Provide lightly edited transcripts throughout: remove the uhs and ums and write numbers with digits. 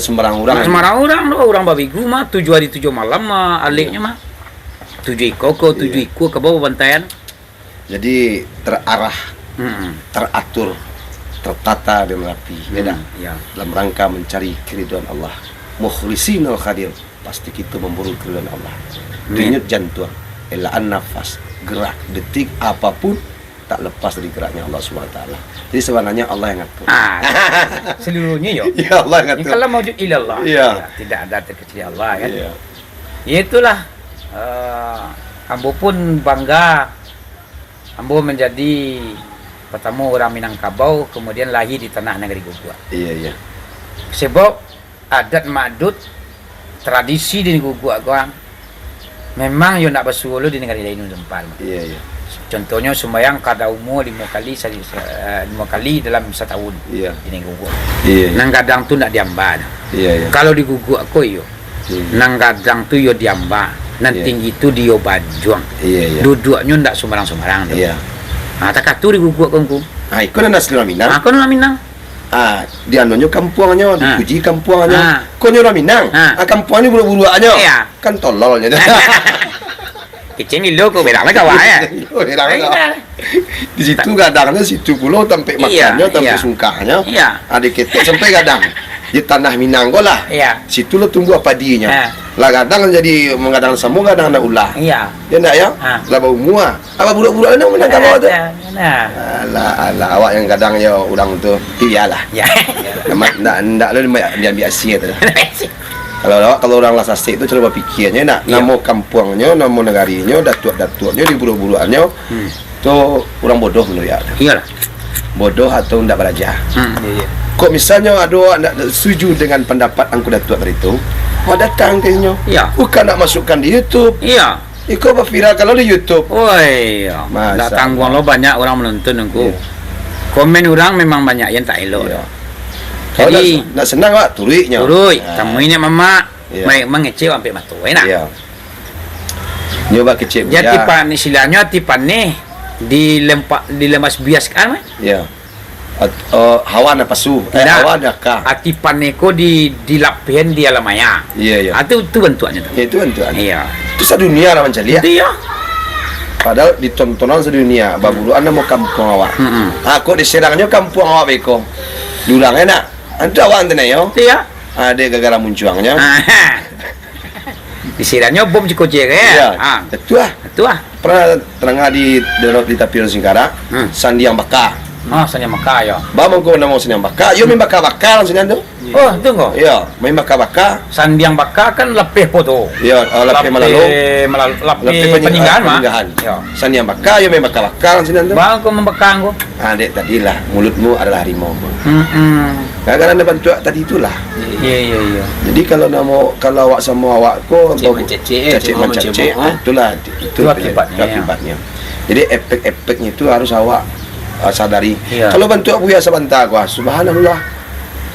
sembarang orang. Sembarang orang babigu mah 7 hari 7 malam mah aliknya mah 7 iko 7 iko ke bawah bantaian. Jadi terarah, teratur, tertata dan rapi. Beda. Ya. Dalam rangka mencari keridhaan Allah. Mukhlisinal khadir, pasti kita memburu keridhaan Allah. Denyut jantung, elaan nafas, gerak, detik apapun tak lepas dari geraknya Allah SWT. Jadi sebenarnya Allah yang ngatur. Seluruhnya yo. Ya Allah yang ngatur. Kalau maujud ilallah. Ya. Tidak ada terkecuali Allah kan. Iya. Ya itulah. Ambo pun bangga. Ambo menjadi pertama orang Minangkabau, kemudian lahir di tanah negeri Gugua. Iya. Sebab adat madut tradisi di Gugua gua memang yo nak basulo di negara lain tempat. Iya. Contohnya sembahyang kada umur 5 kali dalam setahun. Iya. Di Gugua. Iya. Nang kadang tu nak diamba. Iya. Kalau di Gugua ko yo. Nang kadang tu yo diamba. Nan tinggi tu dio banjuang. Iya. Duduknya ndak sembarang-sembarang. Iya. Tak katu di Gugua kongku. Iko na asli Minang. Aku na Minang. Di anonyo kampuangnya, di Puji kampuangnya. Konyo orang Minang. Kampuangnya buru-buruannya. Iya. Kan tololnya. Kecil ni lo ko berang lah kawan ya. Di situ gadangnya situ pulau sampai makannya, sampai sungkahnya. Iya. Adik kita sampai gadang di tanah Minang lah. Iya. Situ lo tunggu apa dinya. Lah gadang jadi menggadang semua gadang ada ulah. Iya. Ya ndak ya? Lah bau mua. Apa budak-budak ini Minang kamu tu? Nah. Alah awak yang gadang ya udang tu pialah. Ya. Ndak lo dia biasa tu. Kalau orang Lasasik itu coba pikirnya nak nama kampungnya, nama negarinya, datuk-datuknya di buru-buruannya itu orang bodoh menurut ya. Iyalah. Bodoh atau tidak belajar. Iya. Kok misalnya ada nak setuju dengan pendapat angku datuk itu, datang ke sini. Iya. Bukan nak masukkan di YouTube. Iya. Iko viral kalau di YouTube. Woi, tak tanggung lo banyak orang menonton aku. Komen orang memang banyak yang tak elok. Iya. Jadi nak senang pak turiknya. Turui, tamunya mama, baik mengecil sampai matu, enak. Iya. Nyoba kecil. Ya tipan istilahnya tipan nih dilemas biaskan, Iya. Hawa na pasu, hawa na ka. Tipan neko dilapihan di alamaya. Iya. Itu bentuknya. Itu bentuknya. Iya. Itu sedunia lah mencari ya. Iya. Padahal ditontonan sedunia. Babulu anda mau kampung awak. Aku di Serangnya kampung awak beko. Diulang enak. Anda awak anda yo. Iya. Ada gara-gara muncuangnya. Di Serangnya bom cikoce ya. Iya. Itu ah. Pernah terangah di Tapion Singkara. Sandiang Baka. Sanya Mekah ya. Bamang ko na mo Sandiang Baka. Yo may bakal sini ando. Oh, tunggu. Iya, may baka. Sandiang Baka kan lepih foto. Iya, lepih malalong. Lepih peninggalan mah. Ya. Sandiang Baka, yo may bakal sini ando. Bang ko membakang ko. Dek tadilah mulutmu adalah harimau. Gara-gara anda bantu tadi itulah. Iya. Jadi kalau awak sama awak ko cecek, itulah itu akibatnya. Jadi efek-efeknya itu harus awak sadari. Iya. Kalau bantu Buya sebentar gua, subhanallah.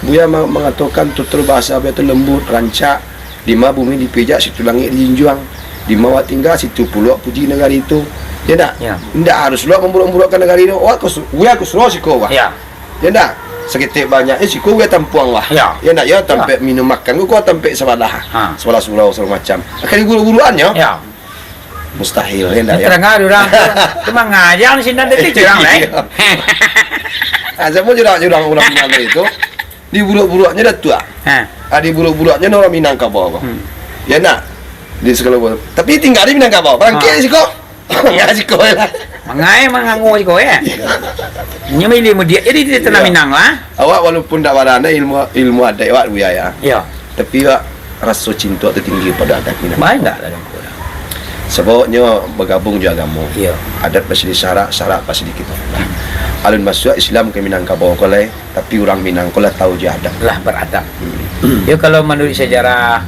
Buya mengatakan tutur bahasa Buya itu lembut, rancak. Di mana bumi dipijak, situ langit dijunjung. Di mana tinggal, situ pulau puji negara itu. Ya tak? Ya. Tidak harus lu memburuk-burukkan negara itu. Buya aku suruh siko wah. Ya. Ya tak? Seketik banyaknya siko Buya tampuang wah. Ya. Ya tak? Ya tampak minum makan gua tampak sebalah. Sebalah surau segala macam. Akan buru-buruannya. Ya. Mustahil ya tak? Terang orang. Cuma ngajar di sini nanti curang lah. Semua jurang orang Minang itu di buruk-buruknya dah tua. Di buruk-buruknya orang Minangkabau. Ya nak di sekolah. Tapi tinggal di Minangkabau. Bangkit sih kok. Enggak sih kok lah. Mangai mangangu sih kok ya. Nyamai ilmu dia. Jadi dia tenang Minang lah. Awak walaupun tak berada ilmu adat awak Buya ya. Iya. Tapi awak rasa cinta tertinggi pada adat Minang. Baik enggak dalam kurang. Sebabnya bergabung juga agama. Iya. Adat pasti syarat pasti dikit. Alun masuk Islam ke Minangkabau kolai, tapi orang Minangkabau tahu je adab. Lah beradab. Ya kalau menurut sejarah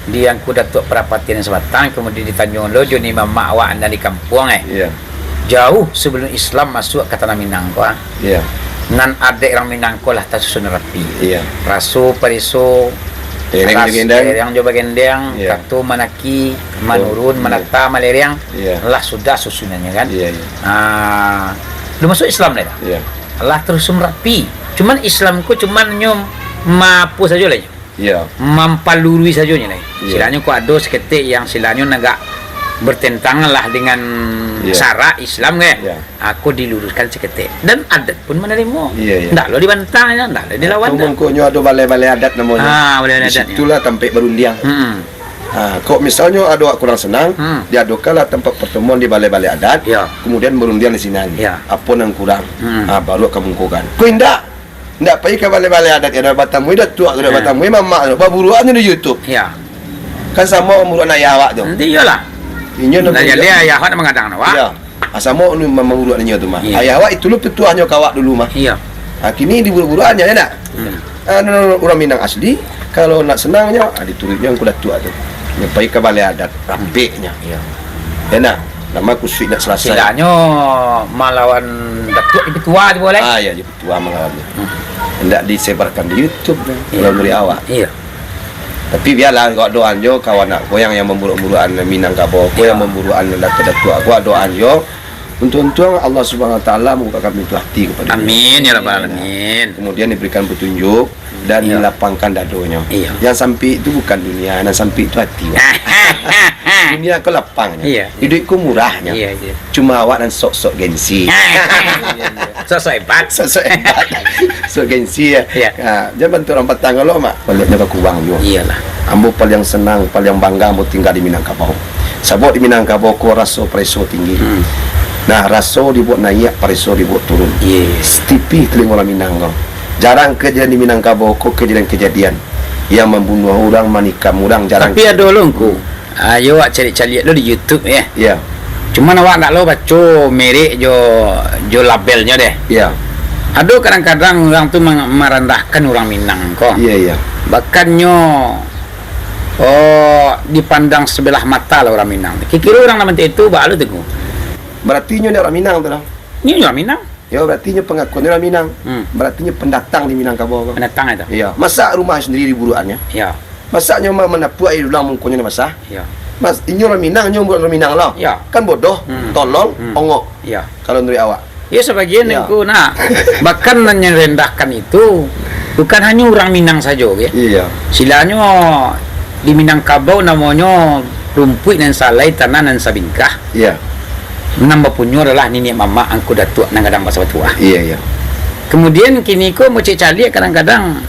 di yang Datuk Perapatian Selatan, kemudian di Tanjung Lojo ni mama awak anda di kampung Iya. Jauh sebelum Islam masuk ke tanah Minangkabau. Iya. Nan adik orang Minangkabau lah tersusun rapi. Iya. Rasu, Periso, yang coba gendeng, Katu, Manaki, Manurun, Manata, Maleriang, lah sudah susunannya kan. Belum masuk Islam dah. Allah terus rapi. Cuman Islamku cuman nyum mampu saja lah. Iya. Mampalurui saja nih. Iya. Silanya ko ada seketik yang silanya nagak bertentangan lah dengan Iya. syara Islam kan. Iya. Aku diluruskan seketik dan adat pun menerima. Iya, iya. Ndak lo dibantah ya, ndak lo dilawan. Mungkunya ada balai-balai adat namanya. Balai Di adat. situlah tempat berundiang. Kok misalnya ada awak kurang senang, diadakanlah tempat pertemuan di balai-balai adat, Ya. kemudian berundian di sini. Ya. Apa yang kurang, baru kamu mungkukan. Kau indak pergi ke balai-balai adat, ada batamu, ada tua, ada batamu, mamak, baburuannya di YouTube. Ya. Kan sama umur anak awak tu. Nanti iyalah. Inyo Nah, jadi ayah awak mengadang awak. Ya. Sama umur anaknya tu mah. Iya. Ayah awak itu lu petuahnya kawak dulu mah. Iya. Kini di buru-buruannya ya nak. Orang Minang asli, kalau nak senangnya, diturutnya yang kuda tua tu. Nyampai ke balai adat, rampiknya. Iya. Ya nak, nama kusik nak selesai. Silanya melawan datuk ibu tua tu boleh. Ya, jadi tua melawannya. Hendak disebarkan di YouTube kalau dari awak. Iya. Tapi biarlah kau doan jo kawan nak goyang yang memburu-buruan Minangkabau, kau yang memburuan datuk-datuk. Aku doan jo untuk Allah Subhanahu Wa Taala membukakan pintu hati kepada Amin ya dia. rabbal alamin. Kemudian diberikan petunjuk dan Iya. dilapangkan dadonya. Iya. Yang sampai itu bukan dunia, yang sampai itu hati. Dunia kau lapangnya, Iya. hidupku murahnya. Iya, iya. Cuma awak dan sok-sok gengsi. Sosok hebat. Sok-sok hebat. Sok gengsi ya. Iya. Jangan bantu orang petang kalau mak. Baliaknya ke kuang juga. Iyalah. Ambo paling senang, paling bangga ambo tinggal di Minangkabau. Sebab di Minangkabau ko raso preso tinggi. Nah, raso dibuat naik, preso dibuat turun. Yes. Tipi telinga orang Minang kau. Jarang kejadian di Minangkabau ko kejadian-kejadian yang membunuh orang, manikam orang, jarang. Tapi ada longku. Ayo awak cari-cari lo di YouTube ya. Ya, Cuma awak nak lo baca merek jo labelnya deh. ya, Ada kadang-kadang orang tu merendahkan orang Minang kok. iya. Bahkannya dipandang sebelah mata lah orang Minang. Kira orang nama itu balu tu. Berarti nyo orang Minang tu lah. Ini orang Minang. Ya, berarti nyo pengakuan orang Minang. Hmm. Berarti nyo pendatang di Minangkabau kau. Pendatang itu. Iya, masa rumah sendiri buruannya. Ya. Masa nyo menapuak ulang mungkunya masa. Ya. Mas, ini orang Minang, nyo orang Minang lah. Ya. Kan bodoh, tolol, ongok. Ya. Kalau dari awak. Ya sebagian Ya. aku nak bahkan merendahkan itu bukan hanya orang Minang saja ya. Iya. Silanya di Minangkabau namanya rumput dan salai tanah dan sabingkah. Iya. Nambah punya adalah nenek mama angku datuk nang kadang bahasa tua. Iya. Kemudian kini ko mau cari kadang-kadang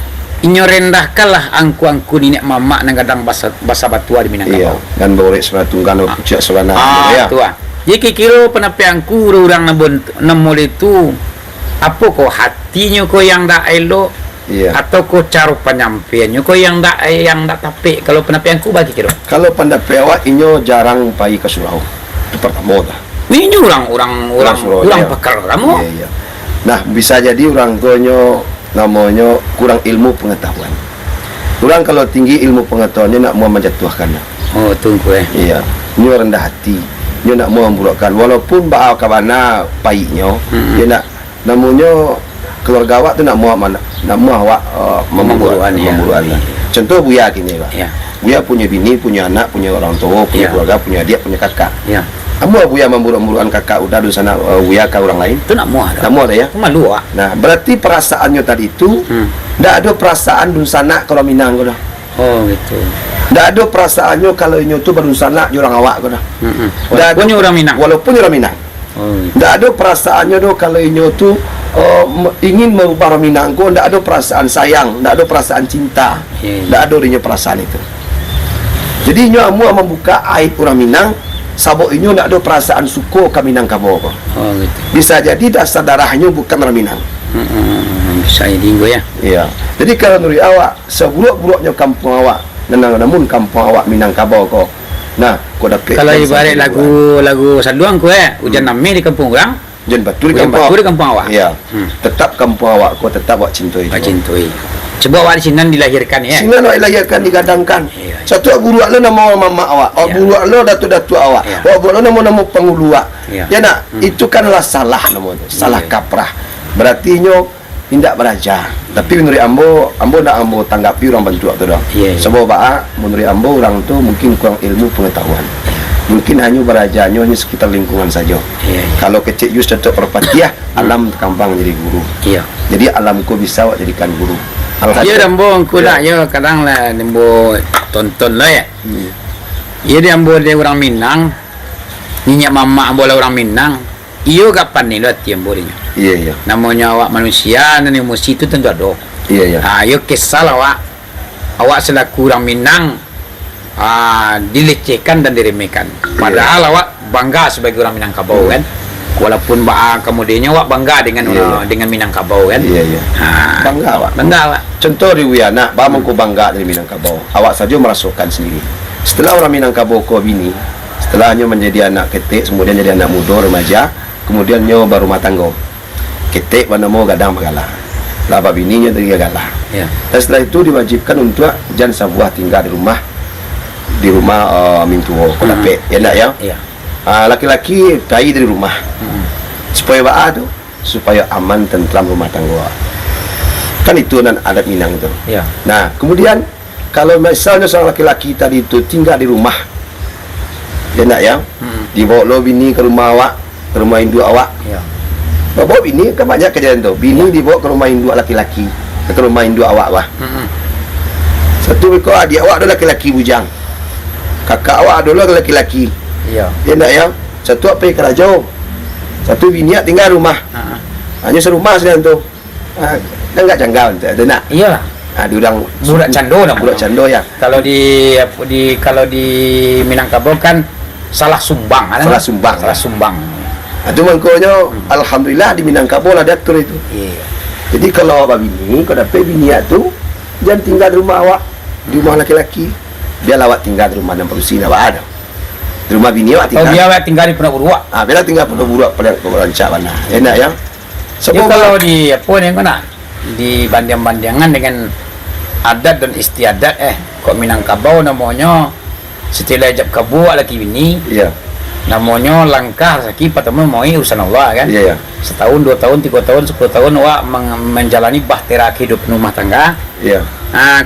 inyo rendahkanlah angku nenek mama nang kadang bahasa batua di Iya. Minangkabau. Dan borek sebatungkan pucuk sebanang. Ya. Tua. Jadi kira penapianku orang nambon itu apa ko hatinya ko yang dak elok Iya. atau ko cara penyampaiannya ko yang dak tapik kalau penapianku bagi kira. Kalau pendapat awak inyo jarang pergi ke surau. Itu pertama dah. Ini orang Surau, iya. pakar kamu. Iya. Nah, bisa jadi orang tuanya namanya kurang ilmu pengetahuan. Orang kalau tinggi ilmu pengetahuannya nak mau menjatuhkannya. Oh, tunggu Iya. Nyo rendah hati. Nyo nak mau memburukkan walaupun baal kabana paiknya, dia nak namanya keluarga awak tu nak mau awak Memburuan, ya. memburuan lah. Contoh Buya gini lah. Ya. Buya punya bini, punya anak, punya orang tua, punya Ya. keluarga, punya adik, punya kakak. Ya. Kamu Buya memburuk-burukan kakak udah di sana Buya ke orang lain. Itu nak muah dah. Kamu ada ya? Malu ah. Nah, berarti perasaannya tadi itu tidak ada perasaan dun sana kalau Minang kau dah. Oh, gitu. Tidak ada perasaannya kalau inyo tu baru sana orang awak kau dah. Walaupun orang Minang. Walaupun orang Minang. Oh, gitu. Tidak ada perasaannya tu kalau inyo tu ingin merubah orang Minang kau, tidak ada perasaan sayang, tidak ada perasaan cinta. Iya. Tidak ada dirinya perasaan itu. Jadi inyo amua membuka aib orang Minang, sabok inyo tidak ada perasaan suka ke Minangkabau kau. Oh, gitu. Bisa jadi dasar darahnya bukan orang Minang. Bisa jadi gue ya. Iya. Jadi kalau nuri awak seburuk-buruknya kampung awak, namun kampung awak Minangkabau kau. Nah, kau dapat. Kalau ibarat lagu saduang gue, hujan nami di kampung orang, Jan batu di hujan kampung. batu di kampung awak. Iya. Tetap kampung awak kau tetap awak cintai. Pak cintui. Coba awak di sini dilahirkan ya. Sehingga nak lahirkan digadangkan. Iya. Satu guru lo nama mama awak, Iya. guru lo datu-datu awak, Iya. guru lo nama pengulu awak. Iya. Ya nak, itu kanlah salah namanya, salah Iya. kaprah. Berarti nyo tidak beraja. Tapi menurut ambo nak ambo tanggapi orang bantu tu dah. Iya, iya. Sebab menurut ambo orang tu mungkin kurang ilmu pengetahuan. Mungkin hanya berajanya hanya sekitar lingkungan saja. Iya. Kalau kecil just tetap perpatiah, alam terkembang jadi guru. Iya. Jadi alamku bisa awak jadikan guru. Ya dambung kuda ya kadang lah nembo tonton lah ya. Ya dia ambo dia orang Minang. Nyinya mama bola orang Minang. Iyo kapan nih lihat yang bolehnya. Iya. Namanya awak manusia dan emosi itu tentu ada. Iya. Ayo kesal awak selaku orang Minang dilecehkan dan diremehkan. Padahal awak bangga sebagai orang Minangkabau kan. Walaupun kemudiannya awak bangga dengan Minangkabau kan. Iya. Bangga awak. Contoh di Wiana, bamangku bangga dari Minangkabau. Awak saja merasakan sendiri. Setelah orang Minangkabau kau bini, setelahnya menjadi anak ketik, kemudian jadi anak muda remaja, kemudian nyo baru rumah tangga. Ketik mana mau gadang magalah. Laba bininya dari galah. Ya. Dan setelah itu diwajibkan untuk jangan sebuah tinggal di rumah mintuo kolapek. Ya nak ya? Iya. Laki-laki tai dari rumah supaya baadu supaya aman tentram rumah tangga kan itu dan adat Minang itu. Ya. Nah kemudian kalau misalnya seorang laki-laki tadi itu tinggal di rumah ya nak ya dibawa lo bini ke rumah awak, ke rumah induk awak Ya. bawa bini kan banyak kejadian tu bini dibawa ke rumah induk laki-laki ke rumah induk awak wah satu kau adik awak adalah laki-laki bujang, kakak awak adalah laki-laki. Iya. Ya nak ya, satu apa yang kerajau, satu biniak tinggal rumah, hanya serumah sedang tu, kan enggak janggal, ada nak. Iyalah. Diulang Budak cando namanya. budak cando ya. Kalau di Minangkabau kan salah sumbang. Salah sumbang. Salah sumbang. Itu mangkonya, alhamdulillah di Minangkabau ada atur itu. Iya. Jadi kalau awak bini, kau dapat biniak tu, jangan tinggal di rumah awak, di rumah laki-laki, biar awak tinggal di rumah dan perusin awak ada. Di rumah bini awak tinggal. Dia awak tinggal di Pondok Buruak. Bila tinggal Pondok Buruak pada rancak mana. Enak ya. Ya kalau di apa ni kena di banding-bandingan dengan adat dan istiadat kok Minangkabau namanya setelah ijab kabul laki bini. Iya. Namanya langkah rezeki pertama mau urusan Allah kan. Iya. Setahun, 2 tahun, 3 tahun, 10 tahun awak menjalani bahtera kehidupan rumah tangga. Iya.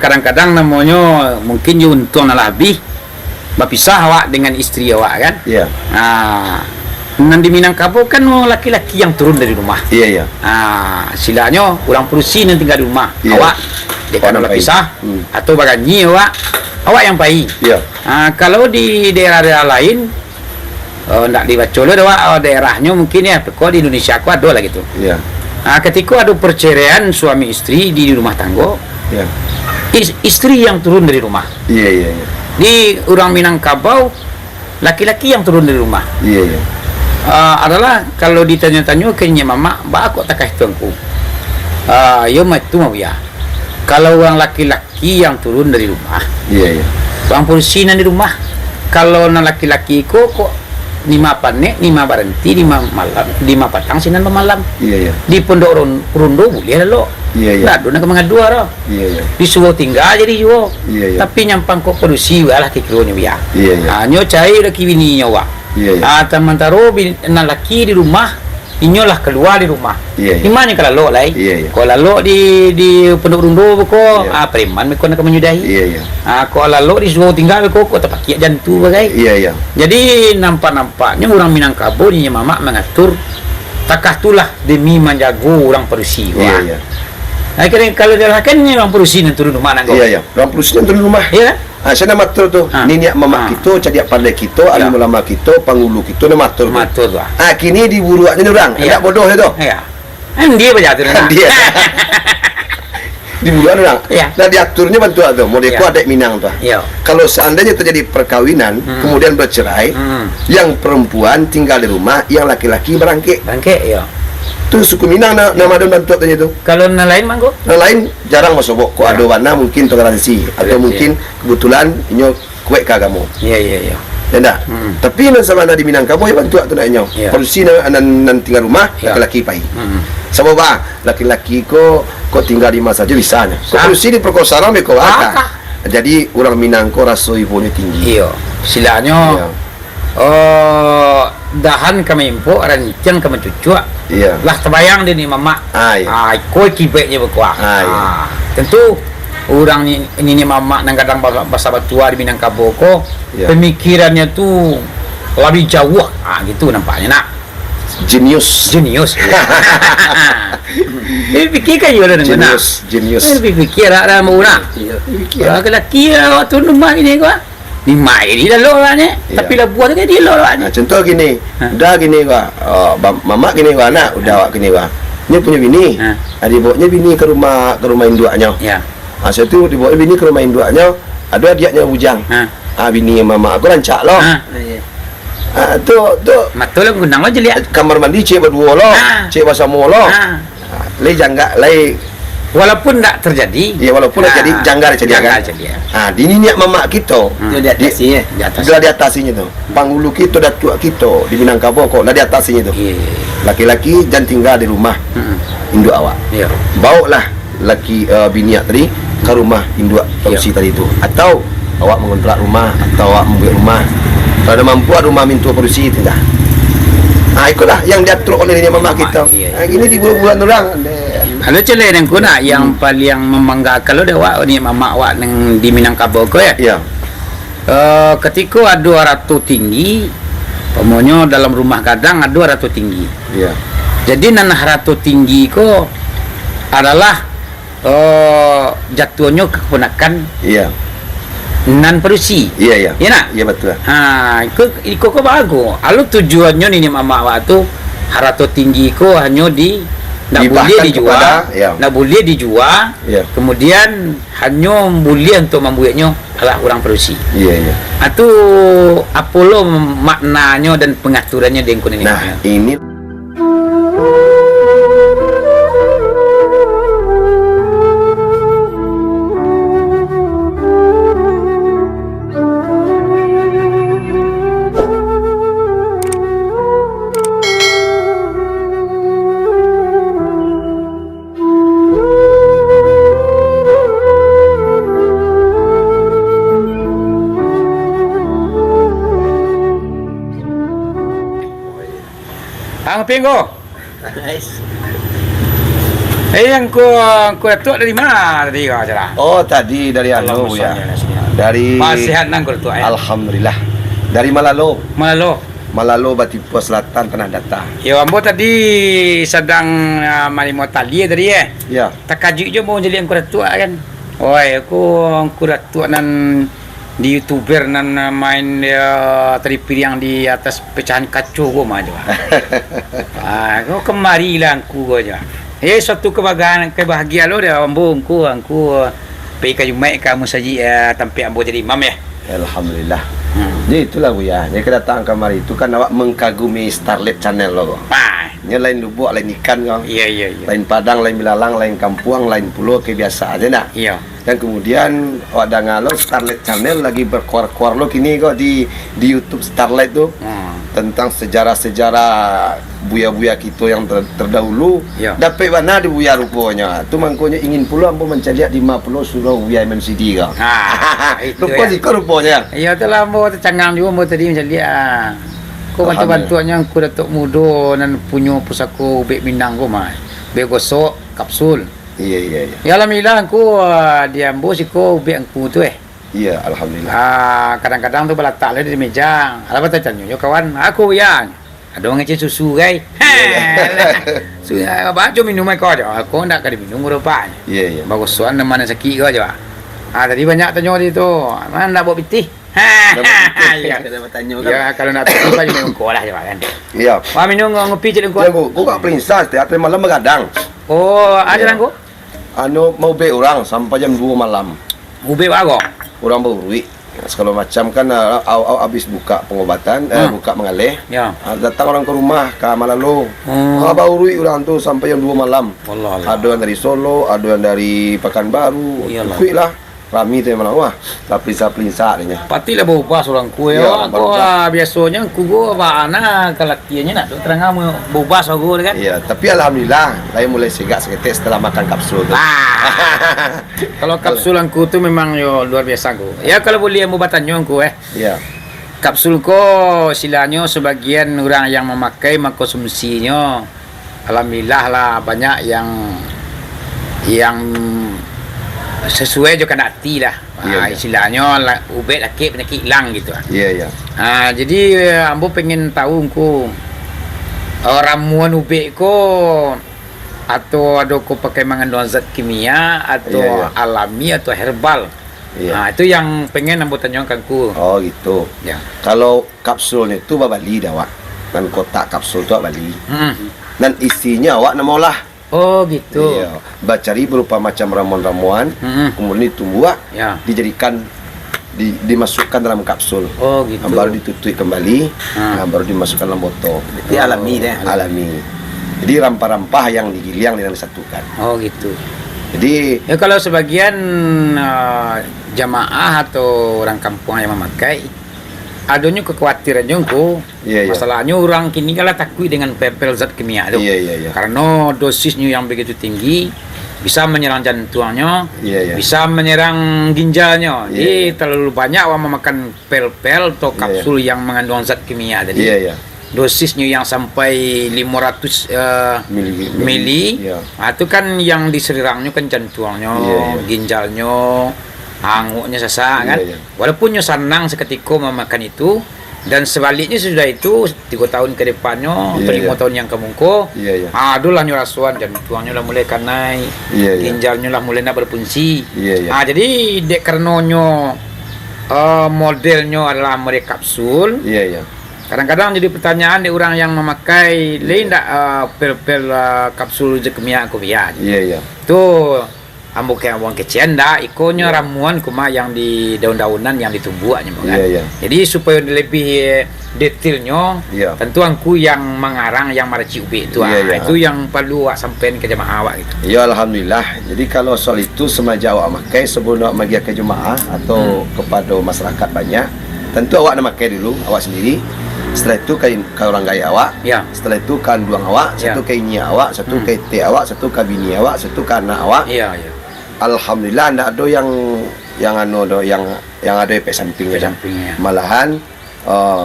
Kadang-kadang namanya mungkin you untung lebih berpisah awak dengan istri awak kan. Iya. Nanti Minangkabau kan laki-laki yang turun dari rumah. Iya. Silanya orang perusi yang tinggal di rumah. Iya. Awak dekat Orang pisah atau baganyi awak yang baik. Iya. Kalau di daerah-daerah lain nak dibaca lah daerahnya mungkin ya, kok di Indonesia aku ada lah gitu. Iya. Ketika ada perceraian suami istri di rumah tangga, Iya. Istri yang turun dari rumah. Iya. Di orang Minangkabau laki-laki yang turun dari rumah. Iya. Adalah kalau ditanya-tanya kayaknya mama, kok tak kasih tuanku. Yo itu mau ya. Kalau orang laki-laki yang turun dari rumah, Iya. orang purusinan di rumah. Kalau orang laki-laki kok 5 panek, 5 berhenti, 5 malam, 5 patang sinan malam. Iya. Di Pondok Rondo boleh lo. Iya. Nggak ada nak mengadua lo. Iya. Disuruh tinggal jadi yo. Iya. Tapi nyampang kok produksi lah kikronya ya. Iya. Nyo cai laki bini nyawa. Iya. Tamantaro laki di rumah, inyolah keluar di rumah. Iya. Di mana kalau lo lai? Iya. Kalau lo di Pondok Rondo ko, Iya. preman mereka nak menyudahi. Iya. Kalau lo disuruh tinggal ko terpakai jantu bagai. Iya. Jadi nampak-nampaknya orang Minangkabau ni mama mengatur takah tulah demi menjaga orang perusi. Iya. Kalau dia kan orang perusi yang turun rumah nanggo. Iya. Orang perusahaan turun rumah. Iya. Saya nama matur tu. Niniak mama kita, cadiak pandai kita, alim ulama kita, pangulu kita nama matur. Matur tu. Kini di buruaknya orang. Tidak bodoh itu. Iya. Dia berjatuh nak. Dia. Di buruan orang. Iya. Nah diaturnya bantu tu. Modeko Iya. adat Minang tu. Iya. Kalau seandainya terjadi perkawinan, kemudian bercerai, yang perempuan tinggal di rumah, yang laki-laki berangkik. Bangke ya. Tu suku Minang nama dan bantu tanya tu. Kalau yang lain mangko? Yang lain jarang masuk bok. Kau ada warna mungkin toleransi atau mungkin kebetulan inyo kuek kagamu. Iya. Ya tak? Tapi nan sama di Minangkabau ya bantu tu nak inyo. Ya. Polisi nan tinggal rumah, Ya. laki-laki pai. Sebab apa? Laki-laki ko tinggal di mana saja bisanya. Kau polisi diperkosa ramai kau Akak. Jadi orang Minang ko rasa ibunya tinggi. Iya. Silanya. Ya. Dahan kami impo rancang kami cucuk. Iya. Lah terbayang dia ni mama. Ya. Koi kibeknya berkuah. Ya. Tentu orang ni mama nang kadang bahasa batua di Minangkabau ko Ya. pemikirannya tu lebih jauh. Gitu nampaknya nak. Jenius. Ini fikir kan yo dengan nak. Jenius. Ini fikir ada mau nak. Kalau lelaki waktu rumah ini gua. Ni mai ni dah loh ni. Tapi lah buat kan dia loh ni. Contoh gini, dah gini gua. Mama gini gua nak, udah awak gini gua. Dia punya bini. Dibawanya bini ke rumah induknya. Ya. Masa tu dibawa bini ke rumah induknya, ada adiknya bujang. Bini mama aku rancak loh. Tu Matul lah gunang lo je lihat. kamar mandi cik berdua loh. Cik bersama loh. Lei jangga lei. Walaupun tak terjadi. Ya walaupun tak jadi janggal jadi kan. Dini niat mama kita. Di atasnya. Dah di atasnya tu. Panggulu kita dah tua kita di Minangkabau kok dah di atasnya tu. Laki-laki jangan tinggal di rumah induk awak. Bawalah laki bini tadi ke rumah induk produksi tadi tu. Atau awak mengontrak rumah atau awak membuat rumah. Kalau ada mampu ada rumah minta produksi itu dah. Itulah yang diatur oleh mama kita. Ini di bulan-bulan orang. Halo celai yang kuna yang paling membanggakan lo dia awak ni mama awak nang di Minangkabau ko ya. Ya. Ketika ada ratu tinggi, pemonyo dalam rumah kadang ada ratu tinggi. Ya. Jadi nanah ratu tinggi ko adalah jatuhnya keponakan Iya. nan perusi. Iya. Ya nak? Iya betul. Iko bagus. Alu tujuannya ni mama awak tu ratu tinggi ko hanya nak boleh dijual, nak boleh dijual. Kemudian hanya boleh untuk membuatnya adalah orang perusi. Iya. Itu apa lo maknanya dan pengaturannya di ini? Nah, ini Penggo. Yang ku datuk dari mana tadi kau cara? Oh, tadi dari anu ya. Dari Pasihat nang ku datuk. Alhamdulillah. Dari Malalo. Malalo Batipua Selatan pernah datang. Ya, ambo tadi sedang malimo tali tadi Ya. Tak kaji je mau jadi yang ku datuk kan. Oi, ku datuk nan di YouTuber nan main tripir yang di atas pecahan kacu gua mah juga. Kau kemari lah aku aja. Suatu kebahagiaan lo dia ambo angku pergi ke Jumaat kamu saja tampil ambo jadi imam ya. Alhamdulillah. Jadi itulah Buya. Jadi kedatangan kemari itu kan awak mengkagumi Starlet Channel lo. Ini lain Lubuk, lain ikan kau. Iya. Lain Padang, lain Bilalang, lain Kampuang, lain pulau kebiasa aja nak. Iya. Dan kemudian ada ngalo Starlet Channel lagi berkuar-kuar lo kini kok di YouTube Starlet tuh tentang sejarah-sejarah buya-buya kita yang terdahulu. Dapat mana di buya rupanya. Tu mangkonya ingin pula ambo mencari di 50 surau buya MNCD kau. Rupa sih kau rupanya. Iya telah ambo tercangang juga ambo tadi mencari Kau bantu-bantuannya aku datuk mudo dan punya pusako ubek Minang ko mah. Ubek gosok kapsul. Iya. Ya alhamdulillah aku diambo sih ko ubek aku tu Iya, alhamdulillah. Kadang-kadang tu balatak lah di meja. Apa tak tanya kawan? Aku ya. Ada orang ngecek susu guys. Sudah baca minum kau aja. Aku nak kada minum rupanya. Iya. Bagus suan mana sakit kau aja. Tadi banyak tanya dia tu. Mana nak buat pitih? Ya, kalau nak pitih baju minum kau lah kan. Iya. Minum ngopi je kau. Kau kau prinsip tiap malam begadang. Oh, ada nangko? Mau be orang sampai jam 2 malam. Ube bago. Orang berurui. Segala macam kan habis buka pengobatan, buka mengalih. Datang orang ke rumah ke Malalo. Berurui orang tu sampai jam 2 malam. Ada yang dari Solo, ada yang dari Pekanbaru. Kui lah. Rami tu memang wah. Pelisa-pelisa ni. Patilah bobas orang ku ya. Aku biasanya ku go ana kalakiannya nak terang kamu bobas aku kan. Iya, tapi alhamdulillah saya mulai segak seketik setelah makan kapsul tu. Kalau kapsulanku tu memang yo luar biasa ku. Ya kalau boleh mau bertanya ku Iya. Kapsul ko silanya sebagian orang yang memakai mengkonsumsinya alhamdulillah lah banyak yang sesuai juga hati lah. Istilahnya ubek laki penyakit hilang gitu. Iya. Jadi ambo pengen tahu ku ramuan ubek ko atau ada ko pakai mengandung zat kimia atau alami atau herbal. Nah, itu yang pengen ambo tanyakan ku. Oh gitu. Ya. Kalau kapsulnya itu Bali dah Wak. Dan kotak kapsul itu Bali. Dan isinya awak nak olah. Oh gitu. Iya. Bacari berupa macam ramuan-ramuan, kemudian ditumbuh, dijadikan dimasukkan dalam kapsul. Oh gitu. Baru ditutup kembali, baru dimasukkan dalam botol. Jadi alami deh. Alami. Jadi rempah-rempah yang digiling dan disatukan. Oh gitu. Jadi ya kalau sebagian jamaah atau orang kampung yang memakai, adanya kekhawatirannya ku, masalahnya orang kini kalah takut dengan pepel zat kimia itu. Karena dosisnya yang begitu tinggi, bisa menyerang jantungnya, bisa menyerang ginjalnya. Jadi terlalu banyak orang memakan pel-pel atau kapsul yang mengandung zat kimia tadi. Dosisnya yang sampai 500 mili, itu kan yang diserangnya kan jantungnya, ginjalnya, hanguknya sesak kan. Walaupun senang seketika memakan itu, dan sebaliknya sudah itu 3 tahun ke depannya atau 5 tahun yang kemungko, adulah nyurasuan, jantungnya lah mulai kanai, ginjalnya lah mulai nak berfungsi. Jadi dek karenanya modelnya adalah mereka kapsul. Kadang-kadang jadi pertanyaan di orang yang memakai lain tak pil-pil kapsul kimia aku biar. Itu ambo kayak orang kecian dah ikonnya ramuan kuma yang di daun-daunan yang ditumbuhnya kan. Jadi supaya lebih detailnya, tentu aku yang mengarang yang maraci ubi itu. Itu yang perlu awak sampaikan ke jemaah awak gitu. Ya alhamdulillah. Jadi kalau soal itu semaja awak makai sebelum awak bagi ke jemaah atau kepada masyarakat banyak, tentu awak nak makai dulu awak sendiri. Setelah itu ke orang gaya awak, setelah itu ke duang awak, satu ke ini awak, satu ke te awak, satu ke bini awak, satu ke anak awak. Alhamdulillah ndak ada yang ada efek sampingnya. Malahan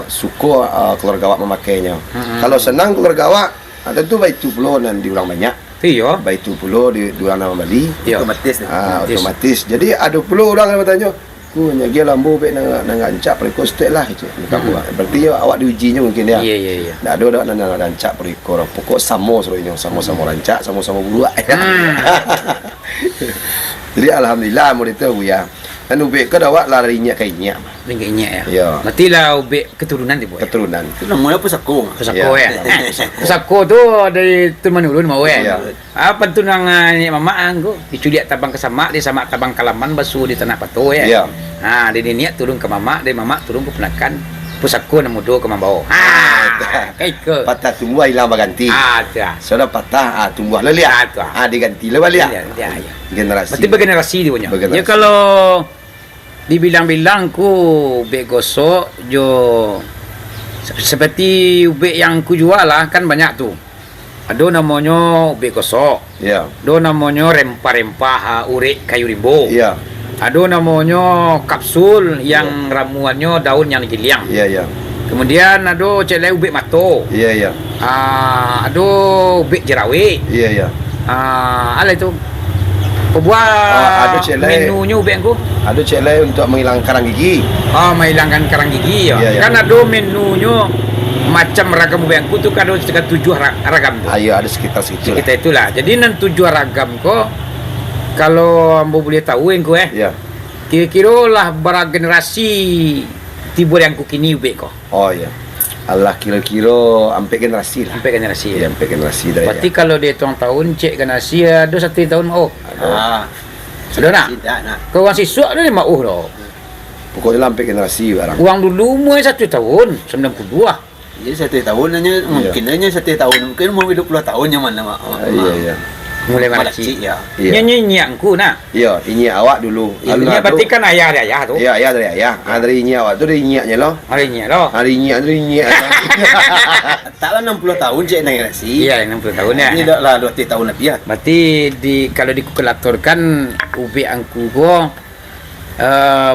suku keluarga awak memakainya. Kalau senang keluarga awak, tentu baik tu puluh dan diulang banyak. Baik tu puluh diulang nama Bali. Otomatis. Jadi ada puluh orang yang bertanya, ku nyagi lambu be nang ancak periko stek lah itu. Berarti awak diujinya mungkin ya. Ndak ada nak rancak periko. Pokok sama sebenarnya, sama-sama rancak, sama-sama buruak. Jadi alhamdulillah murid itu ya. Dan ubek ke awak larinya ke inyak. Inyak ya. Berarti lah ubek keturunan tu. Keturunan. Itu namanya pusako. Pusako ya. Pusako tu dari turun menurun mau ya. Apa tu nang mama anggo diculiak tabang kesamak, dia sama tabang kalaman basuh di tanah patu ya. Nah, dari niat turun ke mama, dari mama turun ke penakan. Pusako nak mudo ke mambau. Ke patah tumbuh hilang berganti. Sudah patah tumbuh lah lihat. Diganti lah lihat. Generasi. Berarti bergenerasi dia punya. Ya kalau dibilang-bilang ku ubek gosok jo seperti ubek yang ku jual lah kan banyak tu. Ada namanya ubek gosok. Ada namanya rempah-rempah urik kayu rimbo. Ada namanya kapsul yang ramuannya daun yang digiling. Kemudian ada celai ubek mato. Ada ubek jerawi. Ala itu buat menunya ubek aku. Ada celai untuk menghilangkan karang gigi. Menghilangkan karang gigi ya. Kan ada menunya macam ragam ubek aku tu kan ada sekitar 7 ragam tu. Ada sekitar situ. Sekitar itulah. Jadi nan 7 ragam ko kalau ambo boleh tahu engko kira-kira lah berapa generasi tiba yang ku kini ubek ko. Allah kira-kira sampai generasi lah. Sampai generasi. Sampai generasi dah. Berarti kalau dia tahun cek generasi ada 1 tahun mau. Sudah nak? Tidak nak. Kau orang siswa ada 5 dah. Pokoknya sampai generasi barang. Uang dulu mulai 1 tahun 92. Jadi 1 tahun hanya mungkin hanya 1 tahun mungkin mau 20 tahun yang mana mak. Mulai maraci ya. Nyanyi aku nak. Ini awak dulu. Ini berarti kan ayah dari ayah tu. Ayah dari ayah. Dari ini awak tu dari inyaknya loh. Hari inyak loh. Hari inyak. Taklah 60 tahun cek generasi. Iya, 60 tahun ya. Ini dah lah 20 tahun lebih ya. Berarti kalau dikalkulatorkan ubek angku gua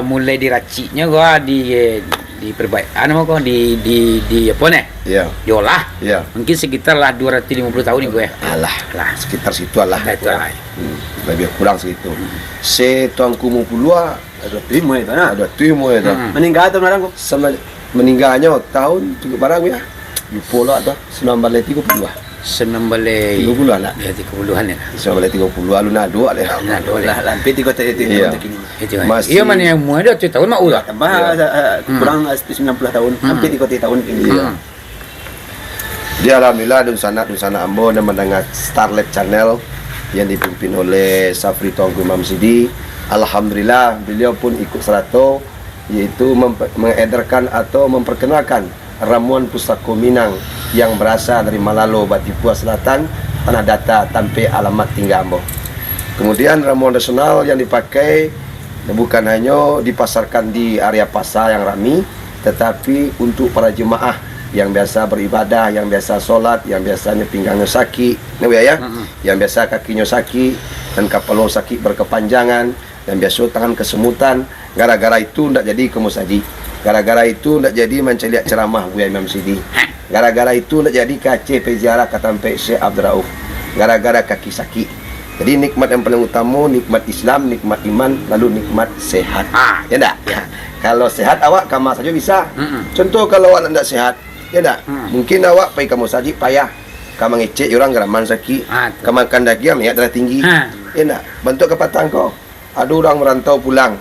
mulai diraciknya gua di perbaikan apa di apa nih? Diolah. Mungkin sekitar lah 250 tahun ni gue. Lah sekitar situ lah. Lebih kurang segitu. Tuanku mau puluh ada timur itu nah. Ada timur itu. Meninggal tu orang ku. Sama meninggalnya tahun tu barang ya. Lupa lah tu. 1930 lah. 19 30 lah. ya 30-an ya. 1930 alun ada lah. Nah, boleh. Lah hampir 3 tahun Iya. untuk kini. Itu. Masih- Iya mana yang muda tu tahun mak ulah. Tambah kurang 90 tahun, hampir 3 tahun ini. Iya. Dia alhamdulillah Dunsana Ambo dan mendengar Starlet Channel yang dipimpin oleh Safri Tuanku Imam Sidi. Alhamdulillah beliau pun ikut serato, yaitu mengedarkan atau memperkenalkan ramuan Pusako Minang yang berasal dari Malalo, Batipua Selatan, Tanah Datar, tanpa alamat tinggal Ambo. Kemudian ramuan nasional yang dipakai bukan hanya dipasarkan di area pasar yang ramai, tetapi untuk para jemaah yang biasa beribadah, yang biasa solat, yang biasanya pinggangnya sakit, yang biasa kakinya sakit dan kepala sakit berkepanjangan, yang biasa tangan kesemutan. Gara-gara itu tidak jadi ke musadi. Gara-gara itu tidak jadi menceliak ceramah Buya Imam Sidi. Gara-gara itu tidak jadi ke Aceh peziarah ke Tampek Syekh Abdul Rauf. Gara-gara kaki sakit. Jadi nikmat yang paling utama, nikmat Islam, nikmat iman, lalu nikmat sehat. Ya tak? Ya. Kalau sehat awak kamar saja bisa. Contoh kalau awak tidak sehat, ya tak? Mungkin awak pergi kamu saja payah. Kamu ngecek orang geraman sakit. Kamu makan daging minyak darah tinggi. Ya tak? Bentuk kepatang kau. Ada orang merantau pulang.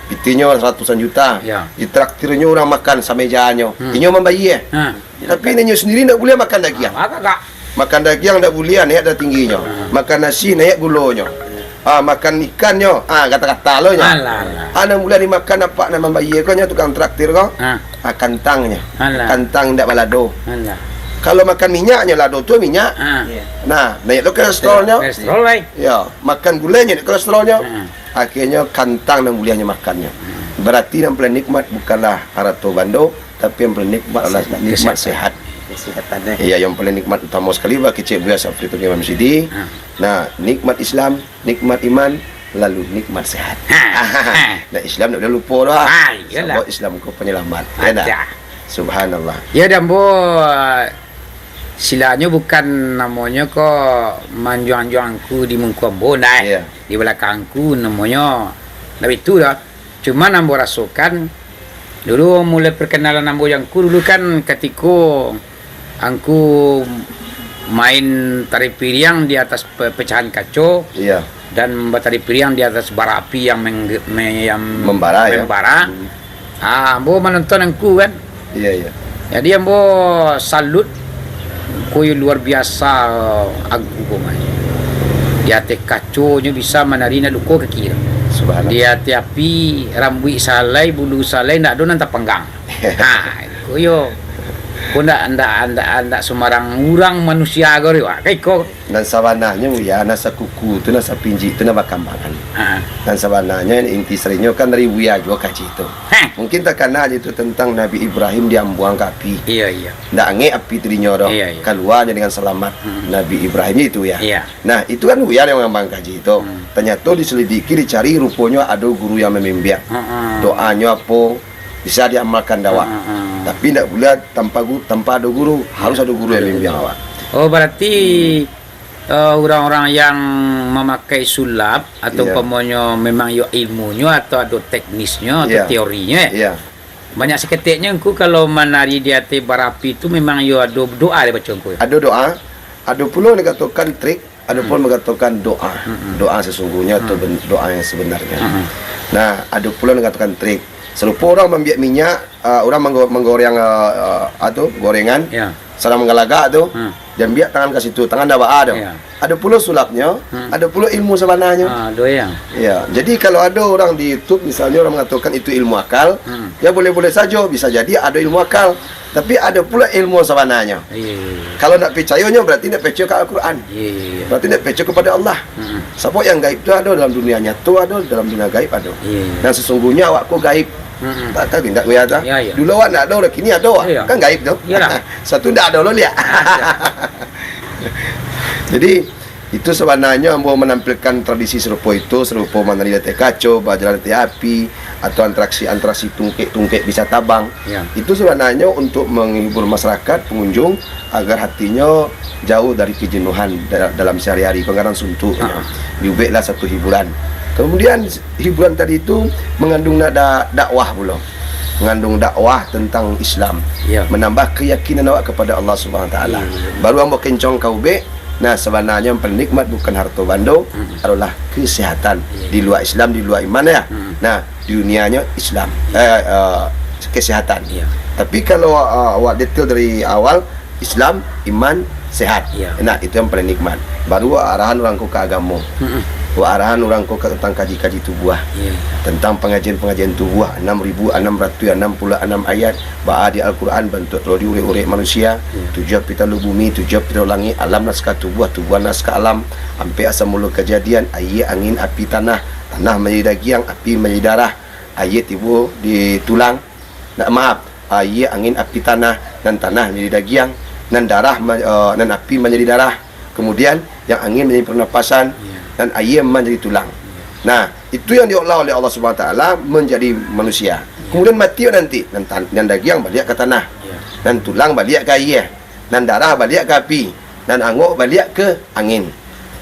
Pitinya ratusan juta. Ya. Ditraktirnya orang makan samejanya. Inyo membayi Tapi inyo sendiri tak boleh makan daging. Kak. Makan daging tak boleh naik darah tingginya. Makan nasi naik gulanya. Makan ikannya, kata-kata lo nya. Ana mula dimakan apa nama bayi kau nya tukang traktir kau. Kantangnya. Kantang ndak balado. Kalau makan minyaknya lado tu minyak. Nah, naik tu kolesterolnya. Kolesterol lai. Ya, makan gulanya naik kolesterolnya. Akhirnya kantang dan mulianya makannya. Berarti yang paling nikmat bukanlah harato bando, tapi yang paling nikmat adalah nikmat sehat. Kesehatan Iya, yang paling nikmat utama sekali bagi Cik Buya Safri Tuanku Imam Sidi. Nah, nikmat Islam, nikmat iman, lalu nikmat sehat. Nah, Islam tak boleh lupa dah. Iyalah. Sebab Islam kau penyelamat. Ya tak? Ada. Subhanallah. Ya dan bo silanya bukan namanya kok manjuang-juangku di Mungkombo nah. Ya. Di belakangku namanya tapi itu dah. Cuma nambo rasakan dulu mulai perkenalan nambo yangku dulu kan ketika angku main tari piring di atas pecahan kaco Iya. dan tari piring di atas bara api yang Membara, ya. ambo menonton angku kan. Iya, iya. Jadi ambo salut kuy luar biasa aku komai. Dia te kaconya bisa menari na luko ke kira. Subhanallah. Dia te api rambut salai bulu salai ndak do nanta panggang. Kuyo ko anda semarang urang manusia gori wa kai ko. Dan sabananya ya nasa kuku tu nasa pinji tu nasa kambangan. Dan sabananya inti serinya kan dari Buya juga kaji itu. Mungkin tak kena itu tentang Nabi Ibrahim diambuang ke api. Iya. Ndak ange api tadinya doh. Iya. Keluarnya dengan selamat. Nabi Ibrahim itu ya. Iya. Nah, itu kan Buya yang ngambang kaji itu. Ternyata diselidiki dicari rupanya ada guru yang membimbing. Doanya apa bisa diamalkan dawak. Tapi tidak boleh tanpa ada guru, harus ada guru yang membimbing awak. Oh berarti orang-orang yang memakai sulap atau Iya. pemonyo memang yo ilmunya atau ada teknisnya atau Iya. teorinya. Iya. Banyak seketiknya engku kalau menari di atas barapi itu memang yo ada doa dia baca engku. Ada doa, ada pula yang dikatakan trik, ada pula mengatakan doa. Doa sesungguhnya atau doa yang sebenarnya. Nah, ada pula yang dikatakan trik. Serupa orang membiak minyak, orang menggoreng gorengan, Ya. sedang menggalaga tu, dan biak tangan ke situ, tangan dah ada. Ya. Ada pula sulapnya, ada pula ilmu sebenarnya. Doyang. Ya, jadi kalau ada orang di YouTube misalnya orang mengatakan itu ilmu akal, ya boleh-boleh saja, bisa jadi ada ilmu akal, tapi ada pula ilmu sebenarnya. Iya. Kalau nak percayanya berarti nak percaya ke Al-Quran. Iya. Berarti nak percaya kepada Allah. Sebab yang gaib tu ada dalam dunia nyata, ada dalam dunia gaib ada. Iya. Dan sesungguhnya awakku gaib. Tak tahu tidak kuya dah. Ya, ya. Dulu awak nak ada, orang kini ada. Ya. Kan gaib tu. Yalah. Satu tak ada lo lihat. Jadi itu sebenarnya ambo menampilkan tradisi serupa itu, serupa menari latih kaco, belajar latih api, atau antaraksi tungkek bisa tabang. Ya. Itu sebenarnya untuk menghibur masyarakat pengunjung agar hatinya jauh dari kejenuhan dalam sehari-hari, pengarang suntuk. Diubeklah satu hiburan. Kemudian hiburan tadi itu mengandung nada dakwah pula. mengandung dakwah tentang Islam, Ya. menambah keyakinan awak kepada Allah Subhanahu Wa Taala. Baru ambo kencong kau be. Nah, sebenarnya yang paling nikmat bukan harta bando, adalah kesehatan di luar Islam, di luar iman ya. Nah, di dunianya Islam, kesehatan. Ya. Tapi kalau awak detail dari awal, Islam, iman, sehat. Ya. Nah, itu yang paling nikmat. Baru arahan orang ku ke agama. Arahan orang ku tentang kaji-kaji tubuh. Ya. Tentang pengajian-pengajian tubuh 6.666 ayat ba'a di Al-Quran bentuk rodi urek-urek manusia, tujuh pitalu bumi, tujuh pitalu langit, alam naskah tubuh naskah alam, sampai asal mula kejadian, air, angin, api, tanah menjadi daging, api menjadi darah, air tiba di tulang, air, angin, api, tanah menjadi daging, dan darah dan api menjadi darah, kemudian yang angin menjadi pernapasan, dan air menjadi tulang. Nah, itu yang diolah oleh Allah Subhanahu Wa Taala menjadi manusia. Kemudian mati nanti, dan daging balik ke tanah, dan tulang balik ke air, dan darah balik ke api, dan angok balik ke angin.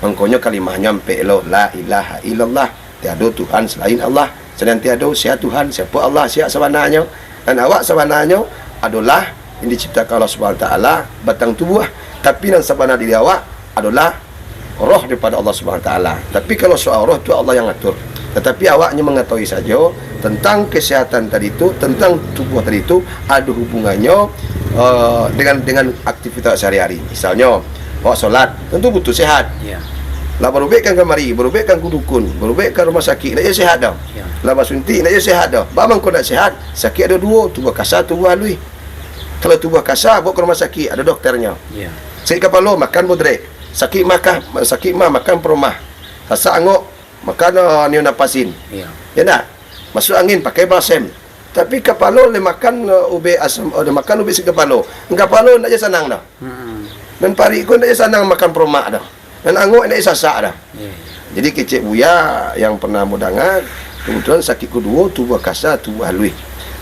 Maknanya kalimahnya sampai la ilaha illallah, tiada Tuhan selain Allah, senantiasa siapa Tuhan, siapa Allah, siapa sebenarnya, dan awak sebenarnya adalah yang diciptakan Allah Subhanahu Wa Taala batang tubuh, tapi yang sebenarnya diri awak adalah roh daripada Allah Subhanahu Wa Taala. Tapi kalau soal roh itu Allah yang atur. Tetapi awaknya mengetahui saja tentang kesehatan tadi itu, tentang tubuh tadi itu ada hubungannya dengan aktivitas sehari-hari. Misalnya, awak solat tentu butuh sehat. Ya. Lah baru baik kan kamari, baru baik kan kudukun, baru baik kan rumah sakit, nak je sehat dah. Ya. Lah basunti nak je sehat dah. Bang kau nak sehat, sakit ada dua, tubuh kasar, tubuh halus. Kalau tubuh kasar bawa ke rumah sakit, ada doktornya. Ya. Sakit kepala makan bodrek, sakit makan perumah, rasa angok makan neonapasin. Ya. Ya nak? Masuk angin pakai balsem. Tapi kepala le makan ube asam, makan ube si kepala. Kepala nak je senang dah. Dan pari pun nak je senang makan perumah dah. Dan angok nak je sasak dah. Ya. Jadi kecik buya yang pernah mudangan, kebetulan sakit kedua, tubuh kasar, tubuh halus.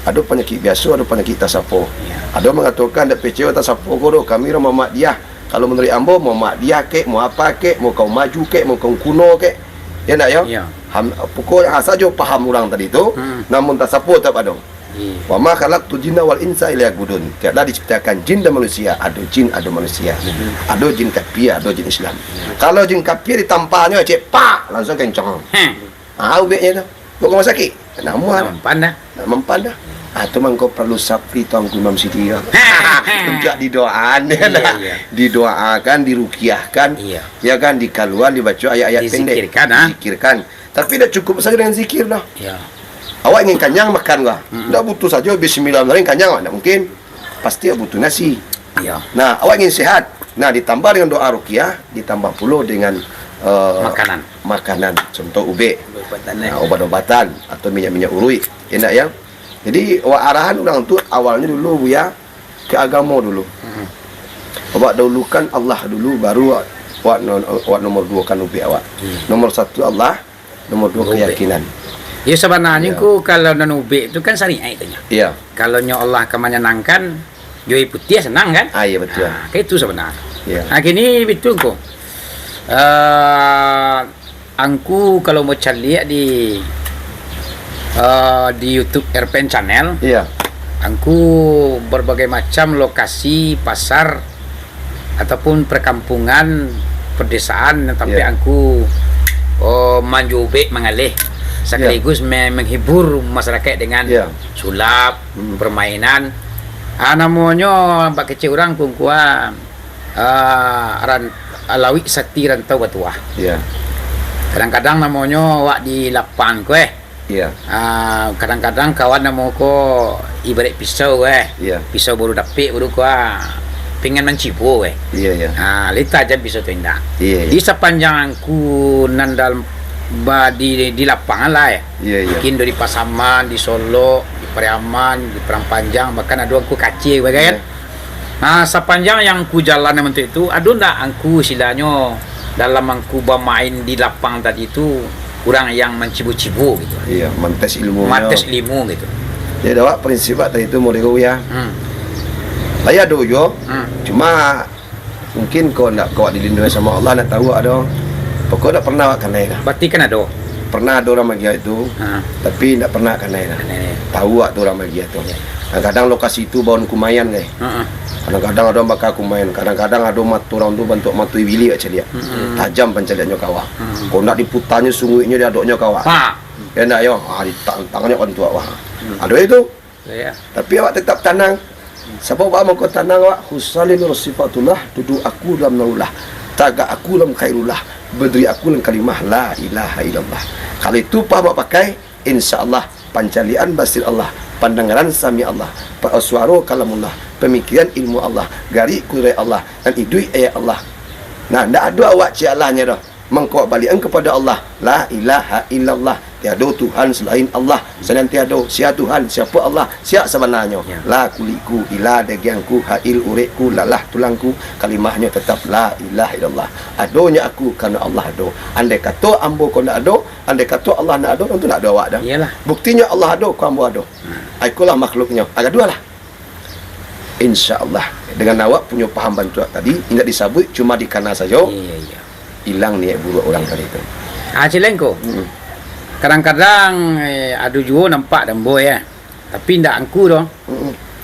Ada penyakit biasa, ada penyakit tasapo. Ya. Ada mengatakan dak pecah tasapo ko kami Muhammad dia. Kalau menurut ambo Muhammad dia kek, mau apa kek, mau kau maju kek, mau kau kuno kek. Ya nak ya? Ya. Pokok saja paham orang tadi tu, namun tasapo tak ada. Ya. Wa ma khalaqtu jinna wal insa illa liya'budun. Tiada diciptakan jin dan manusia, ada jin, ada manusia. Ada jin kafir, ada jin Islam. Kalau jin kafir ditampaknya cek pak langsung kencang. Ubeknya tu. Kau rumah sakit. Nak muat. Nak mempan dah. Tu kau perlu sapri tuanku Imam Siti. Sejak didoakan, didoakan, dirukiahkan, ya kan, dikaluan, dibaca ayat-ayat pendek, dizikirkan. Tapi dah cukup saja dengan zikir dah. Ya. Awak ingin kenyang makan kah? Tak butuh saja bismillah kenyang, tak mungkin. Pasti butuh nasi. Ya. Nah, awak ingin sehat. Nah, ditambah dengan doa ruqyah, ditambah pula dengan makanan. Contoh ube, obat-obatan atau minyak-minyak urui. Enak ya. Jadi arahan orang tu awalnya dulu ya ke agama dulu. Awak dahulukan Allah dulu, baru awak nomor dua kan ube awak. Nomor satu Allah, nomor dua keyakinan. Ya sebenarnya ku kalau non ube itu kan syariat itu nya. Iya. Kalau nya Allah kemenyenangkan, yo putih senang kan? Iya betul. Kayak itu sebenarnya. Iya. Nah, gini betul ku. Angku kalau mau cari di YouTube Erpen Channel, Iya. angku berbagai macam lokasi pasar ataupun perkampungan pedesaan tapi angku manjube mengalih sekaligus menghibur masyarakat dengan sulap, permainan. Namanya mbak kecil orang kungkua alawi sakti rantau batuah. Iya. Kadang-kadang namanya wak di lapang kue. Iya. Kadang-kadang kawan nama ko ibarat pisau Iya. pisau baru dapik baru ko pengen mencipu Iya, iya. Lita aja pisau tu indah. Iya, Di sepanjang aku nandal di lapangan lah ya. Iya, iya. Mungkin dari Pasaman, di Solo, di Pariaman, di Perang Panjang, bahkan ada aku kacil bagian. Sepanjang yang ku jalan untuk itu, ada ndak aku istilahnya dalam aku bermain di lapang tadi itu kurang yang mencibu-cibu gitu. Iya, mentes ilmu. Mates ilmu gitu. Jadi awak prinsip tadi itu mau ya. Saya doyo. Cuma mungkin kau dilindungi sama Allah, nak tahu ada. Pokok tak pernah awak kena dah. Berarti kan ada. pernah ada orang bagi itu, tapi tidak pernah kan lain. Tahu tu orang bagi itu. Kadang-kadang lokasi itu bawon kumayan guys. Kadang-kadang ada bakal kumayan, kadang-kadang ada matu orang tu bentuk matu ibili aja dia. Tajam pencariannya kawa. Kau nak diputarnya sungguhnya dia adoknya kawa. Ya nak yo, ditantangnya kan tua wah. Ada itu. Tapi awak tetap tenang. Sebab awak mau tenang awak husalin sifatullah, duduk aku dalam nurullah. Taga aku dalam khairullah, berdiri aku dalam kalimah la ilaha illallah. Kalau itu faham pakai, insya-Allah pancalian basir Allah, pandangan sami Allah, suara kalamullah, pemikiran ilmu Allah, gari kurai Allah, dan idui ayat Allah. Nah, ndak ada awak cialahnya dah. Mengkau balikan kepada Allah, la ilaha illallah, tiada Tuhan selain Allah, senantiasa siapa Tuhan, siapa Allah, siapa sebenarnya. La kuliku ila dagiangku, hail urekku, lalah tulangku, kalimahnya tetap la ilaha illallah. Adonya aku kerana Allah ado. Andai kata ambo kau nak ado, andai kata Allah nak ado, tentu nak ada awak dah. Buktinya Allah ado, kau ambo ado. Ikulah makhluknya. Ada dua lah. InsyaAllah dengan awak punya faham bantuan tadi, ingat disabut cuma di kanan saja. Hilang niat buruk orang tadi itu. Cilengko. Kadang-kadang ada juga nampak dan boy ya. Tapi ndak angku doh.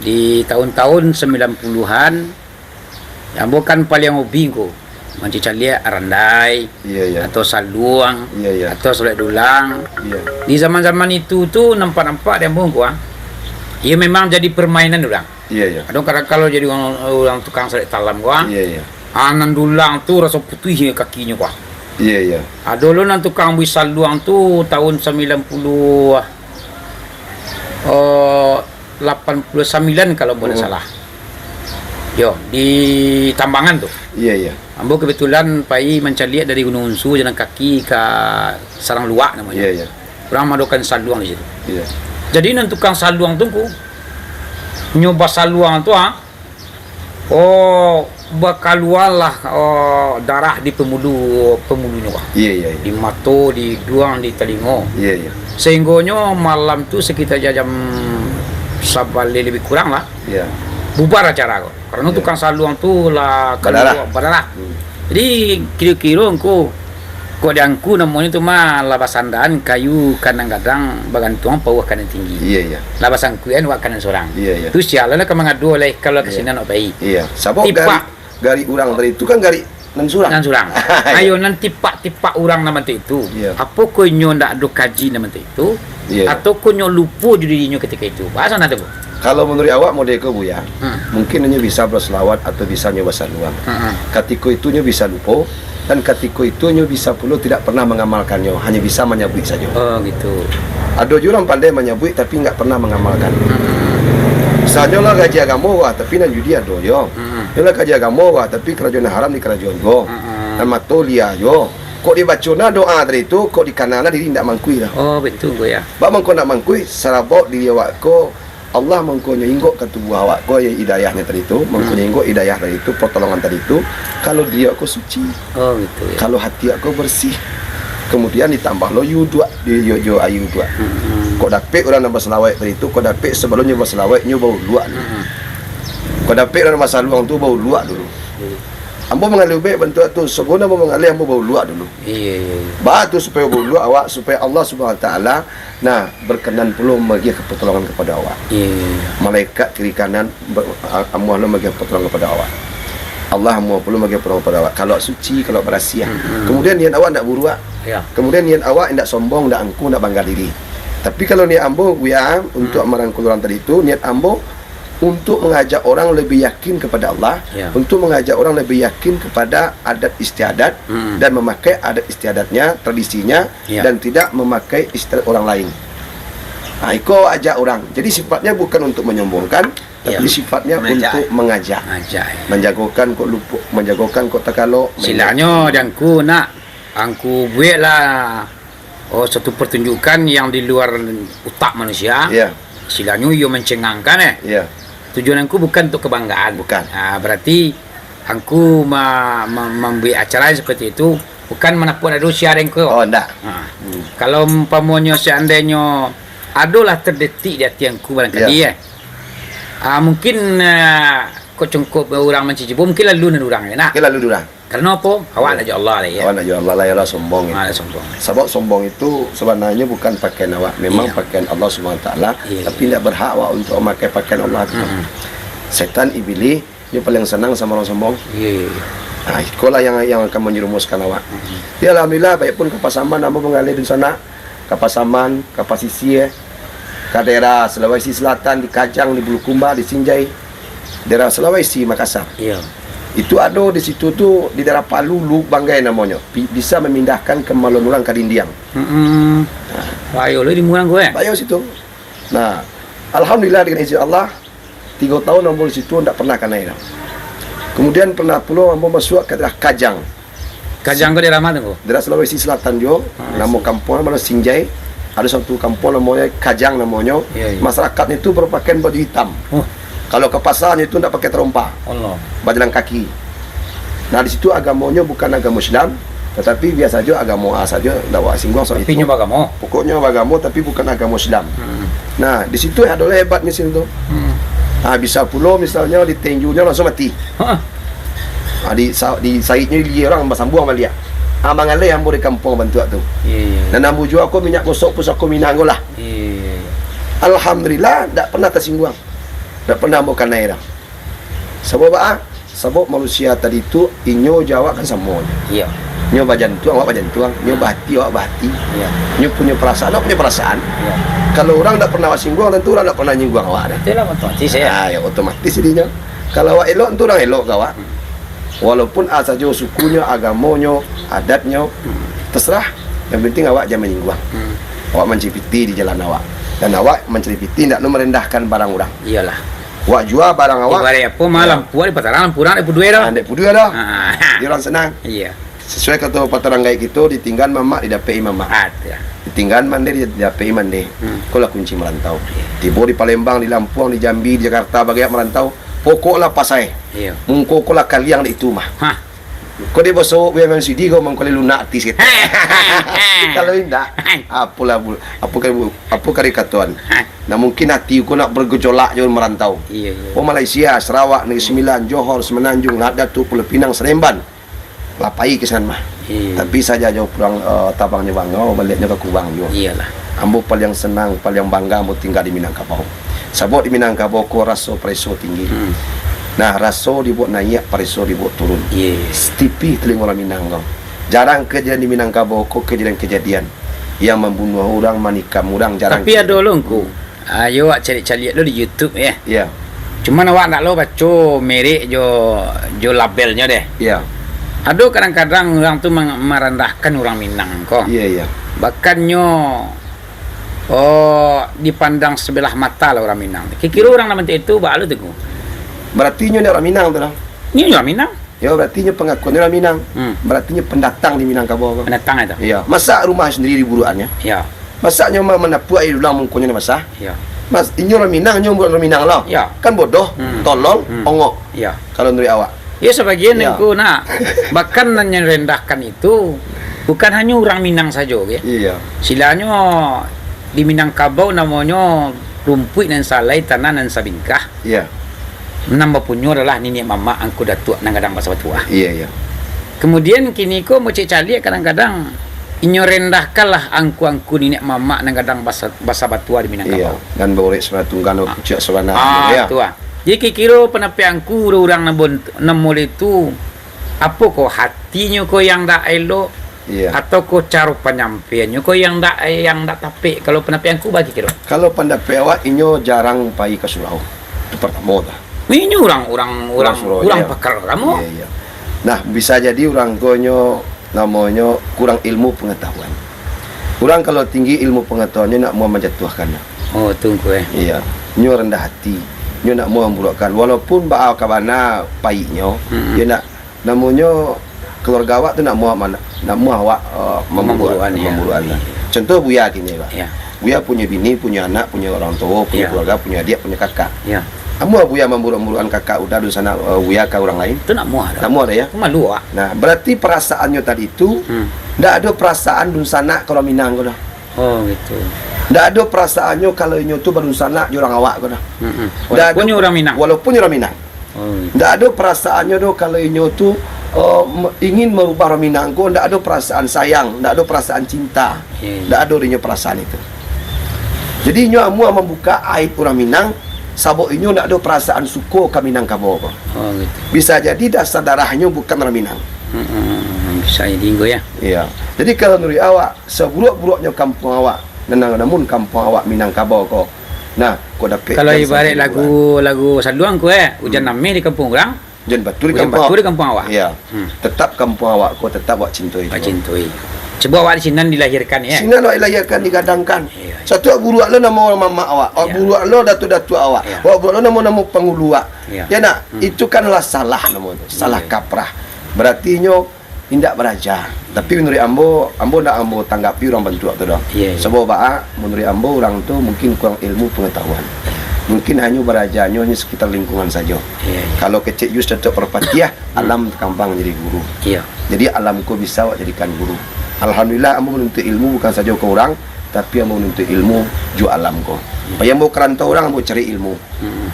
Di tahun-tahun 90-an yang bukan paling hobi ko. Macam calia randai, atau saluang, atau solek dulang. Di zaman-zaman itu tu nampak-nampak dan boy ko. Ia memang jadi permainan orang. Kadang-kadang kalau jadi orang tukang solek talam ko. Anan dulang tu rasa putih kakinya kuah. Dulu nan tukang wisal luang tu tahun 89 kalau boleh salah. Yo, di Tambangan tu. Ambo kebetulan pai mencari dari Gunung Unsu jalan kaki ke Sarang Luak namanya. Orang madokan saluang di situ. Jadi nan tukang saluang tu ku nyoba saluang tu bakal luarlah darah di pemulunya di mata, di duang, di telinga. Sehingganya malam tu sekitar jam 11 lebih kurang lah. Bubar acara kok. Karena tukang saluang tu lah keluar berdarah. Jadi kira-kira engko kok diangku namanya tu mah labasandaan kayu kadang-kadang bagantuang pawah kanan tinggi. Labasan kuyan wak kanan sorang. Tu sialan lah mengadu oleh kalau kesini nak bayi. Sabab gari orang tadi itu kan gari nan surang. Ayo nanti tipak orang nama itu. Apa kau nyo ndak ada kaji nama itu? Atau kau nyo lupa dirinya ketika itu? Bahasa nanti bu. Kalau menurut awak model kau bu ya, mungkin hanya bisa berselawat atau bisa nyoba saluang. Ketika itu nyo bisa lupa dan ketika itu nyo bisa pula tidak pernah mengamalkannya, hanya bisa menyabui saja. Oh gitu. Ada juga orang pandai menyabui tapi enggak pernah mengamalkan. Misalnya lah gaji agama wah tapi nan judi ada yo. Yalah gaji agama wah tapi kerajaan haram di kerajaan go. Dan matolia yo. Kok dibacona doa dari itu kok di kanana diri ndak mangkui dah. Oh betul go ya. Ba mangko ndak mangkui sarabok diri awak ko Allah mangko nyinggok ke tubuh awak ko ya hidayahnya tadi itu, mangko nyinggok hidayah dari itu, pertolongan tadi itu kalau dia ko suci. Oh gitu ya. Kalau hati aku bersih. Kemudian ditambah lo yu dua di yo ayu dua. Kok dapet orang nak berselawat tadi itu, kok dapet sebelumnya berselawat nyu bau luak. Kok dapet orang masa luang tu bau luak dulu. Ambo mengalir baik bentuk tu, seguna ambo mengalir ambo bau luak dulu. Batu supaya bau luak awak supaya Allah Subhanahu Wa Taala berkenan pula bagi pertolongan kepada awak. Malaikat kiri kanan ambo bagi pertolongan kepada awak. Allah mau perlu bagi pertolongan kepada awak. Kalau suci, kalau bersih. Kemudian niat awak nak buruak. Kemudian niat awak tidak sombong, tidak angkuh, tidak bangga diri. Tapi kalau niat ambo untuk merangkul orang tadi itu, niat ambo untuk mengajak orang lebih yakin kepada Allah, untuk mengajak orang lebih yakin kepada adat istiadat dan memakai adat istiadatnya, tradisinya dan tidak memakai istiadat orang lain. Iko ajak orang. Jadi sifatnya bukan untuk menyombongkan, tapi sifatnya untuk mengajak. Menjagokan kok lupuk, menjagokan kok takalo. Silanya dangku nak angku buatlah satu pertunjukan yang di luar otak manusia. Silanya yo mencengangkan Tujuan aku bukan untuk kebanggaan. Bukan. Berarti aku membuat acara seperti itu bukan menakut ada siaran ko. Oh enggak. Kalau umpamanya seandainya adalah terdetik di hati aku barangkali mungkin kau cengkup orang mencicipu mungkin lalu orang nak. Lalu orang. Karena apa? Awak nak Allah lah ya. Awak nak Allah lah, ialah sombong itu. Ada sombong. Sebab sombong itu sebenarnya bukan pakaian awak, memang Iya. pakaian Allah SWT, Iya, tapi tidak berhak awak untuk memakai pakaian Allah itu. Setan iblis dia paling senang sama orang sombong. Iya. Nah, itulah yang akan menjerumuskan awak. Ya alhamdulillah, baik pun ke Pasaman, nama mengalir di sana, ke Pasaman, ke Pasisir, ke daerah Sulawesi Selatan, di Kajang, di Bulukumba, di Sinjai, daerah Sulawesi, Makassar. Iya. Itu ada di situ tuh di daerah Palu, Luk Banggai namanya. Bisa memindahkan ke Malonurang ke Dindiang. Ayo lu di murang gue. Bayar situ. Nah, alhamdulillah dengan izin Allah 3 tahun ambo di situ tidak pernah kena air. Kemudian pernah pula ambo masuk ke daerah Kajang. Kajang kau di Ramat tu. Daerah Sulawesi Selatan juga, nama kampung nama Sinjai. Ada satu kampung namanya Kajang namanya. Iya, iya. Masyarakatnya itu berpakaian baju hitam. Oh, Kalau ke pasarnya itu tidak pakai terompa, Allah. berjalan kaki. Nah di situ agamanya bukan agama Islam, tetapi biasa saja agama A saja, tidak buat singgung soal Tapi itu. nyoba kamu. Pokoknya agama tapi bukan agama Islam. Nah di situ adalah hebatnya sini tu. Nah, bisa pula misalnya di tinjunya langsung mati. Nah, di saitnya dia orang bersambung sama dia. Abang Ale yang boleh kampung bantu tu. Iya. Dan ambu jual aku minyak gosok pus aku minang lah. Iya. Alhamdulillah tak pernah tersinggung. Tak pernah mau kena air. Sebab apa? Sebab manusia tadi tu inyo jawab kan sama. Iya. Nyo bajantuang, awak bajantuang. Nyo bahati, awak bahati. Iya. Nyo punya perasaan, awak punya perasaan. Iya. Kalau orang tak pernah singgung, tentu orang tak pernah nyinggung awak dah. Itulah otomatis ya. Ya otomatis jadinya. Kalau awak elok, tentu orang elok ke awak. Walaupun saja sukunya, agamanya, adatnya, terserah. Yang penting awak jangan menyinggung. Awak mencipiti di jalan awak. Dan awak mencipiti tidak merendahkan barang orang. Iyalah. Awak jual barang awak. Ibarat apa malam puan di pataran purang di pudue dah. Andai pudua dah. Ah. Dia orang senang. Iya. Sesuai kata pataran gaya kita, ditinggal mamak, didapai mamak. Ada. Ditinggal mandai, didapai mandai. Kau lah kunci merantau. Tiba di Palembang, di Lampung, di Jambi, di Jakarta, bagi merantau. Pokoklah pasai. Iya. Mungkokolah kaliang di itu mah. Hah. Kau dia besok BMCD kau mengkali lunak artis kita. Kalau tidak, apa karikatuan. Nah mungkin hati kau nak bergejolak jauh merantau. Iya, iya. Oh Malaysia, Sarawak, Negeri Sembilan, Johor, Semenanjung, Datuk, Pulau Pinang, Seremban. Lapai ke sana mah. Iya. Tapi saja jauh pulang tabangnya Bangau, baliknya ke Kubang juga. Iyalah. Ambo paling senang, paling bangga mau tinggal di Minangkabau. Sebab di Minangkabau kau rasa preso tinggi. Nah, rasa dibuat naik, preso dibuat turun. Yes. Tipi telinga orang Minang kau. Jarang kejadian di Minangkabau kau kejadian-kejadian yang membunuh orang, manikam orang, jarang. Tapi ada lo engkau. Ayo awak cari-cari lo di YouTube ya. Ya, Cuma awak nak lo baca merek jo labelnya deh. ya, Ada kadang-kadang orang tu merendahkan orang Minang kok. iya, iya. Bahkan dipandang sebelah mata lah orang Minang. Kira orang nama itu balu tu. Berarti nyo orang Minang tu lah. Ni orang Minang. Ya, berarti nyo pengakuan orang Minang. Berarti nyo pendatang di Minangkabau kau. Pendatang itu. Iya, masa rumah sendiri di buruannya. Ya. Masa nyo menapu air ulang mungkunya masa. Ya. Mas, ini orang Minang, nyo bukan orang Minang lah. Ya. Kan bodoh, tolol, ongok. Ya. Kalau dari awak. Ya sebagian Ya. engkau nak. Bahkan yang rendahkan itu bukan hanya orang Minang saja, ya. Iya. Silanya di Minangkabau namanya rumput dan salai tanah dan sabingkah. Iya. Nama punya adalah nenek mama angku datuk nang kadang bahasa batua. Iya, iya. Kemudian kini ko mau cari kadang-kadang inyo rendahkanlah angku nenek mama nang kadang bahasa batua di Iya. Minangkabau. Dan bawa sebenarnya tunggang kucuk sebenarnya. Ya. Tua. Jadi kira penapi angku orang nambon itu apa ko hatinya ko yang dak elok Iya. atau ko cara penyampaiannya ko yang dak tapik kalau penapi angku bagi kira. Kalau pendapat awak, inyo jarang pai ke surau. Itu pertama dah. Ini orang Surau, iya. pakar kamu. Iya, iya. Nah, bisa jadi orang konyo namanya kurang ilmu pengetahuan. Orang kalau tinggi ilmu pengetahuannya nak mau menjatuhkan. Oh, tunggu Iya. Nyo rendah hati. Nyo nak mau memburukkan. Walaupun baal kabana paiknya, dia nak namanya keluarga awak tu nak mau awak memburukan. Ya. Contoh Buya gini, Pak. Ya. Buya punya bini, punya anak, punya orang tua, punya Ya. keluarga, punya adik, punya kakak. Ya. Kamu Buya memburuk-burukkan kakak udah di sana Buya ke orang lain. Itu nak muah dah. Tak mau ada ya. Malu ah. Nah, berarti perasaannya tadi itu tidak ada perasaan dun sana kalau Minang kau dah. Oh, gitu. Tidak ada perasaannya kalau inyo tu baru sana di orang awak kau dah. Walaupun orang Minang. Walaupun orang Minang. Oh. Tidak ada perasaannya tu kalau inyo tu ingin merubah orang Minang ko, ndak ada perasaan sayang, ndak ada perasaan cinta, ndak ada dinya perasaan itu. Jadi nyo amu membuka aib orang Minang, sabok inyo ndak ada perasaan suko ke Minangkabau ko. Oh gitu. Bisa jadi dasar darahnya bukan orang Minang. Bisa jadi ya. Iya. Jadi kalau nuri awak, seburuk-buruknya kampung awak, namun kampung awak Minangkabau ko. Nah, ko dapat. Kalau ibarat lagu saluang ko hujan nami di kampung orang. Jan betul di Hujan kampung. batu di kampung awak. Iya. Tetap kampung awak ko tetap awak cintoi. Awak cintoi. Coba awak di sini dilahirkan ya. Sini awak dilahirkan digadangkan. Iya. Satu awak buruak lo nama orang mama awak. Awak Iya. buruak lo datu-datu awak. Iya. Awak buruak lo nama penghulu awak. Iya. Ya nak, itu kanlah salah nama itu. Salah Iya. kaprah. Berarti nyo indak beraja. Tapi menurut ambo ndak ambo tanggapi orang bentuk tu dah. Iya, iya. Sebab menurut ambo orang tu mungkin kurang ilmu pengetahuan. Mungkin hanya berajanya hanya sekitar lingkungan saja. Iya. Kalau kecil just tetap perpatiah, alam kambang jadi guru. Iya. Jadi alamku bisa awak jadikan guru. Alhamdulillah ambo menuntut ilmu bukan saja ke orang, tapi ambo menuntut ilmu ju alamku. Payah ambo kerantau orang ambo cari ilmu.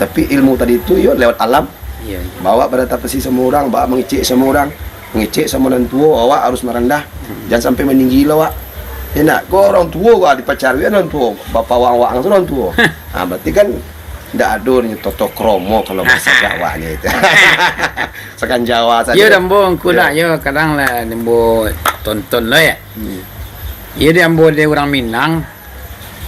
Tapi ilmu tadi itu yo lewat alam. Iya. Bawa beradaptasi sama orang, bawa mengecek sama orang, mengecek sama orang tua, awak harus merendah. Jangan sampai meninggi awak. Enak, kau orang tua kau dipacari orang tua, bapak wang-wang tu orang tua. Berarti kan ndak ada ni toto kromo kalau bahasa Jawanya itu. Sekan Jawa saja. Ya dambo ku nak ya kadang lah dambo tonton lah ya. Ya dambo dia orang Minang.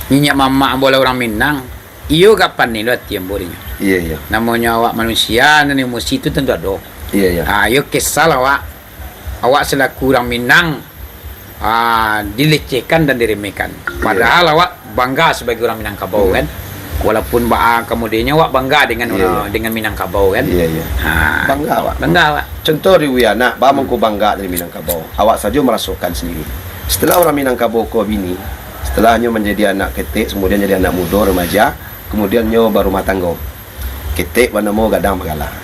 Nyinya mama ambo orang Minang. Iyo kapan ni lo tiambo dia. Iya. Namanya awak manusia dan emosi itu tentu ada. Iya. Ayo kesal awak. Awak selaku orang Minang dilecehkan dan diremehkan. Padahal awak bangga sebagai orang Minangkabau kan. Walaupun kemudiannya awak bangga dengan dengan Minangkabau kan. Iya. Bangga awak. Bangga awak. Contoh di Wiana, bamangku bangga dari Minangkabau. Awak saja merasakan sendiri. Setelah orang Minangkabau ko bini, setelahnya menjadi anak ketik, kemudian jadi anak muda remaja, kemudian nyo baru rumah tangga. Ketik mana mau gadang magalah.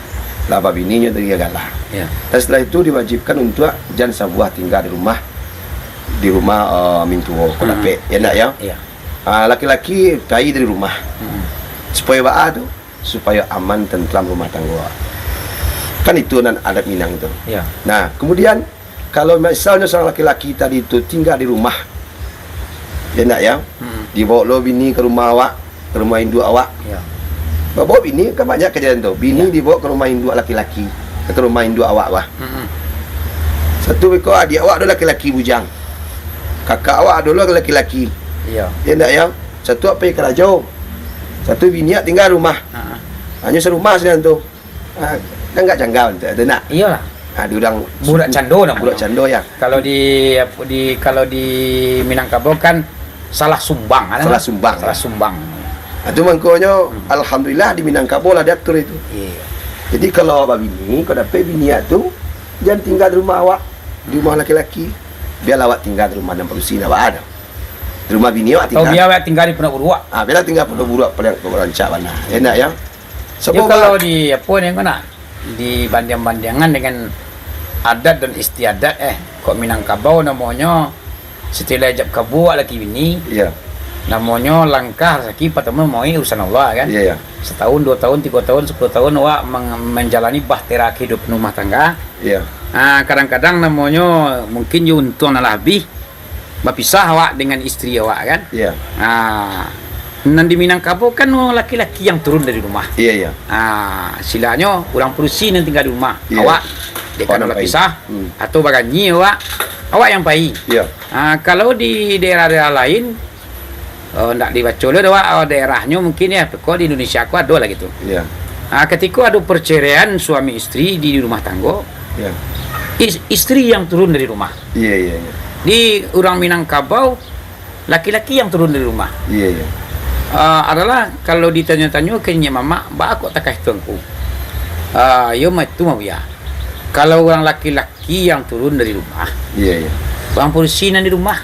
Laba bininya dari galah. Ya. Dan setelah itu diwajibkan untuk jangan sebuah tinggal di rumah mintuo ko dapat. Ya nak ya? Iya. Laki-laki pergi dari rumah. Supaya apa tu? Supaya aman tentram rumah tangga. Kan itu nan adat Minang itu. Ya. Nah, kemudian kalau misalnya seorang laki-laki tadi itu tinggal di rumah, dia nak ya, dibawa lo bini ke rumah awak, ke rumah induk awak. Ya. Bawa bini kan banyak kejadian tu. Bini dibawa ke rumah induk laki-laki, ke rumah induk awak wah. Satu ekor adik awak ada laki-laki bujang. Kakak awak ada laki-laki. Iya. Ya nak ya. Satu apa yang kerajau. Satu bini tinggal rumah. Hanya serumah sedang tu. Kan enggak janggal ada nak. Iyalah. Diorang Budak cando namanya. budak cando ya. Kalau di Minangkabau kan salah sumbang kan? Salah sumbang. Salah sumbang. Itu mangkonya alhamdulillah di Minangkabau lah diatur itu. Iya. Jadi kalau abang bini, kau dapat bini tu jangan tinggal di rumah awak, di rumah laki-laki. Biar awak tinggal di rumah dan perusi awak ada. Di rumah bini awak Atau tinggal. biar tinggal di Pondok Buruak. Biar tinggal pada buruak pada rancak mana. Enak ya. Jadi kalau di apa ni kena di banding-bandingan dengan adat dan istiadat kok Minangkabau namanya setelah ijab kabul laki bini Iya. namanya langkah rezeki pertama mau urusan Allah kan. Iya. Setahun, 2 tahun, 3 tahun, 10 tahun awak menjalani bahtera kehidupan rumah tangga. Iya. Kadang-kadang namanya mungkin untung lebih berpisah awak dengan istri awak kan. Iya. Nan di Minangkabau kan laki-laki yang turun dari rumah. Iya. Silanya orang perusi yang tinggal di rumah. Iya. Awak dekat Orang nak pisah pai. atau baganyi awak yang pai. Iya. Kalau di daerah-daerah lain ndak dibaca le daerahnya mungkin ya kok di Indonesia aku ada lah gitu. Iya. Ketika ada perceraian suami istri di rumah tangga, Iya. istri yang turun dari rumah. Iya. Di orang Minangkabau laki-laki yang turun dari rumah. Iya. Adalah kalau ditanya-tanya kenyanya mama, "Ba kok takah tuanku?" Yo itu mau ya. Kalau orang laki-laki yang turun dari rumah, Iya. orang polisi di rumah.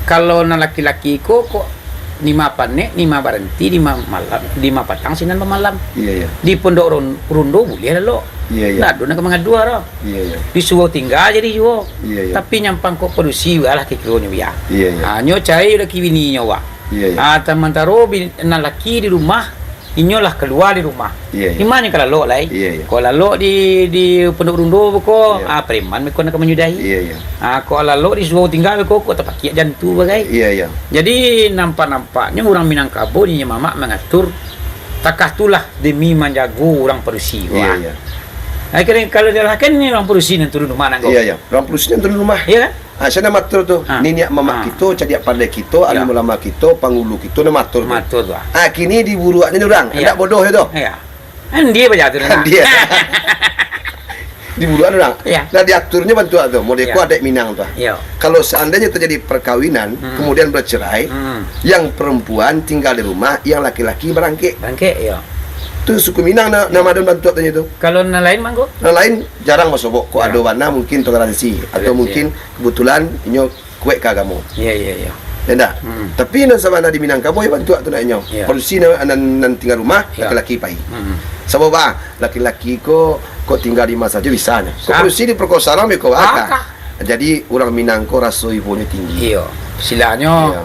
Kalau laki-laki kok lima panek, lima berhenti, lima malam, lima patang sinan malam. Iya. Di pondok rondo boleh lo. Iya. Nah, dona kemangga dua lo. Iya. Disuruh tinggal jadi yo. Iya. Tapi nyampang kok polisi lah kikronya ya. Iya. Nyo cai laki bini nyawa. Iya. Tamantaro laki di rumah inyolah keluar di rumah. Iya, iya. Di mana kalau lok lah? Iya, iya. Kalau lok di Pondok Rundo beko, Iya. preman beko nak menyudahi. Iya, iya. Kalau lok di Suau tinggal beko kok terpakai jantu bagai. Iya, iya. Jadi nampak-nampaknya orang Minangkabau ni mamak mengatur takah tulah demi menjaga orang Perusi. Iya, iya. Akhirnya kalau dia lah kan ni orang Perusi yang turun rumah nanggo. Iya, iya. Orang Perusi turun rumah. Iya kan? Saya nak matur tu. Niniak mamak kita, cadiak pandai kita, alim ulama kita, pangulu kita nak matur. Matur tu. Kini diburuaknya orang. Iya. Hendak bodoh itu. Iya. Kan dia baca tu. Dia. Diburuak orang. Iya. Dah diaturnya bantu tu. Modeko Iya. adik Minang tu. Iya. Kalau seandainya terjadi perkawinan, kemudian bercerai, yang perempuan tinggal di rumah, yang laki-laki berangkik. Bangke ya. Tu suku Minang nama don bantu tanya tu. Kalau yang lain manggo? Yang lain jarang masuk kok Ya. ada warna mungkin toleransi atau mungkin kebetulan inyo kuek ke agama. Iya iya iya. Ya dah. Tapi nan sama di Minangkabau ya bantu tu nak inyo. Ya. Polisi nan tinggal rumah Ya. laki-laki pai. Sebab laki-laki kok tinggal di masa saja bisa nya. Kok polisi diperkosa orang ko aka. Jadi orang Minang ko raso ibunya tinggi. Iya. Silanya Iya.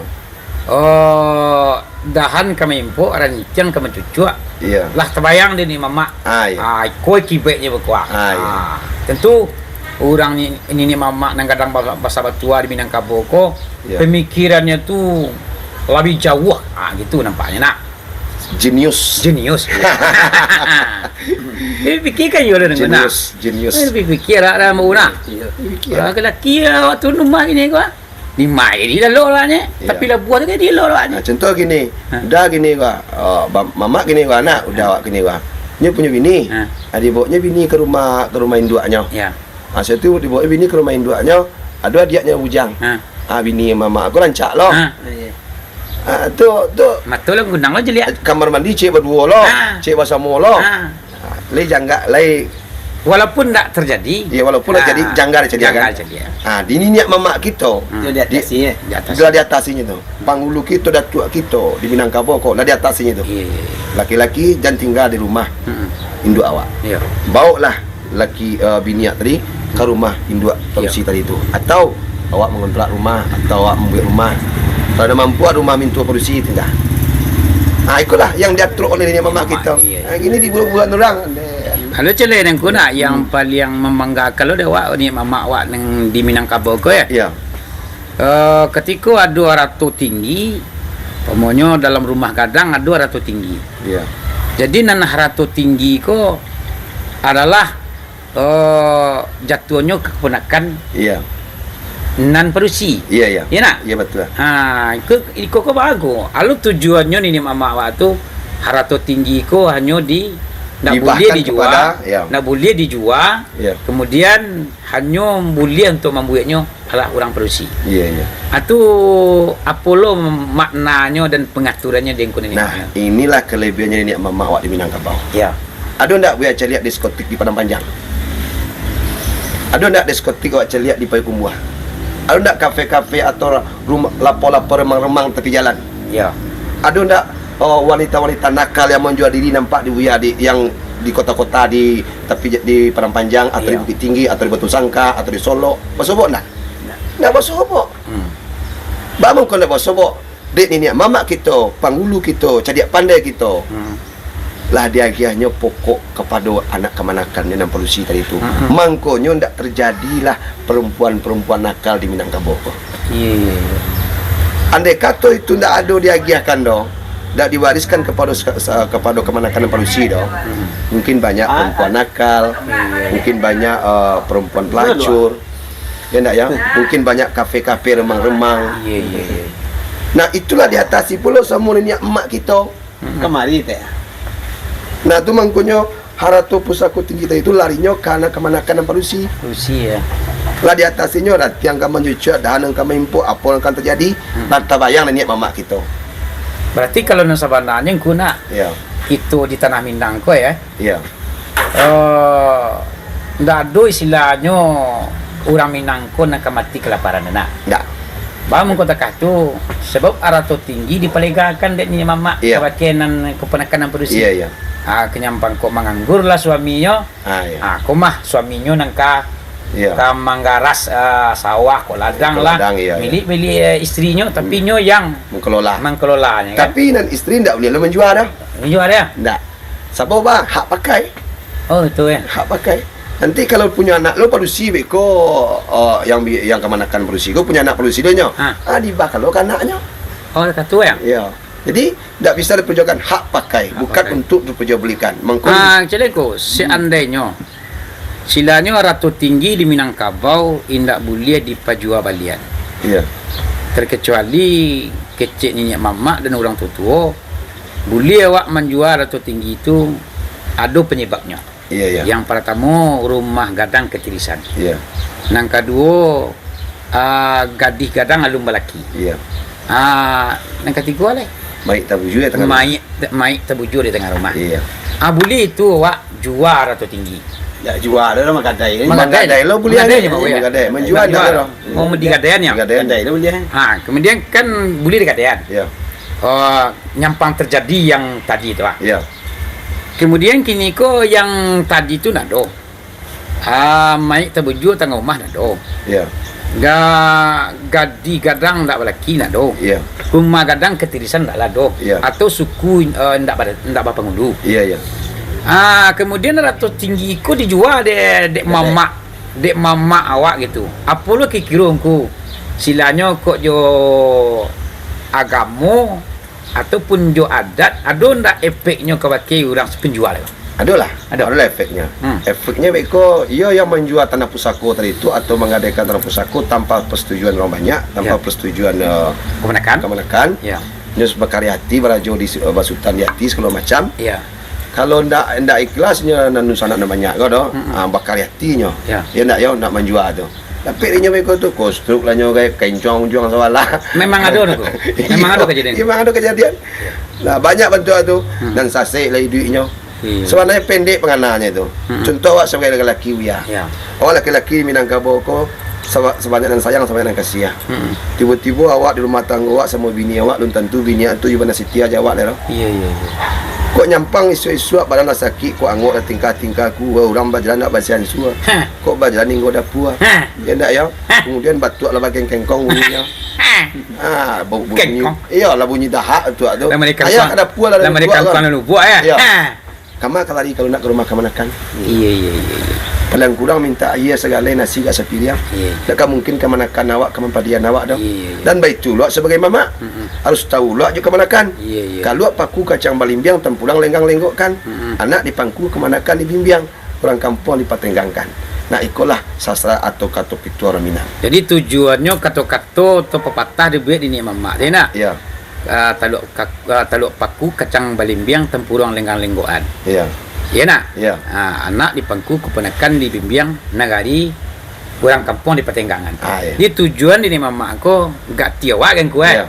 dahan kami impo rancang kami cucu. Iya. Lah terbayang dia ni mama. Iya. Koi kibeknya berkuah. Iya. Tentu orang ni mama nang kadang bahasa batua di Minangkabau ko Iya. pemikirannya tu lebih jauh. Gitu nampaknya nak. Genius. Dia fikirkan yo dengan nak. Genius. Dia fikir lah mau nak. Iya. Orang lelaki waktu rumah gini gua. Di mai di lalu lah ni. Ya. Tapi lah buat ke di lalu lah ni. Contoh gini, udah gini gua, mamak gini gua anak, udah awak gini gua. Nya punya bini. Dibawanya bini ke rumah induaknya. Ya. Saya tu dibawa bini ke rumah induaknya, ada adiaknya bujang. Bini mamak aku rancak loh. Tu Matul lah gunang lo jeliat. kamar mandi cik berdua loh, cik bersama loh. Lei jangga, lei Walaupun tak terjadi. ya walaupun jadi janggal jadi kan. Di niat mamak kita. Dia di atas ya. Di atas. Dia di atasnya tu. Panghulu kita, datuk kita di Minangkabau kok lah di atasnya tu. Iya. Laki-laki jangan tinggal di rumah induk awak. Iya. Bawalah laki biniak tadi ke rumah induk polisi tadi itu. Atau awak mengontrak rumah atau awak membuat rumah. Kalau ada mampu ada rumah minta polisi tinggal. Itulah yang diatur oleh nenek mamak kita. Gini di bulan-bulan orang. Kalau celai yang kuna yang paling membanggakan kalau dia awak ni mama awak nang di Minangkabau ko ya. Ya. Ketika ada ratu tinggi, pokoknya dalam rumah kadang ada ratu tinggi. Ya. Jadi nanah ratu tinggi ko adalah jatuhnya keponakan Iya. nan Perusi. Iya, iya. Ya nak? Iya betul. Iko bagus. Alu tujuannya ni mama awak tu ratu tinggi ko hanya nak boleh Dibahkan dijual, kepada, ya. nak boleh dijual. Ya. Kemudian hanya boleh untuk membuatnya adalah orang Perusi. Iya, iya. Itu apolo maknanya dan pengaturannya di ini. Nah, inilah kelebihannya nenek mamak awak di Minangkabau. Ya. Ada ndak buat celiak diskotik di Padang Panjang? Ada ndak diskotik awak celiak di Payakumbuh? Ada ndak kafe-kafe atau rumah lapor-lapor remang-remang tepi jalan? Ya. Ada ndak wanita-wanita nakal yang menjual diri nampak di yang di kota-kota di di Padang Panjang atau di Iya. Bukit Tinggi atau di Batu Sangka atau di Solo? Basobok ndak? Ndak basobok. Bangun kau ndak basobok. Dek ni mamak kita, panghulu kita, cadiak pandai kita. Lah dia akhirnya pokok kepada anak kemanakan yang polusi tadi itu. Mangkonyo ndak terjadilah perempuan-perempuan nakal di Minangkabau. Iya. Andai kata itu ndak ada diagiahkan dong, ndak diwariskan kepada kemanakan yang polusi dong. Mungkin banyak perempuan nakal, mungkin banyak perempuan pelacur. Ya ndak ya? Mungkin banyak kafe-kafe remang-remang. Iya. Nah, itulah diatasi pula sama nenek emak kita. Kemari teh. Nah, tu mangkonyo harato pusaku tinggi tadi itu larinya karena kemanakan dan polusi. Polusi ya. Lah di atasnya rat yang kamu cuci dan yang kamu impor apa yang akan terjadi. Tak bayang nenek mamak kita. Berarti kalau sebenarnya guna Ya. itu di tanah Minang ko ya. Ya. Ndak ada istilahnya orang Minangko nak mati kelaparan nak. Ndak. Bangun kota katu sebab arato tinggi dipelegakan dek ni mama kebakenan keponakan Perusi. Iya, iya. Kenyampang ko manganggur lah suaminya. Iya. Ko mah suaminya nangka ka manggaras sawah ko ladang lah. Iya, Milik istrinya tapi nyo yang mengkelolanya. mengkelolanya kan. Tapi nan istri ndak boleh menjual dah. Menjual dia. Enggak. Siapa bah? Hak pakai. Oh, itu ya. Hak pakai. Nanti kalau punya anak lo produksi beko yang kemanakan produksi ko punya anak produksi dia nyo. Dibakar lo kan anaknya. Oh, kata ya. Ya. Jadi tidak bisa diperjualkan hak pakai, bukan pakai. untuk diperjualbelikan. Celeko, seandainya silanya Ratu Tinggi di Minangkabau indak boleh diperjualbelikan. Iya. Terkecuali kecil nenek mamak dan orang tua boleh awak menjual Ratu Tinggi itu ada penyebabnya. Iya. Yang pertama rumah gadang ketirisan. Iya. Yang kedua gadis gadang alum balaki. Iya. Yang ketiga lah Baik tabuju ya tengah. Maik terbujur di tengah rumah. Iya. Boleh itu awak jual Ratu Tinggi. Ya jual dia mah gadai. Gadai lo boleh Gadai ada. je, Pak Wei. Gadai. Menjual Jual. dah lo. Mau di gadaian ya? Gadai. Gadai dia boleh. Kemudian kan boleh di gadaian. Iya. Nyampang terjadi yang tadi itu. Iya. Kemudian kini ko yang tadi itu nado. Maik terbujur tengah rumah nado. Iya. Gadi gadang ndak balaki nado. Iya. Rumah gadang ketirisan ndak lado. Iya. Atau suku ndak apa ngulu. Iya. Kemudian Ratu Tinggi ku dijual dek mamak awak gitu. Apa lo kira ku silanya kok jo agama ataupun jo adat ada ndak efeknya kepada orang penjual? Adalah, Ada. adalah efeknya. Efeknya beko ia yang menjual tanah pusaka tadi itu atau mengadakan tanah pusaka tanpa persetujuan orang banyak, tanpa persetujuan kemenakan. Ya. Nyus berkaryati berajo di basutan di hati segala macam. Ya. Kalau ndak ikhlasnya nanus anak banyak kau doh, berkaryatinya. Ya. Ya ndak menjual tu. Tapi dia beko tu konstruk lah nyo kayak kencong-kencong sawalah. Memang ada tu. Memang ada kejadian. Memang ada kejadian. Nah, banyak bentuk tu dan sasek lah duitnya. Sebenarnya pendek pengananya itu. Contoh awak sebagai lelaki ya. Awak lelaki di Minangkabau ko sebanyak dan sayang sebanyak dan kasih. Tiba-tiba awak di rumah tangga awak sama bini awak belum tentu bini itu juga nasi tia jawab dah. Iya. Kok nyampang isu-isu badan dah sakit, kok angok dah tingkah ku orang berjalan nak basian suah. Kok berjalan nggo dapur. Ya ndak ya. Kemudian batuk lah bagian kengkong bunyinya. Bau bunyi. Iyalah bunyi dahak tu tu. Ayah ada dapur lah. Mereka kan lalu buat ya. Kamu lari kalau nak ke rumah kemanakan? Iya. Paling kurang minta ayah segala nasi kat sepiria. Tak mungkin kemanakan awak, kemempadian awak dah. Dan baik tu luak sebagai mama harus tahu luak juga kemanakan. Kalau paku kacang balimbiang tempulang lenggang-lenggokkan. Anak dipangku kemanakan dibimbiang. Orang kampung dipatenggangkan. Nah ikolah sastra atau kata pitu orang Minang. Jadi tujuannya kata-kata atau pepatah dibuat ini mama dia nak. Ya. Taluk paku kacang balimbiang tempurung lenggang-lenggokan. Ya. Ya nak. Ya. Anak dipangku keponakan di bimbiang nagari orang kampung di Patenggangan. Ya. Ini tujuan ini mama aku gak tiawak kan kuat. Ya.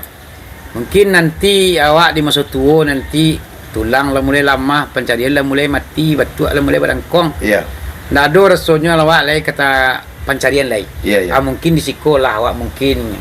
Mungkin nanti awak di masa tua nanti tulang lah mulai lama, pencarian lah mulai mati, batuk lah mulai berangkong. Ya. Ndak ada rasanya awak lagi kata pencarian lagi. Ya. Mungkin di sekolah awak mungkin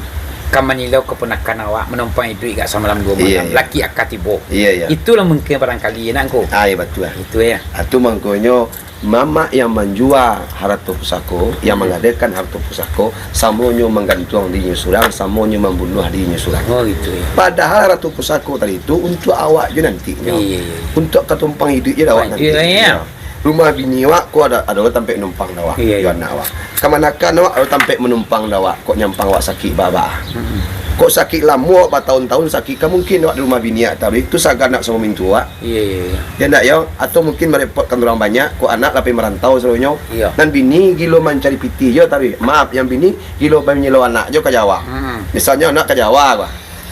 kamanilau keponakan awak menumpang hidup gak sama dalam 2 malam. Laki akatibo. Iya. Itulah mungkin barangkali nakku. Ya betul. Itu ya. Itu mangkonyo mama yang menjual harta pusako, yang mengadakan harta pusako, samonyo menggantung di nyusurang, samonyo membunuh di nyusurang. Oh gitu ya. Padahal harta pusako tadi itu untuk awak je nantinya. Iya. Untuk ketumpang hidup je awak nanti. Iya. Rumah bini awak kok ada orang tampek menumpang awak. Iya. Anak awak. Kemanakan awak ada tampek menumpang awak. Kok nyampang awak sakit baba. Kok sakit lama bertahun-tahun sakit kan mungkin awak di rumah bini awak tadi itu sagak nak sama mintu awak. Iya. Ya ndak ya atau mungkin merepotkan orang banyak kok anak tapi merantau seluruhnya. Iya. Dan bini gilo mencari piti je tapi maaf yang bini gilo menyelo anak je ke Jawa. Misalnya anak ke Jawa gua.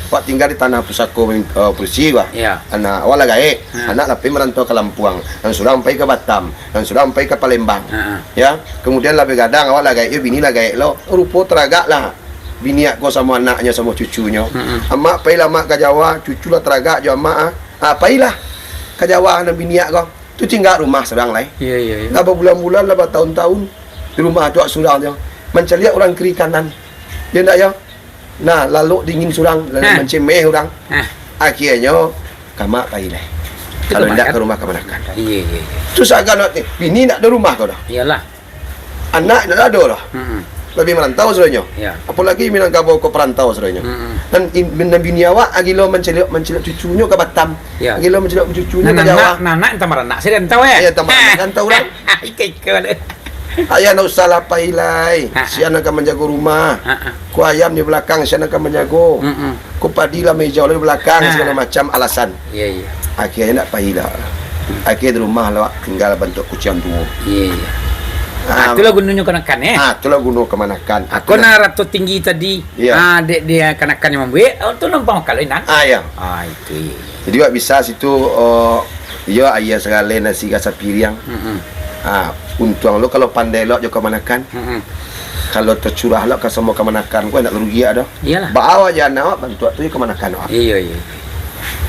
Pak tinggal di tanah pusako polisi gua. Iya. Anak awak lagi anak tapi merantau ke Lampung dan sudah sampai ke Batam dan sudah sampai ke Palembang. Ya, kemudian lah begadang awak lagi bini lagi lo rupa teragak lah. Bini aku sama anaknya sama cucunya. Amak pailah mak ke Jawa, cucu lah teragak je amak pailah ke Jawa dan bini aku. Tu tinggal rumah sedang lah. Iya. Lah berbulan-bulan lah bertahun-tahun di rumah tu surang je. Mencari orang kiri kanan. Ya ndak ya? Nah, lalu dingin surang dan mencemeh orang. Akhirnya kamak pailah. Kalau ndak ke rumah kemanakan. Iya. Terus agak nak bini nak ada rumah kau dah. Iyalah. Anak nak ada dah. lebih merantau sebenarnya. Ya. Apalagi Minangkabau ke perantau sebenarnya. Dan Nabi Niawa agilo mencelok cucunya ke Batam. Ya. Agilo mencelok cucunya ke Jawa. Nana entah maranak saya entah Ya tambah rantau lah. Ayah nak usah lah pailai. Si anak akan menjaga rumah. Ku ayam di belakang, si anak akan menjaga. Ku padi lah meja di belakang, segala macam alasan. Iya. Akhirnya nak paila. Akhirnya di rumah lah tinggal bentuk kucing tua. Iya. Itulah gunanya kanakan itulah guna kemanakan. Aku na ratu tinggi tadi. Ya. Dia kanakan yang membuat. Tu nampak kalau ini. Ya. Itu. Jadi wak bisa situ ya ayah segala nasi gasa piring. Untung lo kalau pandai lo jo kemanakan. Kalau tercurah lo ke semua kemanakan kau nak rugi ada. Iyalah. Bawa aja anak bantu tu kemanakan. Iya.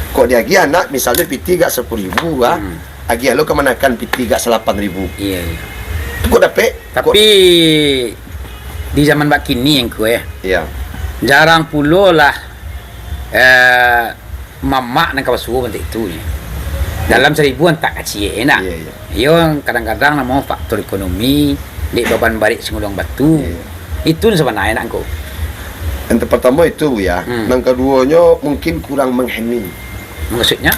Kok dia lagi anak misalnya piti gak 10.000 agi lo kemanakan piti gak 8.000. Iya. Kok dapat? Tapi di zaman kini yang kue Iya. jarang pula lah mamak nang kawasuo bentuk itu ya. Dalam 1000-an tak kecil enak. Iya. Yo kadang-kadang nama faktor ekonomi di beban barik singulong batu. Iya. Itu sebenarnya enak kok. Yang pertama itu ya. Yang keduanya mungkin kurang menghening. Maksudnya?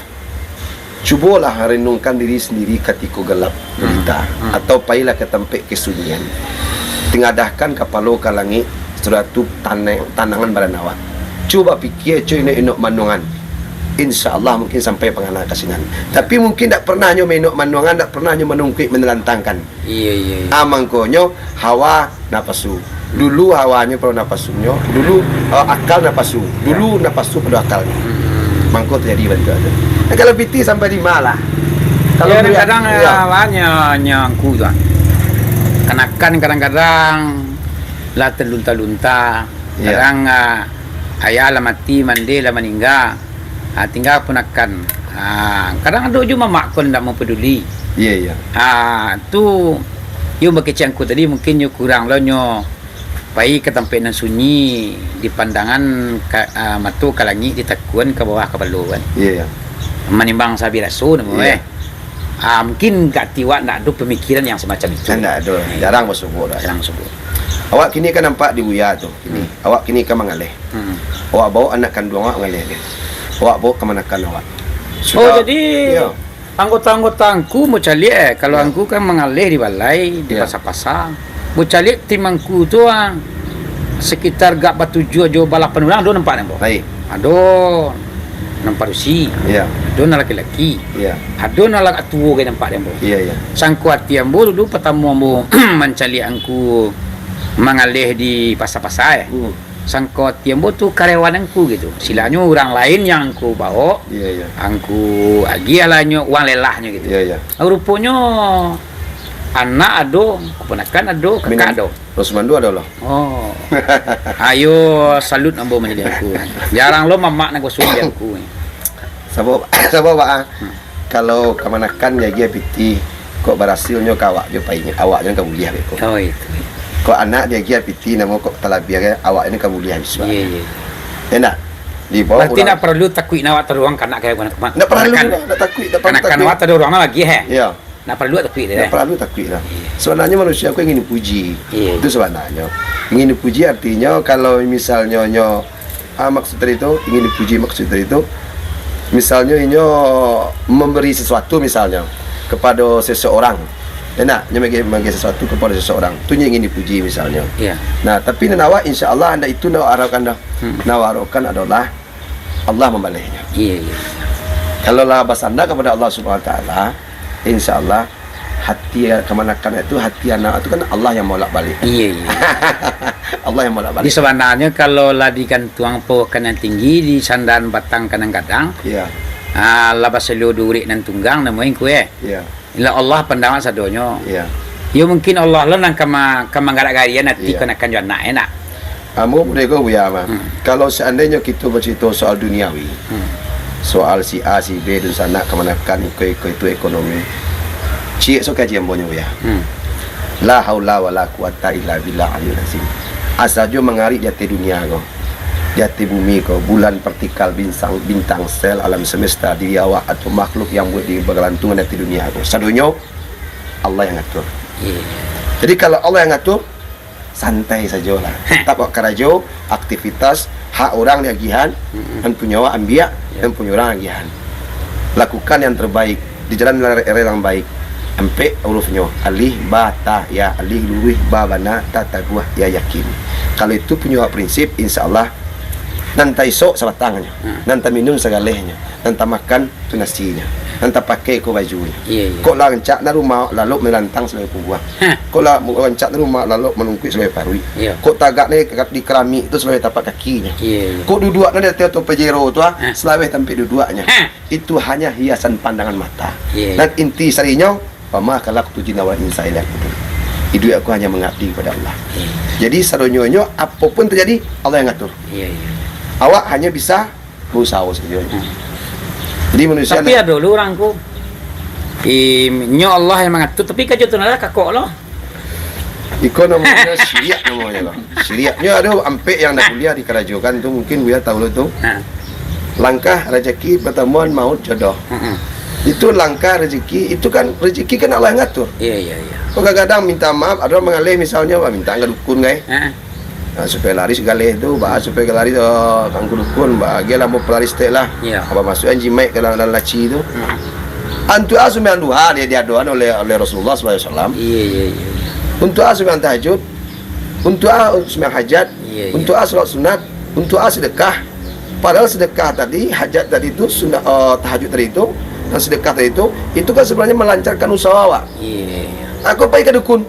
Cubalah renungkan diri sendiri ketika gelap gulita atau pailah ke tempat kesunyian. Tengadahkan kapalo ke langit suatu tanangan baranawat. Cuba fikir cuy inok manungan. InsyaAllah mungkin sampai pengenal kasinan. Tapi mungkin tak pernah nyo menok manungan, tak pernah nyo menungkik menelantangkan. Iya. Amangkonyo hawa napasu. Dulu hawanya pada napasunyo, dulu akal napasu. Dulu napasu pada akal. Mangko terjadi bantu ada. Nah, kalau piti sampai di malah. Kalau kadang awalnya nyangku tuan. Kanakan kadang-kadang lah terlunta-lunta. Kadang ayah lah mati, mandi lah meninggal. Tinggal punakan. Kadang ada juga mak kon tak mau peduli. Iya. Tu yo bakecangku tadi mungkin yo kurang lo nyo pai ke tempat nan sunyi di pandangan matu ke langit ditakuan ke bawah ke bawah kan. Iya. Menimbang sabi rasul namo mungkin gak tiwa nak ada pemikiran yang semacam itu. Tidak ada, jarang bersubur dah. Jarang sebut. Awak kini kan nampak di Buya tu. Kini awak kini kan mengalih. Awak bawa anak kandung awak mengalih dia. Awak bawa kemanakan awak. Jadi anggota-anggotangku mau cari kalau angku kan mengalih di balai di pasar-pasar. Mau cari timangku tu sekitar gak batuju aja balapan orang do nampak nampak. Baik. Ado nampak rusi. Iya. Ado na laki-laki. Iya. Ado na laki tua ke nampak nampak. Iya. Sangku hati ambo dulu pertama ambo mencari angku mengalih di pasar-pasar. Sangko tiambo tu karyawananku gitu. Silanya orang lain yang aku bawa. Iya. Angku agialanyo uang lelahnya gitu. Iya. Rupanya anak ado, keponakan ado, kakak ado. Rosmandu ada loh. Oh. Ayo salut ambo menjadi aku. Jarang lo mamak nak gosong aku. Sabo Pak. Kalau kemanakan ya dia piti kok berhasilnya kawak jo painya. Awaknya kamu lihat kok. Oh itu. Kok anak dia dia piti nama kok talabiah awak ini kamu lihat biswa. Iya. Enak. Di bawah. Berarti nak perlu takut nawat teruang kanak kayak mana kemana. Nak perlu nak takut, tak perlu. Kanak nawat teruang lagi Ya. Nak perlu takut dia. Tak perlu takut lah. Sebenarnya manusia aku ingin dipuji. Iya. Itu sebenarnya. Ingin dipuji artinya kalau misalnya maksud dari itu ingin dipuji maksud dari itu misalnya memberi sesuatu misalnya kepada seseorang. Enak, bagi sesuatu kepada seseorang. Itu yang ingin dipuji misalnya. Iya. Nah, tapi nawa insya-Allah anda itu nawa harapkan dah. Nawa harapkan adalah Allah membalasnya. Iya. Kalau lah basanda kepada Allah Subhanahu Wa Taala, insya-Allah hati kemanakan itu hati anak itu kan Allah yang molak balik. Iya. Allah yang molak Di balik. sebenarnya kalau lah digantung pokan yang tinggi di sandan batang kadang-kadang. Iya. Lah baselo durik nan tunggang namanya kue. Iya. Ila Allah pandangan sadonyo. Iya. Ya mungkin Allah lah nang kama garak-garian nanti kena kan anak enak. Kamu mereka buya mah. Kalau seandainya kita bercerita soal duniawi, soal si A, si B dan sana kemanakan ikut itu ekonomi. Cik so kajian bonyo ya. La haula wala quwata illa billah aliyul azim. Asajo mengarik jati dunia ko. Jati bumi ko, bulan vertikal bintang sel alam semesta diri awak atau makhluk yang buat di bergelantungan jati dunia ko. Sadonyo Allah yang ngatur. Jadi kalau Allah yang ngatur, santai sajalah. Tetap awak karajo aktivitas hak orang di agihan dan punya awak ambiak dan punya orang agihan. Lakukan yang terbaik di jalan yang baik. Sampai hurufnya alih ba ta ya alih luwih ba bana ta taguah ya yakin. Kalau itu punya prinsip, insyaallah nanti esok sabatangnya, nanti minum segalanya, nanti makan tu nasinya, nanti pakai ko bajunya. Kok lah rencak na rumah lalu melantang selai buah. Kok lah rencak na rumah lalu menungkui selai parui. Kok tagak ni di keramik tu selai tapak kakinya. Kok duduk na dia tu pejero tu selaweh sampai duduknya. Itu hanya hiasan pandangan mata. Dan inti sarinya pama kalak tu jin wal insa ila hidup aku hanya mengabdi kepada Allah. Jadi saronyo apapun terjadi Allah yang ngatur. Awak hanya bisa berusaha saja. Jadi manusia tapi ada dulu orangku nyo Allah yang mengatur, tapi kajo tu nala kakok lo. Iko namanya syiriak namanya lah. Syiriaknya ada ampe yang dah kuliah di Kerajokan tu mungkin dia tahu tu. Langkah rezeki pertemuan maut jodoh. Itu langkah rezeki, itu kan rezeki kan Allah yang ngatur. Iya. Kok kadang minta maaf, ada orang mengalih misalnya, minta enggak dukun guys. Supaya lari segala itu, supaya lari kangku dukun, bahagialah mau pelaris tek lah. Apa maksudnya jimat ke dalam laci itu? Antu asumyang duha dia doa oleh Rasulullah SAW. Iya. Untuk asumyang tahajud, untuk asumyang hajat, untuk sholat sunat, untuk sedekah. Padahal sedekah tadi, hajat tadi itu, sunat tahajud tadi itu, dan sedekah tadi itu kan sebenarnya melancarkan usaha awak. Aku pergi ke dukun.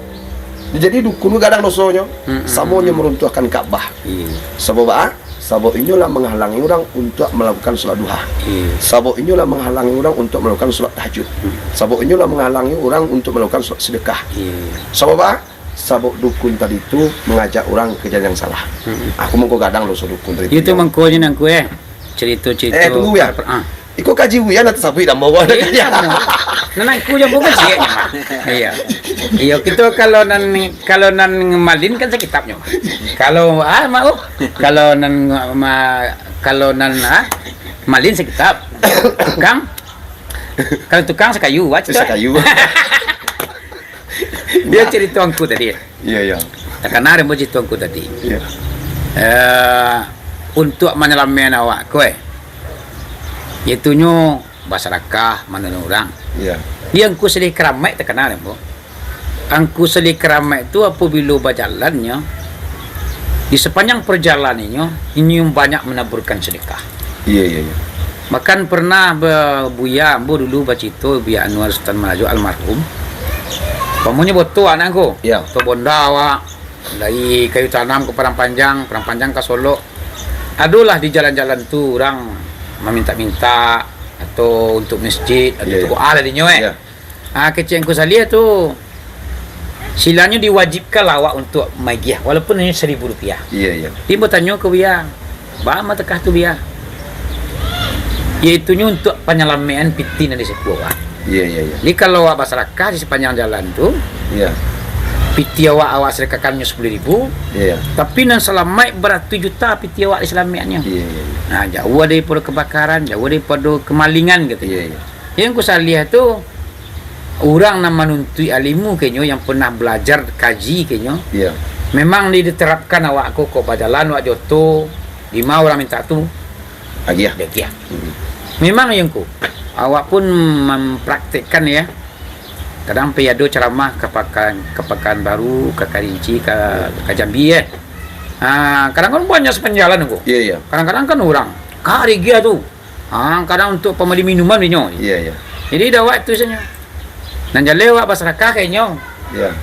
Jadi dukun kadang dosonya, samonya meruntuhkan Ka'bah. Sabuk inilah menghalangi orang untuk melakukan sholat duha. Sabuk inilah menghalangi orang untuk melakukan sholat tahajud. Sabuk inilah menghalangi orang untuk melakukan sholat sedekah. Sabuk dukun tadi itu mengajak orang ke jalan yang salah. Aku mengko kadang dosa dukun tadi. Itu mengkonya nang kue. Cerita-cerita. Tunggu ya. Iko kaji wian atau sabu dah bawa dah kaji. Nanang ku yang bukan sih. Iya kita kalau nan malin kan sekitabnya. Kalau mau kalau nan malin sekitab. Tukang kalau tukang sekayu Sekayu. Dia cerita angku tadi. Iya. Karena ada cerita angku tadi. Iya. Untuk menyelamatkan awak kowe. Itunya masyarakat mana orang. Iya. Dia angku sedih keramai terkenal bu. Angku sedih keramai itu apabila berjalannya di sepanjang perjalanannya ini yang banyak menaburkan sedekah. Iya. Bahkan pernah Buya ambo dulu baca itu Buya Anwar Sultan Maju almarhum. Pamunya boto anakku. Iya. To Bondawa dari kayu tanam ke Perang Panjang ke Solo. Adulah di jalan-jalan tu orang meminta-minta atau untuk masjid atau untuk ala di nyoe. Kecil yang ku salia tu silanya diwajibkan lawak untuk magiah walaupun hanya Rp1.000. Iya. Dia bertanya ke Buya, "Ba matakah tu Buya?" Iaitunya untuk penyelaman pitin di sebuah. Iya. Jadi kalau awak masyarakat di sepanjang jalan tu, piti awak sedekahkannya 10.000. Iya. Tapi nan selamat beratus juta piti awak diselamatnya. Iya. Nah, jauh daripada kebakaran, jauh daripada kemalingan gitu. Iya. Yang ku lihat tu orang nak menuntut alimu kayaknya yang pernah belajar kaji kayaknya. Iya. Memang diterapkan awak kok berjalan awak joto 5 orang minta tu Agiah. dia. Memang yang ku awak pun mempraktikkan ya. Kadang piado ceramah ke Pekanbaru, ke Kerinci, ke Jambi ya. Kadang-kadang banyak sepanjalan aku. Iya. Kadang-kadang kan orang kari dia tu. Kadang untuk pembeli minuman dia. Iya. Jadi dah waktu saja. Dan jalan awak masyarakat kayaknya. Iya.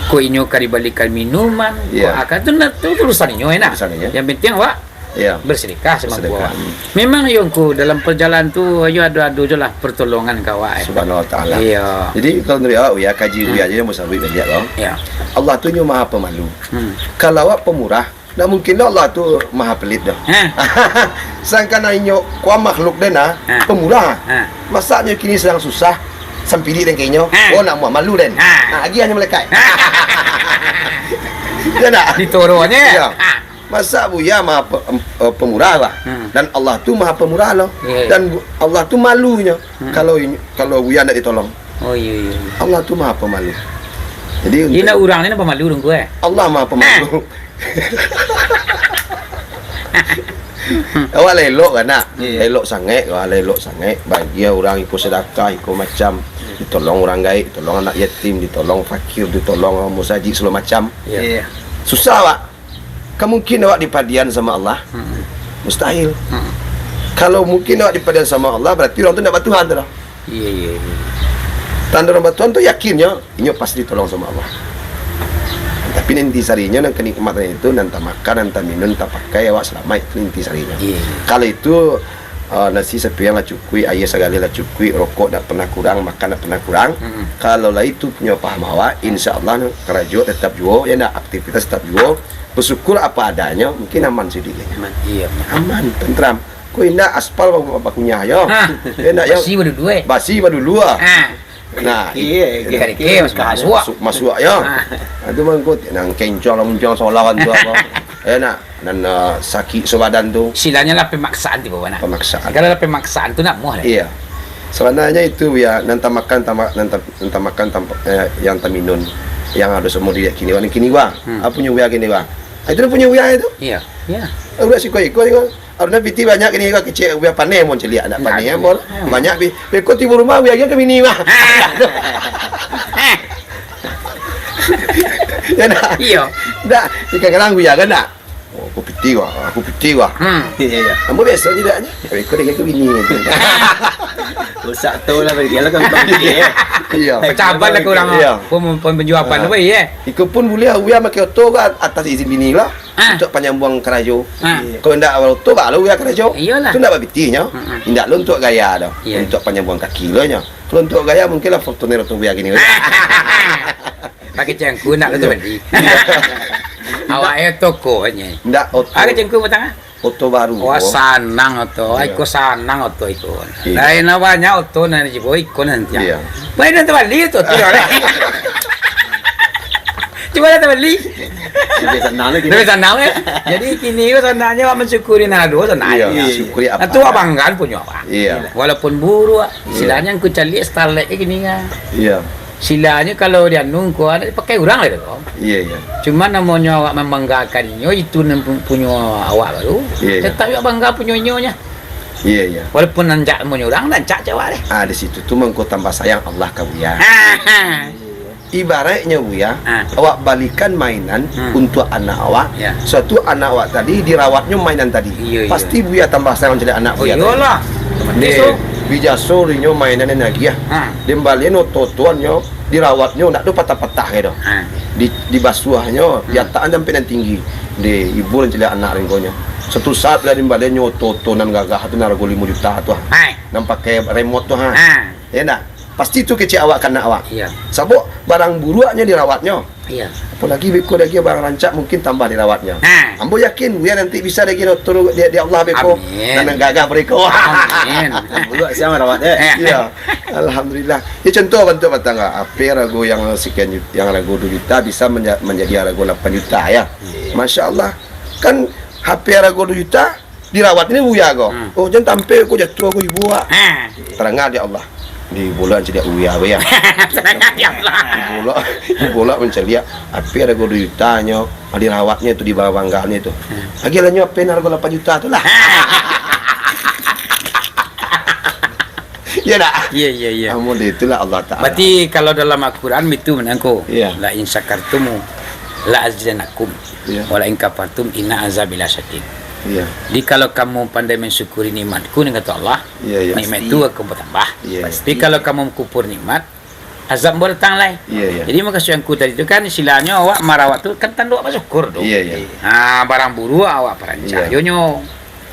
Ko inyo kari balikan minuman, ko akan tu tulisan inyo enak. Yang penting awak bersedekah sama buah. Memang yongku dalam perjalanan tu ayo adu-adu je lah pertolongan kawak. Subhanallah taala. Iya. Jadi kalau dari awak ya kaji aja yang musabik banyak loh. Ya. Allah tu nyo maha pemalu. Kalau awak pemurah, tak mungkin Allah tu maha pelit dah. Sangkan inyo kuah makhluk dena pemurah. Masaknya kini sedang susah sampiri dan kenyo. Nak muah malu den. Agi hanya melekat. Ya nak? Ditoronya. Ya. Masa Buya maha pemurah lah. Dan Allah tu maha pemurah lah. Dan Allah tu malunya kalau Buya tidak ditolong. Oh iya. Allah tu maha pemalu. Jadi Ina urang ni pemalu dong gue. Allah Maha Pemalu. Awak lelok kan nak? Lelok sangat, lelok sangat. Bagi orang ikut sedekah, ikut macam ditolong orang gaib, ditolong anak yatim, ditolong fakir, ditolong orang musajid segala macam. Ya. Susah awak. Mungkin awak dipadian sama Allah? Mustahil. Kalau mungkin awak dipadian sama Allah, berarti orang tu nak batuhan tu lah. Iya. Tanda orang batuhan tu yakinnya, ini pasti ditolong sama Allah. Tapi nanti sarinya dan kenikmatan itu nanti makan, nanti minum, nanti pakai awak selamat itu nanti sarinya. Kalau itu nasi sepiang lah cukui, ayah segala lah cukui, rokok tak pernah kurang, makan tak pernah kurang. Kalau lah itu punya paham awak, insya Allah kerajo tetap jual, ya nak aktivitas tetap jual, bersyukur apa adanya, mungkin aman sedikit. Iya. Aman, tentram. Kau indah aspal apa punya yo? Enak yo. Basi baru dua. Basi baru dua. Nah, Kira-kira masuk ya. Itu mangkut nang kencang muncang solawan tu apa. Nak dan sakit sebadan tu. Silanya lah pemaksaan di bawah nak. Pemaksaan. Kalau lah pemaksaan tu nak muah lah. Iya. Sebenarnya itu ya nanti makan yang minum yang ada semua dia kini wang kini wang. Apa punya wang kini wang? Itu punya wang itu. Iya. Udah sih kau ikut. Ada piti banyak kini kau kecil biar panen mon celik anak panen ya bol. Banyak kau tiba rumah biar ke bini mah. Ya nak. Iya. Dah, kadang-kadang biar kan nak. Oh, aku piti wah. Iya. Kamu biasa tidaknya. Kau dengan ke bini. Usah tahu lah bagi lah kan dia. Iya. Pecaban lah korang penjuapan tu ya. Ikut pun boleh uya pakai auto kan atas izin bini lah. Untuk penyambung kerajo. Kalau ndak auto baru uya kerajo. Iyalah. Tu ndak babitinya. Ndak lu untuk gaya dah. Iya. Untuk penyambung kaki lo nya. Kalau untuk gaya mungkin lah Fortuner atau uya gini. Pakai cengku nak tu beli. Awak toko hanya. Ndak auto. Ada cengku batang? Auto baru. Oh sanang auto. Iko sanang auto iko. Lain banyak auto nanti jibo iko nanti. Iya. Baik nanti beli tu tu. Coba nanti beli. Lebih senang ya. Jadi kini itu senangnya awak mensyukuri nado senang. Iya. Syukuri apa? Itu abanggan punya apa? Iya. Walaupun buru, silanya aku cari starlet gini kan. Iya. Silanya kalau dia nunggu ada pakai orang lah tu. Iya. Cuma namanya awak membanggakannya itu punya awak baru. Iya. Tetap awak bangga punya nyonya. Iya. Walaupun nanjak punya orang nanjak jawab deh. Di situ tu mengko tambah sayang Allah ka buya. Ibaratnya buya, awak balikan mainan untuk anak awak. Ya. Suatu anak awak tadi dirawatnya mainan tadi. Iya. Pasti buya tambah sayang jadi anak Oh buya. iyalah. Dia bijaso rinyo mainan lagi ya. Dia balikan ototuannya dirawatnya nak tu patah-patah gitu. Di basuhnya, diataan sampai nan tinggi. Di ibu dan jadi anak ringkonya. Satu saat lah dimbalenya ototonan gagah tu narago 5 juta tu. Nampak kayak remote tu Ya nak. Pasti tu kecil awak kan awak. Iya. Sabuk barang buruaknya dirawatnya. Iya. Apalagi beko lagi barang rancak mungkin tambah dirawatnya. Ambo yakin dia nanti bisa lagi turun dia Allah beko dan gagah mereka. Amin. Buat siapa rawatnya? Iya. Alhamdulillah. Ya contoh bentuk batangga. Apa ragu yang sekian yang ragu 2 juta bisa menjadi ragu 8 juta ya. Masya Allah. Kan HP ragu 2 juta dirawat ini buya kau. Oh jangan tampil kau jatuh kau ibu. Terangah dia Allah. Di bola jadi uya ya. Di bola mencari apa ada 2 jutanya, dirawatnya itu di banggaannya itu. Lagi lahnya apa harga 8 juta tu lah. Ya tak? Iya. Amun itulah Allah Taala. Berarti kalau dalam Al-Quran itu menangku. Iya. La in syakartum la azidanakum. Iya. Wa la in kafartum inna azabi lasyadid. Iya. Jadi kalau kamu pandai mensyukuri nikmatku dengan kata Allah, Iya. nikmat itu akan bertambah. Iya. Tapi kalau kamu kufur nikmat, azab boleh datang lah. Iya. Jadi maksud aku tadi itu kan istilahnya awak marawat tu kan tanduk apa syukur tu. Iya. Barang buru awak perancang. Iya. Yonyo,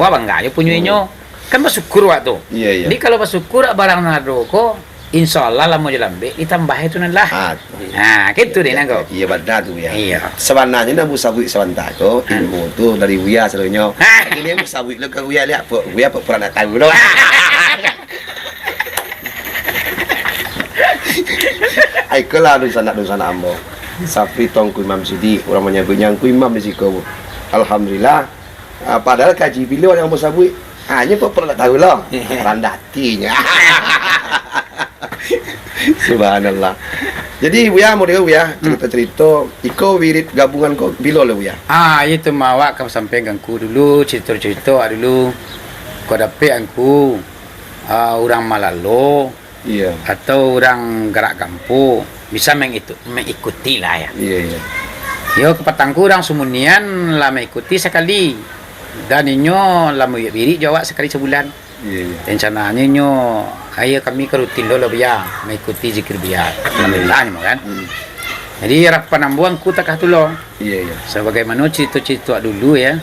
awak bangga yo punya nyo. Kan bersyukur awak tu. Iya. Jadi kalau bersyukur barang nado ko, insyaallah lah mau jalan ditambah itu nanlah. Gitu deh nangko. Iya benar tu ya. Iya. Sebenarnya nak musabik sebentar tu ilmu tu dari Uya selalunya. Ini musabik lu ke Uya lihat apa Uya apa pernah nak tahu doh. Ai kelah du sana ambo. Sapri tong ku Imam Sidi orang menyebutnya ku Imam di siku. Alhamdulillah. Padahal kaji beliau yang musabik hanya pernah tahu lah. Randatinya. Subhanallah. Jadi Buya mau dengar Buya cerita-cerita iko wirid gabungan kok bila le Buya. Itu mawak kamu sampaikan ku dulu cerita-cerita dulu. Kau dapat aku orang Malalo Iya. atau orang gerak kampung bisa mengikuti lah ya. Iya. Yo kepatangku orang Sumunian lah mengikuti sekali. Dan inyo lah wirid jawab sekali sebulan. Iya. Rencananya nyo ayo kami ke rutin dulu ya mengikuti zikir biar alhamdulillah ni kan. Jadi harapan ambuang ku takah tulong Iya. sebagaimana cerita-cerita dulu ya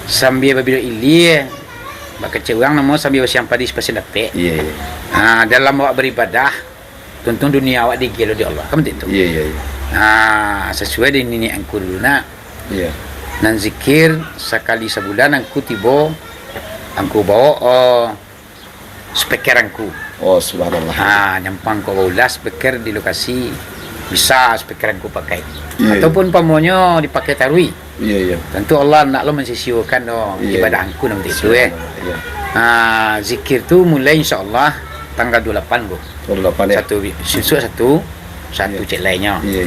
sambil babila ili bakal orang namo sambil siang padi spesial dapat. Iya. Dalam awak beribadah tuntun dunia awak digelo di Allah kamu itu. Iya. Sesuai dengan ini angku dulu nak. Iya. Nan zikir sekali sebulan angku tiba angku bawa speaker angku. Oh subhanallah. Nyampang kau bawa speaker di lokasi bisa speaker angku pakai. Iya. Ataupun pamonyo dipakai tarwi. Iya. Tentu Allah nak lo mensisiukan ibadah angku nanti itu Iya. Zikir tu mulai insya-Allah tanggal 28 go. 28 ya. Satu Iya. cek lainnya. Iya.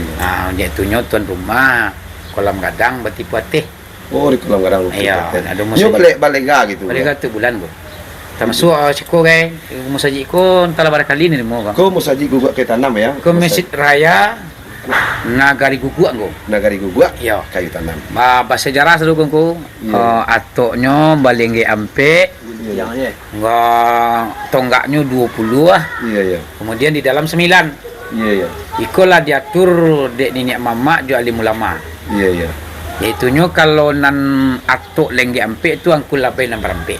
Dia tunyo tuan rumah kolam gadang bertipu atih. Oh di kolam gadang. Iya, ada Nyo balik gitu. Balik tu bulan go. Termasuk siko kai musaji ko entah barangkali ni mo. Kau mau saji gugak ke tanam ya? Ke Masjid Raya Nagari Guguk go. Nagari gugak. Iya. Kayu tanam. Bahasa sejarah selalu ko. Iya. Atoknya balengge ampe. Jangan ya. Tonggaknya 20 lah. Iya. Kemudian di dalam 9. Iya. Ikolah diatur dek nenek mama jo alim ulama. Iya. Yaitunya kalau nan atuk lengge ampe itu angkul labai nomor ampe.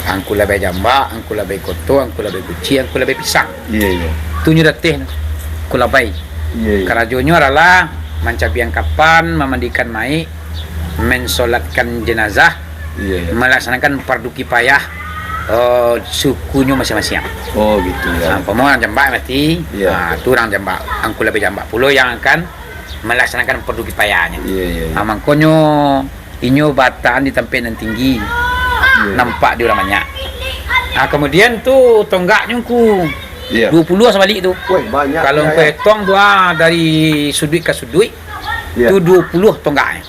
Angkul labai jambak, angkul labai koto, angkul labai guci, angkul labai pisang. Iya. Tunyo datih angkul labai. Iya. Karajonyo adalah mancabiang kapan, memandikan mai, mensolatkan jenazah, Iya. melaksanakan fardu kifayah sukunya masing-masing. Oh gitu ya. Pemohon jambak mati, Iya. tu orang jambak, angkul labai jambak pulau yang akan melaksanakan fardu kifayahnya. Iya. Mangkonyo inyo bataan di tempat yang tinggi. Nampak di orang banyak. Kemudian tu tonggaknya ku Iya. 20 sebalik tu. Woi banyak. Kalau engkau hitung tu dari sudut ke sudut Iya. tu 20 tonggaknya.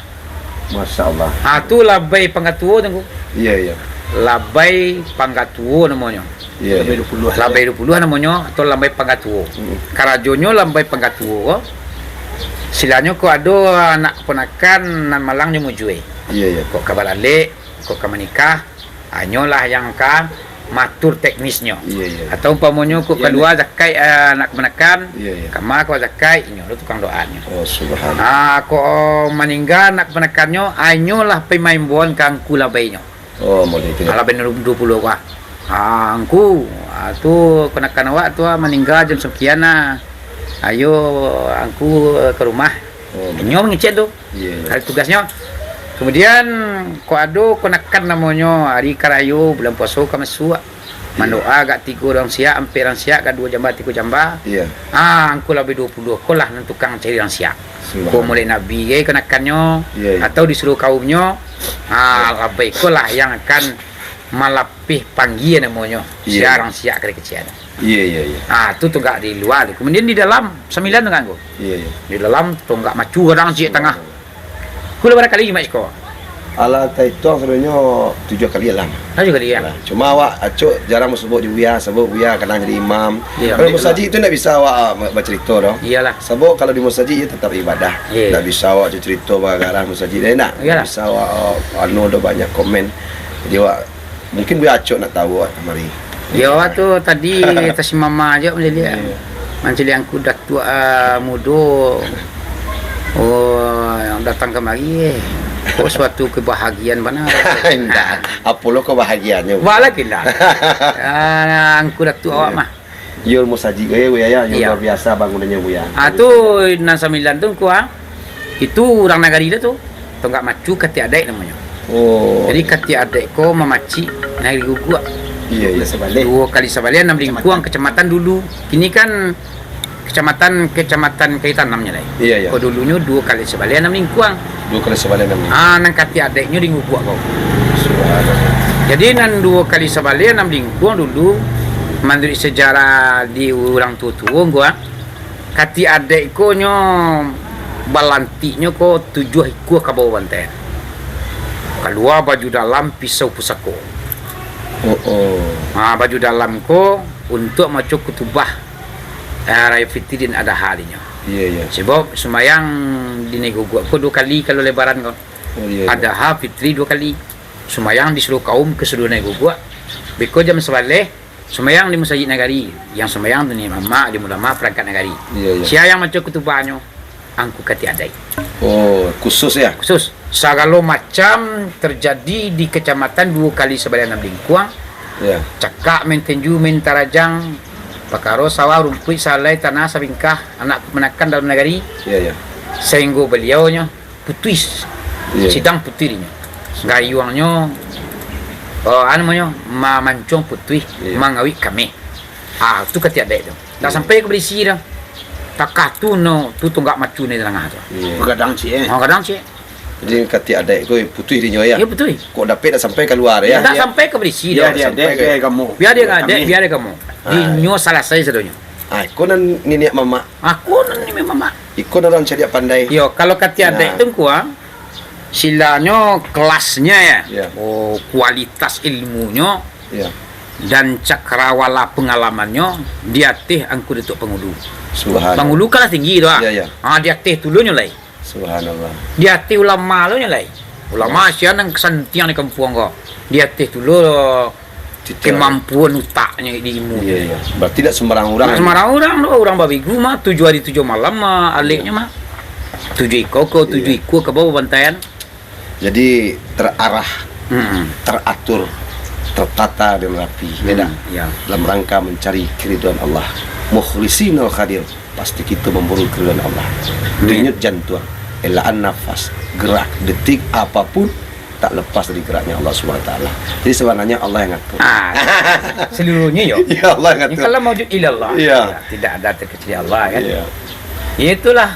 Masya Allah. Tu labai panggatua tu. Iya. Labai panggatua namanya. Iya. Lebih 20. Labai 20 namanya atau labai panggatua. Karajonyo labai panggatua. Silanya ko ada anak keponakan nan malang nyo mujue. Iya. Kok kabar alik, kok ka menikah, anyolah yang ka matur teknisnya. Iya. Atau umpamanya kok kedua zakai anak keponakan, Iya. kama ko zakai inyo lu tukang doanya. Oh subhanallah. Kok meninggal anak keponakannya, anyolah pemaimbuan kang kula bainyo. Oh mau itu. Ala ben 20 wah. Angku tu keponakan awak tu meninggal jam sekian ayo angku ke rumah. Inyo mengecek tu. Iya. Hari tugasnya. Kemudian ko ado konakan namanya hari karayo bulan puasa ka masuk. Mandoa agak 3 orang siap, hampir orang siap ka 2 jamba 3 jamba. Iya. Angku lebih 20 ko lah nan tukang cari orang siap. Subhanallah. Ko mulai nabi ke kenakannya Iya. atau disuruh kaumnya lebih ko lah yang akan malapih panggian namanya. Iya. Siarang siap kecil. Iya. Itu tunggak di luar. Kemudian di dalam 9 tu kan ko. Iya. Di dalam tunggak macu orang siap tengah. Kula berapa kali mak ko? Ala taitong sebenarnya 7 kali lah. Saya juga dia. Cuma awak acuk jarang sebut di Buya, sebut Buya kadang jadi imam. Iya, Kalau musaji itu tak bisa awak bercerita dah. Iyalah. Sebab kalau di musaji itu tetap ibadah. Iya. Tak bisa awak cerita bagarang musaji dia nak. Iyalah. Bisa awak ada banyak komen. Jadi awak mungkin Buya acuk nak tahu awak mari. Ya waktu tadi atas mama aja macam dia. Macam yang ku dah tua muda. Yang datang kemari. Kok suatu kebahagiaan benar. Indah. Apa lo kebahagiaannya? Wah lagi dah. Angku dah tua awak mah. Yul musaji ke Buya ya, yang Iya. luar biasa bangunannya Buya. Tu nan 9 tu ku itu orang nagari dah tu. Tonggak macu kati adik namanya. Oh. Jadi kati adik ko mamaci nagari guguk. Iya. 2 kali sebalian 6 lingkuang kecamatan dulu. Kini kan kecamatan Kaitan namanya lah. Iya. Kau dulunya 2 kali sebalian 6 lingkuang. 2 kali sebalian namanya. Nang kati adiknya di ngubuk kau. Subhanallah. Jadi nan 2 kali sebalian 6 lingkuang dulu. Menurut sejarah di orang tua gua. kati adik ko nyo balantiknya ko 7 ekor ke bawah bantai. Keluar baju dalam pisau pusako. Baju dalam ko untuk macam kutubah Raya Fitri dan ada halinya. Sebab semayang di negogok ko 2 kali kalau lebaran ko. Ada ha Fitri 2 kali. Semayang di seluruh kaum ke seluruh negogok. Beko jam sebaleh semayang di Masjid Nagari, yang semayang tu ni mama di ulama perangkat Nagari. Siapa yang macam kutubahnya, angku kati adai. Khusus ya? Khusus. Segala macam terjadi di kecamatan 2 kali sebalian Lingkuang. Cakak mentenju mentarajang, pakaro sawah rumput salai tanah sabingkah anak menakan dalam Nagari. Sehingga beliaunya putus, sidang putirinya, gayuangnya. Mancung putih mangawi kami. Tu kati ada itu. Tak sampai ke berisi dah. Takah tu tu tunggak macu ni dalam tu. Kadang cik. Kadang cik. Jadi kati ada itu putih di nyoya. Ya betul. Kok dapat dah sampai keluar ya? Tak sampai ke berisi dah. Dia kamu. Biar dia kamu. Di nyo salah saya sedonya. Iko nan nenek mama. Aku ni mama. Iko nan cerdik pandai. Yo kalau kati ada itu kuang. Silanya kelasnya ya, kualitas ilmunya, dan cakrawala pengalamannya, dia teh angku datuk penghulu. Subhanallah. Penghulu kalah tinggi tu dia teh tulunya lai. Subhanallah. Dia teh ulama lo lai. Ulama siapa yang kesantiang di kampung kau. Dia teh dulu kemampuan utaknya di ilmu. Berarti tidak sembarang orang. Sembarang orang babi gua mah 7 hari 7 malam mah aliknya mah 7 ekor ke bawah bantaian. Jadi terarah, teratur, tertata dan rapi. Dalam rangka mencari keridhaan Allah. Mukhlisinal khadir. Pasti kita memburu keridhaan Allah. Denyut jantung, elaan nafas, gerak, detik apapun tak lepas dari geraknya Allah SWT. Jadi sebenarnya Allah yang ngatur. Seluruhnya yo. Ya Allah yang ngatur. Kalau mawjud ilallah. Tidak ada terkecuali Allah kan. Itulah.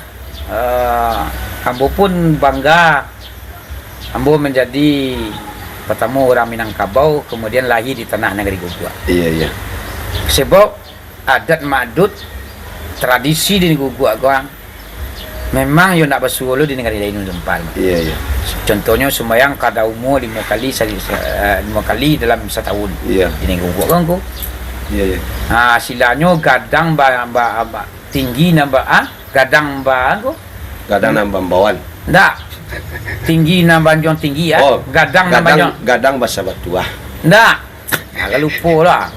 Ambo pun bangga. Ambo menjadi pertama orang Minangkabau, kemudian lahir di tanah negeri Gugua. Sebab adat madut tradisi di Gugua gua memang yo nak bersuolo di negara lain tempat. Contohnya sembahyang kada umur 5 kali dalam setahun. Di negeri Gugua kan ko. Silanya gadang tinggi nambah gadang ko. Gadang nambah bawan. Ndak. Tinggi banjong tinggi ya. Gadang gadang bahasa batuah. Ndak. Agak lupa lah.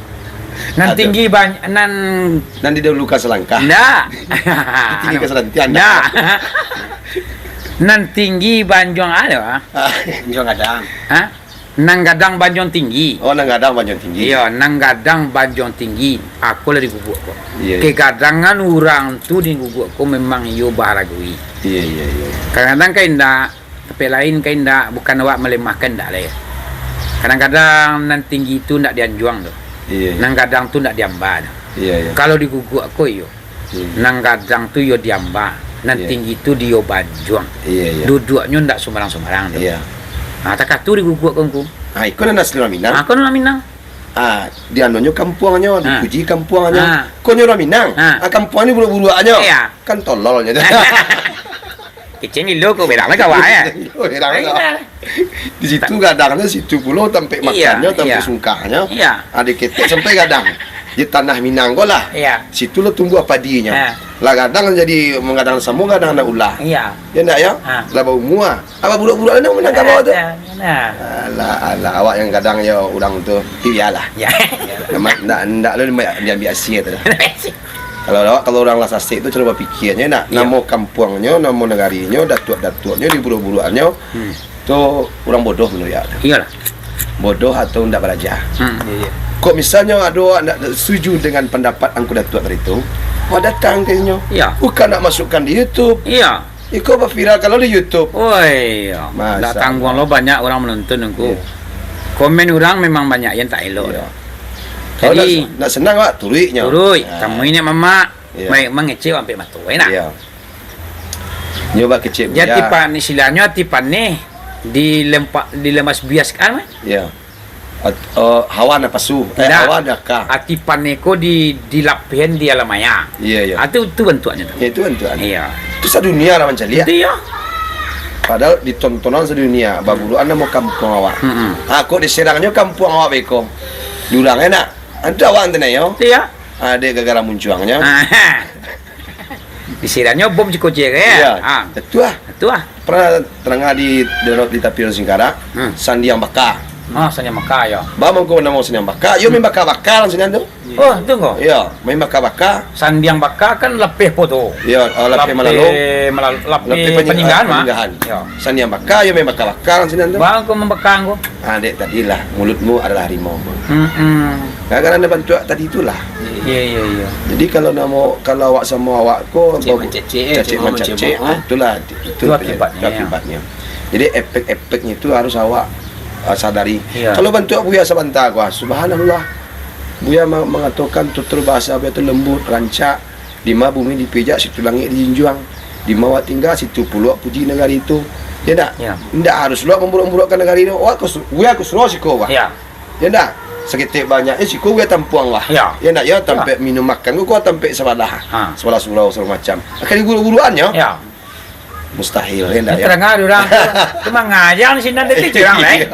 Nan tinggi nan didahulukan selangkah. Ndak. Tinggi ke selantian. Ndak. Nan tinggi banjong ada. Banjong gadang. Nang gadang banjong tinggi. Nang gadang banjong tinggi. Iya, nang gadang banjong tinggi. Aku lah di guguk ko. Kegadangan orang tu di guguk ko memang yo baharagui. Kadang-kadang kau indah, tapi lain kau indah, bukan awak melemahkan dah lah ya. Kadang-kadang nan tinggi tu nak dianjuang tu. Nang gadang tu nak diamba. Kalau di guguk aku yo, nang gadang tu yo diamba, nan tinggi tu dia banjuang. Duduknya ndak sembarang-sembarang tu. Tak tu di guguk kongku. Ikut nak Seluruh Minang. Kau orang Minang. Dia nonyo kampuangnya, dipuji kampuangnya. Kau orang Minang. Kampuang ni buru-buru aja. Kan tololnya. Kecil ni lo kau berang lah kawan ya. Di situ gadangnya situ pulau tempat makannya, tempat sungkahnya. Ada ketek sampai gadang. Di tanah Minang kau lah. Situ lo tumbuh padinya. Lah gadang jadi menggadang semua gadang ada ulah. Ya ndak ya? Lah bau mua. Apa budak-budak ni menang kau tu? Alah awak yang gadang ya udang tu. Iyalah. Ndak lo dia ambil asyik tu. Kalau orang lah Sasik tu cara berfikirnya nak nama kampungnya, nama negarinya, datuk-datuknya, di buru-buruannya tu orang bodoh menurut dia. Iyalah. Bodoh atau ndak belajar. Kok misalnya ada orang nak setuju dengan pendapat angku datuk tadi tu, datang kayaknya. Bukan nak masukkan di YouTube. Ikut viral kalau di YouTube. Tak tanggung lo banyak orang menonton aku. Komen orang memang banyak yang tak elok. Jadi nak senang awak turuiknya. Kamu ini mama mengecil sampai matu enak. Nyoba kecil. Jadi tipan istilahnya tipan ni dilemas bias kan? Hawa na pasu, Tidak. hawa na ka. Atipan neko di lapihan di alamaya. Iya. Itu bentuknya tuh. Itu kan. Iya. Itu sedunia lah macam lihat. Iya. Padahal ditontonan sedunia. Babulu anda mau kampung awak. Aku diserangnya kampung awak beko. Diulang enak. Anda awak ante yo. Iya. Ada gara-gara muncuangnya. Disirannya bom cikoce ya. Iya. Itu ah. Itu ah. Pernah terengah di Tapir Singkara. Sandiang Baka. Sanya Mekah ya. Bamang ko na mo sinyang baka. Yo may baka lang sinyang do. Oh, tunggu. Iya, may baka. Sandiang Baka kan lepih po tuh. Iya, lapis malalong. Lapih peninggahan mah. Ya. Sandiang baka, yo may baka lang sinyang do. Bang ko membakang ko. Dek tadi lah, mulutmu adalah harimau. Karena Karena bantu tadi itulah. Iya. Jadi kalau awak sama awak ko Cacik mencecek, itulah itu akibatnya. Jadi efek-efeknya itu harus awak sadari. Iya. Kalau bantu Buya sebentar gua, subhanallah. Buya mengatakan tutur bahasa Buya itu lembut, rancak. Di mana bumi dipijak, situ langit dijunjung. Di mana tinggal, situ pulau puji negara itu. Ya tak? Ya. Tidak harus lu memburuk-burukkan negara itu. Buya aku suruh siko wah. Ya. Ya tak? Seketik banyaknya siko Buya tampuang lah. Ya. Ya tak? Ya tampak minum makan gua tampak sebalah. Sebalah surau segala macam. Akan buru-buruannya. Ya. Mustahil ya tak? Terengah orang cuma ngajar di sini nanti curang lain.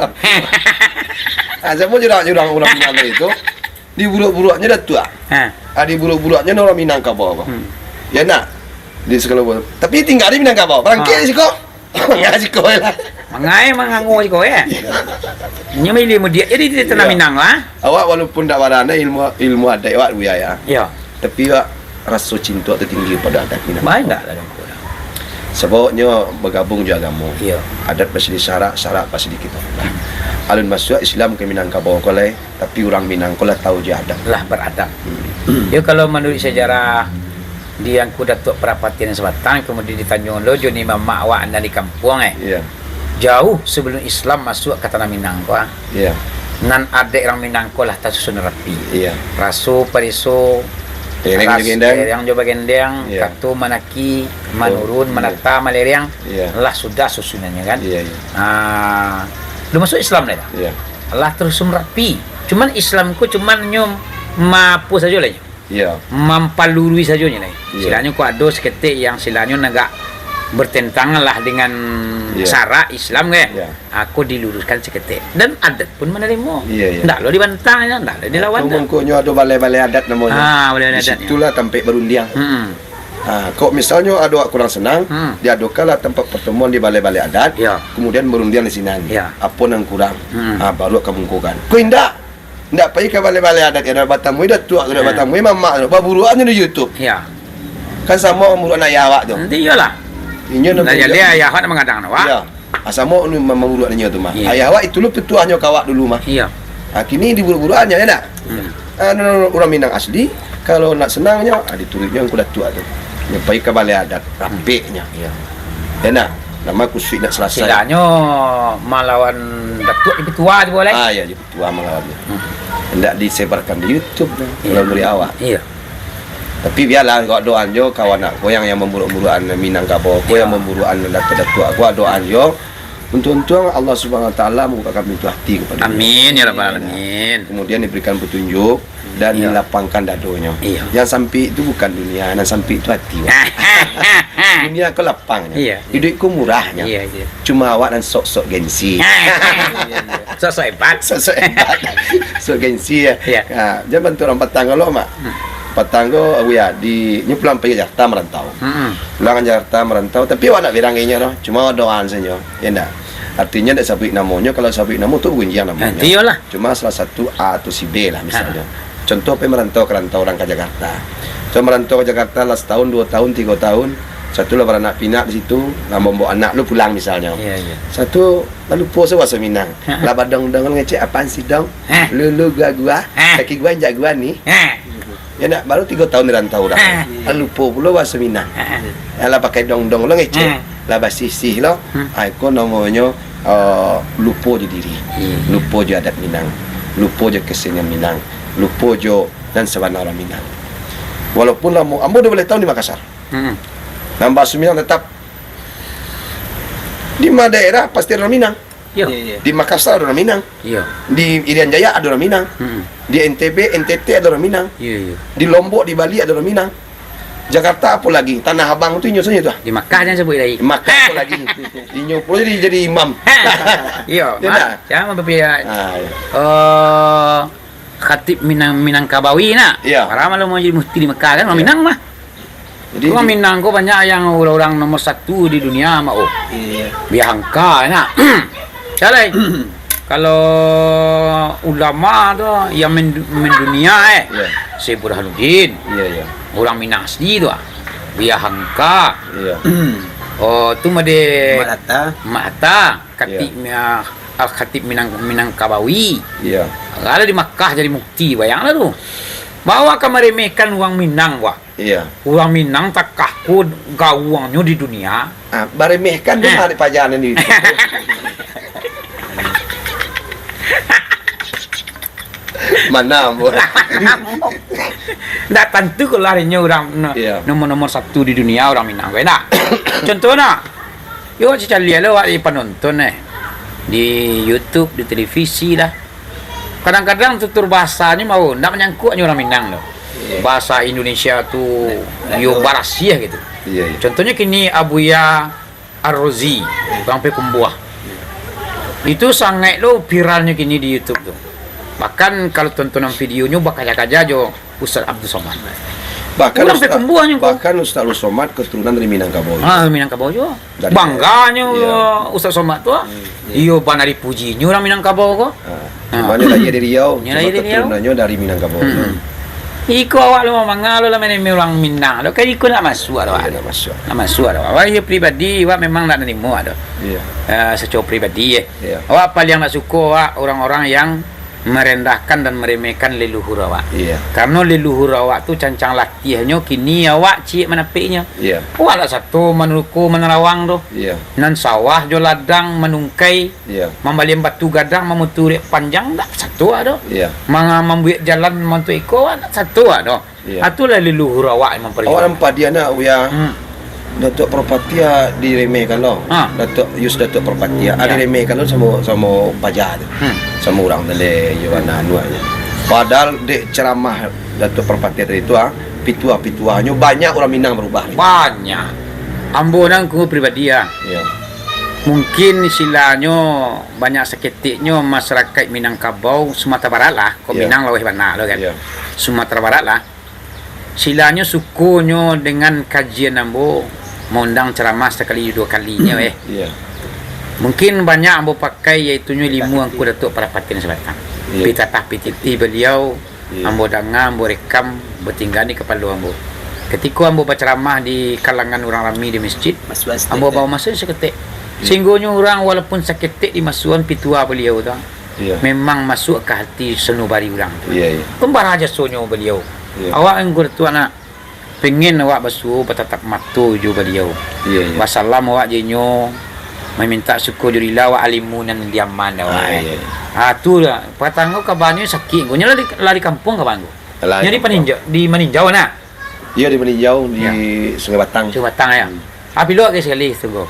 Saya pun jurang orang Minang itu di buruk-buruknya dah tua. Di buruk-buruknya orang Minangkabau. Ya nak di sekolah. Tapi tinggal di Minangkabau. Berangkat di siko. Ya siko lah. Mangai mangangu siko ya. Nya milih dia jadi di tanah Minang lah. Awak walaupun tak warana ilmu adat awak Buya ya. Ya. Tapi awak rasa cinta tertinggi pada adat Minang. Baik enggak lah. Sebabnya bergabung je agama. Ya. Adat pasti syarat pasti di kita. Alun masuk Islam ke Minangkabau kolai, tapi orang Minangkabau tahu je adat. Lah beradab. Ya kalau menurut sejarah di yang Datuk Perapatian Selatan kemudian di Tanjung Lojo ni mama awak anda di kampung Iya. jauh sebelum Islam masuk ke tanah Minangkabau. Iya. Nan adik orang Minangkabau lah tak susun rapi. Iya. Rasu periso yang coba gendeng, Iya. katu manaki, manurun, manata, maleriang, Iya. lah sudah susunannya kan. Iya. Lu masuk Islam lah. Iya. Allah terus rapi. Cuman Islamku cuman nyom mapu saja lah. Iya. Mampalurui saja lah. Iya. Silanya ku ada seketik yang silanya agak bertentangan lah dengan Iya. syarak Islam kan. Iya. Aku diluruskan seketik dan adat pun menerima. Iya. Ndak lo dibantah, ndak lo dilawan. Mungkinnya ada balai-balai adat namanya. Boleh ada Di adatnya. situlah tempat berundiang. Kok misalnya ada kurang senang, diadukanlah tempat pertemuan di balai-balai adat, Ya. kemudian berundiang di sini. Ya. Apa yang kurang, baru kamu mengkukan. Kau indah pergi ke balai-balai adat yang ada batamu, dah tua, ada batamu, mamak, baburuannya di YouTube. Ya. Kan sama umur anak awak tu. Nanti iyalah. Ini Nah, jadi ayah awak mengadang awak. Ya. Sama ni memburuannya tu mah. Ya. Ayah awak itu lu petuahnya kawak dulu mah. Iya. Kini di buru-buruannya ya tak? Orang Minang asli, kalau nak senangnya, diturutnya yang kuda tua tu. Nyampai ke balai adat, rapiknya. Iya. Ya nak, nama aku sweet nak selesai. Silanya melawan datuk ibu tua tu boleh. Ya, jadi tua melawannya. Hendak disebarkan di YouTube kalau beri awak. Iya. Tapi biarlah kau doan jo kawan aku yang memburuk-burukan Minangkabau, aku yang memburukan datuk aku doan jo. Untuk Allah Subhanahu Wa Taala membukakan pintu hati kepada Amin ya rabbal alamin. kemudian diberikan petunjuk dan Iya. dilapangkan dadonya. Iya. Yang sampai itu bukan dunia, yang sampai itu hati. Dunia kau lapangnya. Iya. Hidupku murahnya. Iya. Cuma awak dan sok-sok gengsi. Sosok hebat. Sok-sok hebat. Sok gengsi ya. Iya. Jangan bantu orang petang lo mak. Petang go ya di pulang pergi Jakarta merantau. Pulang Jakarta merantau tapi awak nak biranginya loh. Cuma doaan saja. Ya enggak. Artinya tidak sabik namanya, kalau sabik nama tu gunjian namanya. Nanti lah. Cuma salah satu A atau si B lah misalnya. Contoh merantau ke rantau orang ke Jakarta. So merantau ke Jakarta lah setahun, 2 tahun, 3 tahun. Satu lah beranak pinak di situ, lah membawa anak lu pulang misalnya. Iya. Satu lalu puasa bahasa Minang. Lah badang-badang ngecek apaan sih dong? Lu gua, kaki gua injak gua nih. Ya nak baru 3 tahun di rantau dah. Lalu pula bahasa Minang. Lah pakai dong-dong lo ngecek. Lah bahasa sisih lo. Aku namanya lupa je diri. Lupa je adat Minang. Lupa je kesenian Minang. Lupa je dan sabana orang Minang. Walaupun ambo dah boleh tahu di Makassar. Dan bahasa Minang tetap di mana daerah pasti orang Minang. Iya. Di Makassar ada orang Minang. Iya. Di Irian Jaya ada orang Minang. Mm-mm. Di NTB, NTT ada orang Minang. Iya, iya. Di Lombok, di Bali ada orang Minang. Jakarta apa lagi? Tanah Abang itu inyo saja tuh. Di Makkah jangan sebut lagi. Makkah apa lagi? Inyo pun jadi imam. Iya, Ya dah. jangan berpihak. Ya. Khatib Minangkabawi nak. Iya. Para malu mau jadi mufti di Mekah kan, orang Iya. Minang mah. Jadi Orang Minang kok banyak yang orang nomor 1 di dunia mah. Oh, Iya. Biangka nak. Calai. Kalau ulama tu yang mendunia Iya. Syekh Burhanuddin, Iya, iya. orang Minang asli tu. Biangka. Iya. Oh, tu made Malata. Mata Khatib Al-Khatib Minangkabawi. Iya. Kalau di Makkah jadi mukti, bayanglah tu. Bawa ke meremehkan orang Minang, wah. Iya. Orang Minang tak kaku gawangnya di dunia. Ah, baremehkan dia hari pajanan di. Mana bu? Tak tentu kalau larinya orang Iya. nomor 1 di dunia orang Minang. Nak. Contohnya, yo cari lihat lo di penonton di YouTube, di televisi lah. Kadang-kadang tutur bahasanya mau nak menyangkutnya orang Minang loh. Bahasa Indonesia tu yo barasia gitu. Iya, iya. Contohnya kini Abuya Ar-Rozi, orang Pekumbuah. Itu sangat lo viralnya kini di YouTube tuh. Bahkan kalau tontonan videonya bakal kaja jo Ustaz Abdul Somad. Bahkan Orang Pekumbuahnya kok. bahkan Ustaz Somad keturunan dari Minangkabau. Minangkabau juga. Dari- Bangganya Iya. Ustaz Somad tuh. Iyo banari pujinya orang Minangkabau kok. Mana lahir dari Riau, Dia cuma lahir dari Riau. keturunannya dari Minangkabau. Iko awak lu mau mangalo lah main orang Minang. Lo kan iko nak masuk ada. Iya, nak masuk. Nak masuk ada. Awak dia pribadi awak memang nak nerima ada. Iya. Secara pribadi Iya. Awak paling nak suka awak orang-orang yang merendahkan dan meremehkan leluhur awak. Iya. Karena leluhur awak tu cancang latihnya kini awak cik menapiknya. Iya. Awak lah satu menuku menerawang tu. Iya. Nan sawah jo ladang menungkai Iya. membalian batu gadang memuturik panjang tak satu ada. Iya. Membuat jalan mantu iko tak satu ada. Iya. Itulah leluhur awak yang Awak memperjuangkan. nampak dia nak ya. Datuk Perpatia diremehkan loh. Ha. Datuk Yus Datuk Perpatia Ya. diremehkan loh sama pajak tu. Sama orang dari Yohana anuanya. Padahal dek ceramah Datuk Perpatia tadi itu pitua-pituanya banyak orang Minang berubah. Banyak. Ambo nang ku pribadi ya. Iya. Mungkin silanya banyak seketiknya masyarakat Minangkabau Sumatera Barat lah. Kau Ya. Minang laweh bana lo kan. Iya. Sumatera Barat lah. Silanya sukunya dengan kajian ambo mengundang ceramah sekali 2 kalinya Iya. Mungkin banyak ambo pakai iaitu ilmu angku Datuk Parapatin Sebatang. Ya. Pitatah pititi beliau Ya. ambo dengar, ambo rekam, bertinggal di kepala ambo. Ketika ambo berceramah di kalangan orang ramai di masjid, ambo bawa masuk seketik. Sehinggonya orang walaupun seketik di masukan pitua beliau tu, Iya. memang masuk ke hati senubari orang tu. Iya. Iya. Kembar aja sonyo beliau. Ya. Awak yang tu anak pengen awak basuh bertatap mata ju beliau. Iya. Iya. Wassalam awak jenyo meminta syukur dirilah wa alimunan diaman awak. Iya. Tu lah. Patanggo kabarnya sakit. Go nya lari kampung kabarnya. Lari Jadi kampung. di Maninjau nah. Iya di Meninjau di Ya. Sungai Batang. Cuba batang ya. Api lo ke sekali tu go.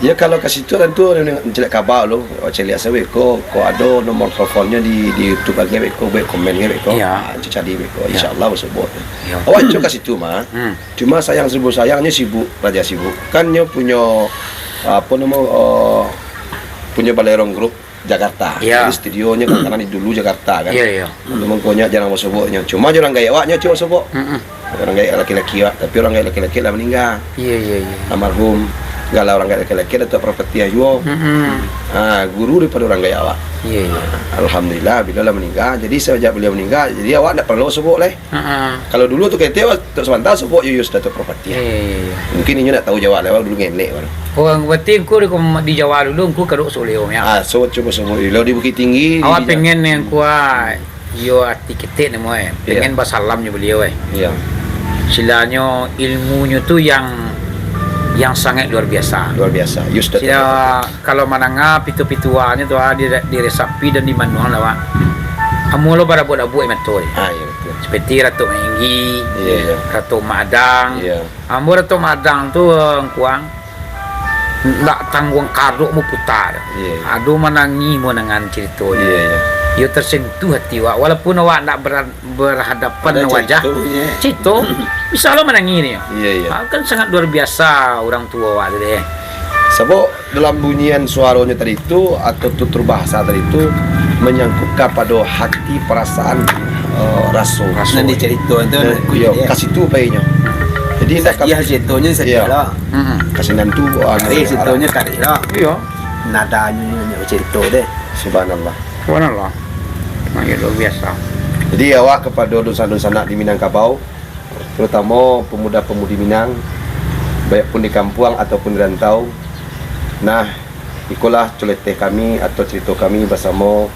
Ya kalau ke situ kan tu jelek kabar lo. Saya lihat saya ko ada nomor telefonnya di YouTube lagi ko baik komen lagi ko. Ya. Cari ko Ya. insyaallah sebut. Ya. Awak cuma ke situ mah. Hmm. Cuma sayangnya sibuk, raja sibuk. Kan dia punya apa nama punya balerong grup Jakarta. Ya. Jadi studionya kan karena di dulu Jakarta kan. Iya iya. Memang punya jarang mau sebutnya. Cuma orang gaya awaknya cuma sebut. Hmm. Orang gaya laki-laki awak, tapi orang gaya laki-laki lah meninggal. Iya iya iya. Almarhum. Galau orang gaya laki-laki Datuk Perpatia juga. Guru daripada orang gaya awak. Iya iya. Alhamdulillah bila lah meninggal. Jadi sejak beliau meninggal, jadi awak tak perlu sebut lah. Kalau dulu tu kata awak tak sebentar sebut Yuyus Datuk Perpatia. Iya. Mungkin ini nak tahu jawab lah, awak dulu ngenek baru. Orang berarti aku di Jawa dulu aku kaduk soleo ya. So coba sebut dulu di Bukit Tinggi. Awak di- pengen yang kuat yo arti ketik ni mo pengen basalamnya beliau Iya. silanya ilmunya tu yang sangat luar biasa. Luar biasa. Yus Datuk. Sila kalau mananga pitu-pituannya tu di resapi dan di manuang lawa. Amulo para buat abu ematoi. Iya betul. Seperti Ratu Menggi, Iya. Ratu Madang. Iya. Ambo Ratu Madang tu kuang ndak tanggung kardok mu putar. Ado menangi mo dengan ceritanya. Yo tersentuh hati awak walaupun awak ndak berhadapan dengan wajah. Cito bisa lo menangi ni. Kan sangat luar biasa orang tua awak tadi. Sebab dalam bunyian suaranya tadi itu atau tutur bahasa tadi itu menyangkut pada hati perasaan rasa. Nanti cerita itu kasih tu baiknya. Jadi nak ceritanya sedih lah. Kasih nantu ceritanya kari lah. Iya. Nadanya cerita deh. Subhanallah. Subhanallah. Ya, luar biasa. Jadi awak kepada dosa-dosa nak di Minangkabau, terutama pemuda-pemudi Minang, baik pun di kampung ataupun di rantau. Nah, ikulah celeteh kami atau cerita kami bersama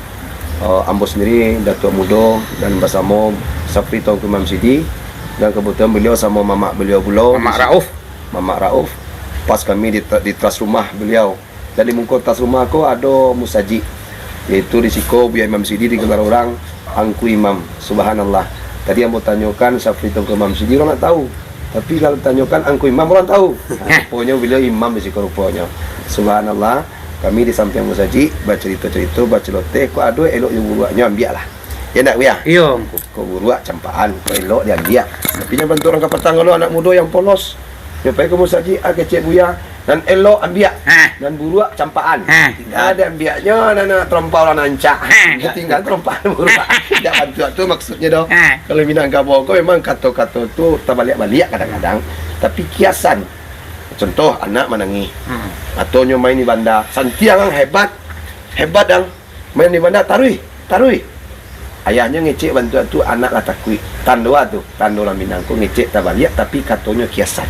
Ambo sendiri, Datuk Mudo, dan bersama Sapri Tuanku Imam Sidi, dan kebetulan beliau sama mamak beliau pula, Mamak Rauf. Pas kami di teras rumah beliau, dan di muka teras rumah aku ada musajid, yaitu risiko Buya Imam Sidi digelar orang Angku Imam. Subhanallah. Tadi yang mau tanyakan Sapri Tuanku Imam Sidi orang nak tahu, tapi kalau tanyakan Angku Imam orang tahu. Rupanya beliau imam di situ rupanya. Subhanallah. Kami di samping musajid baca cerita-cerita, baca loteh, kau ada elok yang buruaknya ambil lah. Ya nak Buya? Iya. Kau buruak campaan, kau elok dia ambil. Tapi yang bantu orang kapatang kalau anak muda yang polos. Dia pergi ke musajid, kecek Buya dan elok ambil. Dan buruak campaan. Tidak ada ambilnya dan terempau lah nancak. Dia tinggal terompaan buruak. Tidak bantu tu maksudnya dah. Kalau Minangkabau kau memang kata-kata tu terbalik-balik kadang-kadang. Tapi kiasan. Contoh anak menangis. Atau main di bandar. Santiang hebat yang main di bandar tarui. Ayahnya ngecek bantuan tu anak lah takui. Tandua tu, tandua Minangku ngecek terbalik tapi katanya kiasan.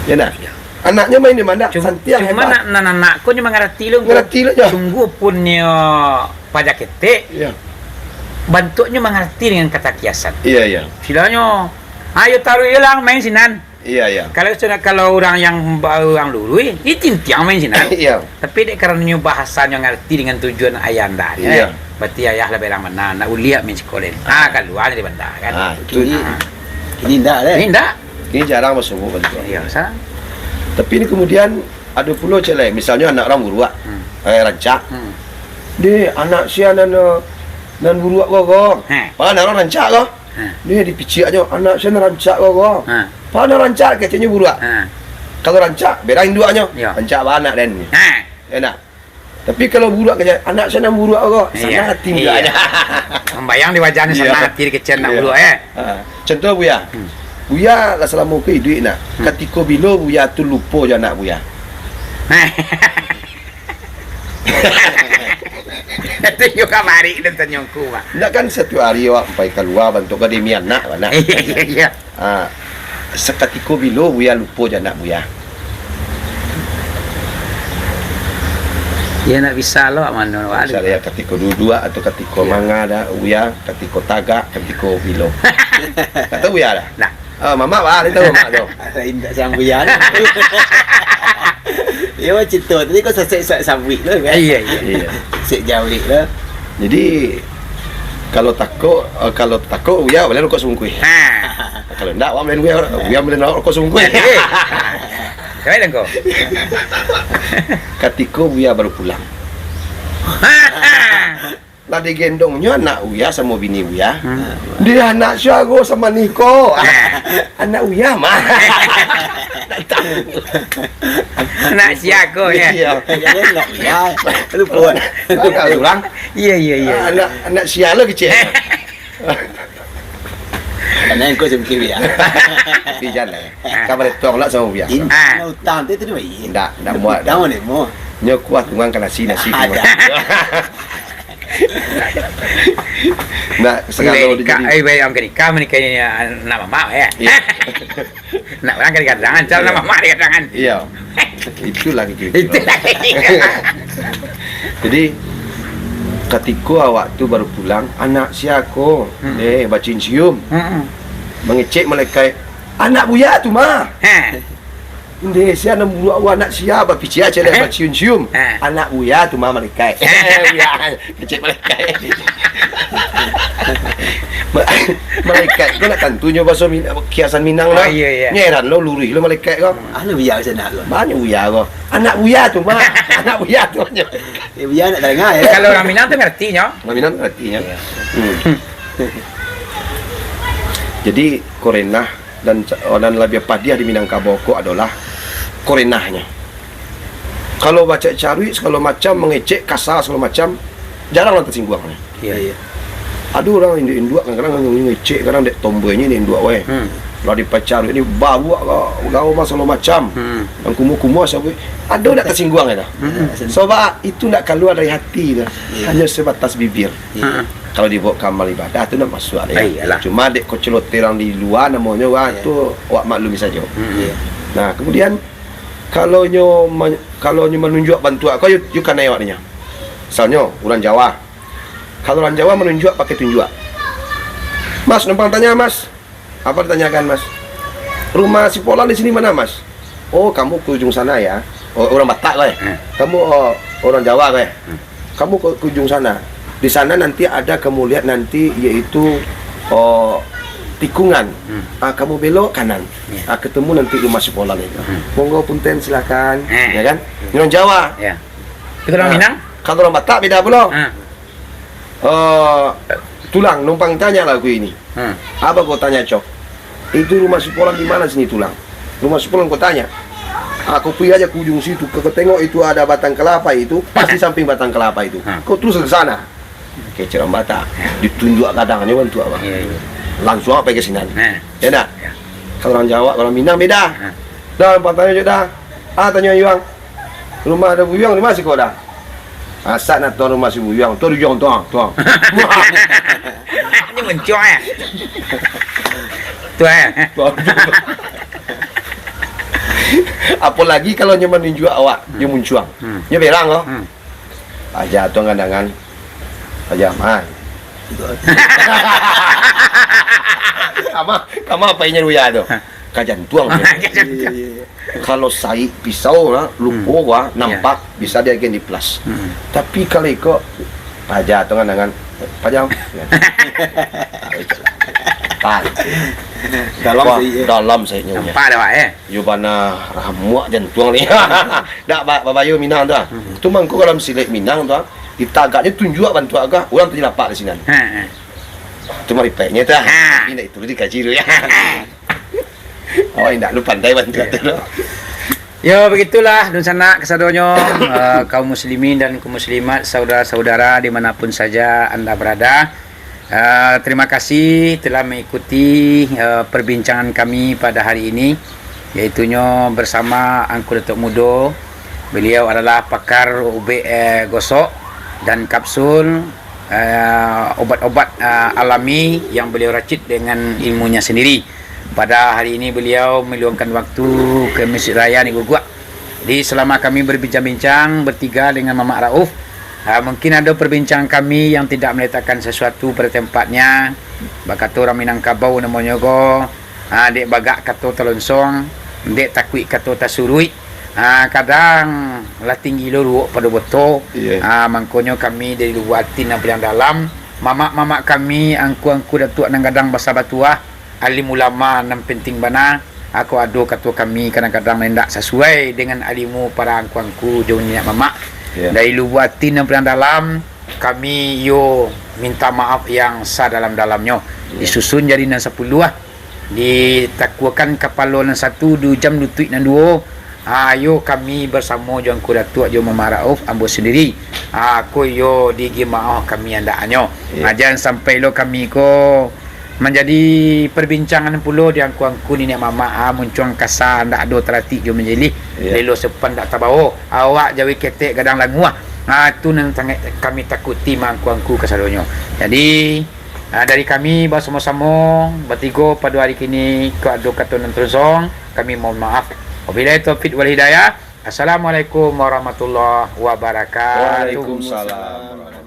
Ya nak. Anaknya main di bandar. Santiang hebat. Cuma anak-anak kau cuma ngerti lu. Sungguh punya pajak ketek. Ya. Bentuknya mengerti dengan kata kiasan. Iya. Silanya, ayo taruh hilang main sinan. Iya. Kalau orang yang orang lului, ini tintiang main sinan. Iya. Tapi dek kerana bahasanya ngerti dengan tujuan ayah anda. Iya. Berarti ayah lebih ramah nak uliak main sekolah. Keluar dari bandar kan. Itu ini enggak deh. Ini enggak. Ini jarang masuk bentuk. Iya, salah. Tapi ini kemudian ada pula celek. Misalnya anak orang buruak, rancak. Dia anak sia dan buruak kau. Pada orang rancak kau. Dia dipicik aja anak sia rancak kau. Pada rancak kecenya buruak. Kalau rancak berain duanya. Rancak anak dan ni. Enak. Tapi kalau buruak kerja anak sana buruak kau. Sana hati muda aja. Membayang di wajahnya sana hati kecil nak buruak Contoh Buya. Buya lah selama ke duit nak. Ketika bila Buya tu lupa je anak Buya. Itu juga mari dan tanyongku mak. Nak kan satu hari awak sampai keluar bantu ke dia anak mana. Iya. Seketika bila Buya lupa je anak Buya. Ya nak bisa lo mana wali. Misalnya ketika dua atau ketika manga dah Buya, ketika tagak, ketika bila. Kata Buya dah. Nah. Mama bah, dia tahu mak tu. Indah sambuyan. Ya macam tu. Tadi kau sesek sambut lah kan? Iya. Sek jauh lah. Jadi kalau takut Buya boleh rokok sungkuih. Kalau enggak Buya boleh rokok sungkuih. Kau kau. Ketika Buya baru pulang. Lah digendongnya anak Uya sama bini Uya. Dia anak Syago sama Niko. Anak Uya mah. Anak Syago ya. Iya. Anak Uya. Lupa. Lupa orang. Iya. Anak Syala kecil. Karena kau sempat Uya. Di jalan. Kabar tuang lah sama Uya. Ini utang tu tu baik. Ndak muat. Dah mana mu? Nya kuat tungang kan nasi. Nak segala dia jadi. Baik am kenika menikah ini nama mama ya. Nak orang kan kadangan, cara nama mama di kadangan. Iya. Itulah gitu. Jadi ketika awak tu baru pulang, anak siako bacin cium. Mengecek malaikat anak Buya tu mah. Indonesia 62 anak siapa picia cele cium-cium. Anak buya tu mah malaikat. Buya kecil malaikat. Malaikat kau nak tentunya bahasa kiasan Minang lah. Nyeran lo lurih lo malaikat kau. Ahli buya sana lo. Banyak buya kau. Anak buya tu mah. Anak buya tu. Buya nak dengar ya. Kalau orang Minang tu ngerti nya. Orang Minang ngerti ya. Jadi korenah dan lebih padiah di Minangkabau adalah korenahnya. Kalau baca carui segala macam, mengecek kasar segala macam, jarang orang tersinggungnya. Iya. Ada orang Induk kadang-kadang ngecek, kadang dek tomboynya ini Induk we. Kalau di pacar ini baru gaul segala macam. Dan kumuh-kumuh sampai ada tak tersinggung dah. Sebab itu nak keluar dari hati dah. Hanya sebatas bibir. Kalau dibawa ke amal ibadah tu nak masuk ya. Cuma dek kocelot terang di luar namanya tu awak maklumi saja. Nah, kemudian kalau nyo menunjuk bantuan kau you kan awaknya. Misalnya orang Jawa. Kalau orang Jawa menunjuk pakai tunjuk. Mas, numpang tanya Mas. Apa ditanyakan Mas? Rumah si Polan di sini mana Mas? Oh, kamu ke ujung sana ya. Oh, orang Batak kau ya. Kamu orang Jawa kau ya. Kamu ke ujung sana. Di sana nanti ada kamu lihat nanti yaitu tikungan. Kamu belok kanan. Ketemu nanti rumah si Polan itu. Monggo punten silakan. Ya kan? Ini orang Jawa. Ya. Itu orang Minang? Kalau orang Batak beda pula. Tulang numpang tanya lah aku ini. Apa kau tanya Cok? Itu rumah si Polan di mana sini Tulang? Rumah si Polan kau tanya. Aku pergi aja ke ujung situ. Kau tengok itu ada batang kelapa itu, pasti samping batang kelapa itu. Kau terus ke sana. Kece orang Batak. Ditunjuk kadangnya bantu apa? Langsung apa ke sini? Ya dah. Kalau orang Jawa, kalau Minang beda. Dah, numpang tanya je dah. Tanya Yuang. Rumah ada Buyang di mana sih kau dah? Asal nak tahu rumah si Buyang, tu Buyang tuang. Ini mencuak ya. Tu ya. Apalagi kalau nyaman menunjuk awak, dia muncuang. Dia berang loh. Aja tu kandangan. Aja man. Kamu apa yang Buya tu? Kajan tuang. Kalau sai pisau lah, lupa gua nampak bisa dia gen di plus. Tapi kalau ikut aja tu kandangan pajam. Dalam saya nyonya. Nampak dah Pak ya. Yo bana ramuak jantung ni. Dak babayo Minang tu. Tu mangko kalau silik Minang tu. Ditagaknya tunjuk bantu agak orang tu nampak di sini. Tu mari peknya tu. Ini itu dikaji dulu ya. Oh, indak lu pandai bantu tu. Ya begitulah dun sana kesadonyo kaum muslimin dan kaum muslimat, saudara-saudara dimanapun saja Anda berada. Terima kasih telah mengikuti perbincangan kami pada hari ini, yaitunya bersama Angku Datuk Mudo. Beliau adalah pakar gosok dan kapsul obat-obat alami yang beliau racik dengan ilmunya sendiri. Pada hari ini beliau meluangkan waktu ke Masjid Raya Negogua. Jadi selama kami berbincang-bincang bertiga dengan Mamak Rauf, mungkin ada perbincangan kami yang tidak meletakkan sesuatu pada tempatnya. Bakata orang Minangkabau namanya go, dek bagak kata telonsong, dek takui kata tasurui. Kadang lah tinggi loruk pada botol. Mangkonyo kami dari luar hati yang dalam. Mamak-mamak kami, angku-angku datuk nang gadang basa batuah, alim ulama nan penting bana. Aku ado kata kami kadang-kadang mendak sesuai dengan alimu para angku-angku jauhnya mamak. Dari luar hati yang dalam, kami yo minta maaf yang sadalam-dalamnya. Disusun jadi nan 10 ditakwakan kepala nan 1 2 jam lutut nan 2. Ayo kami bersama Juan Kudatuk Jo Mamak Rauf ambo sendiri. Aku yo digi maaf kami andaknya. Jangan sampai lo kami ko menjadi perbincangan pula di angku-angku ni Mamak muncuang kasar ndak ada terati jo menjeli. Lelo sepan ndak tabawo. Awak jawi ketek gadang langu tu nang sangat kami takuti mangku-angku kasadonyo. Jadi dari kami bersama-sama bertiga pada hari kini ke ado kata nan terusong, kami mohon maaf. Wabillahi taufiq wal hidayah. Assalamualaikum warahmatullahi wabarakatuh. Waalaikumsalam.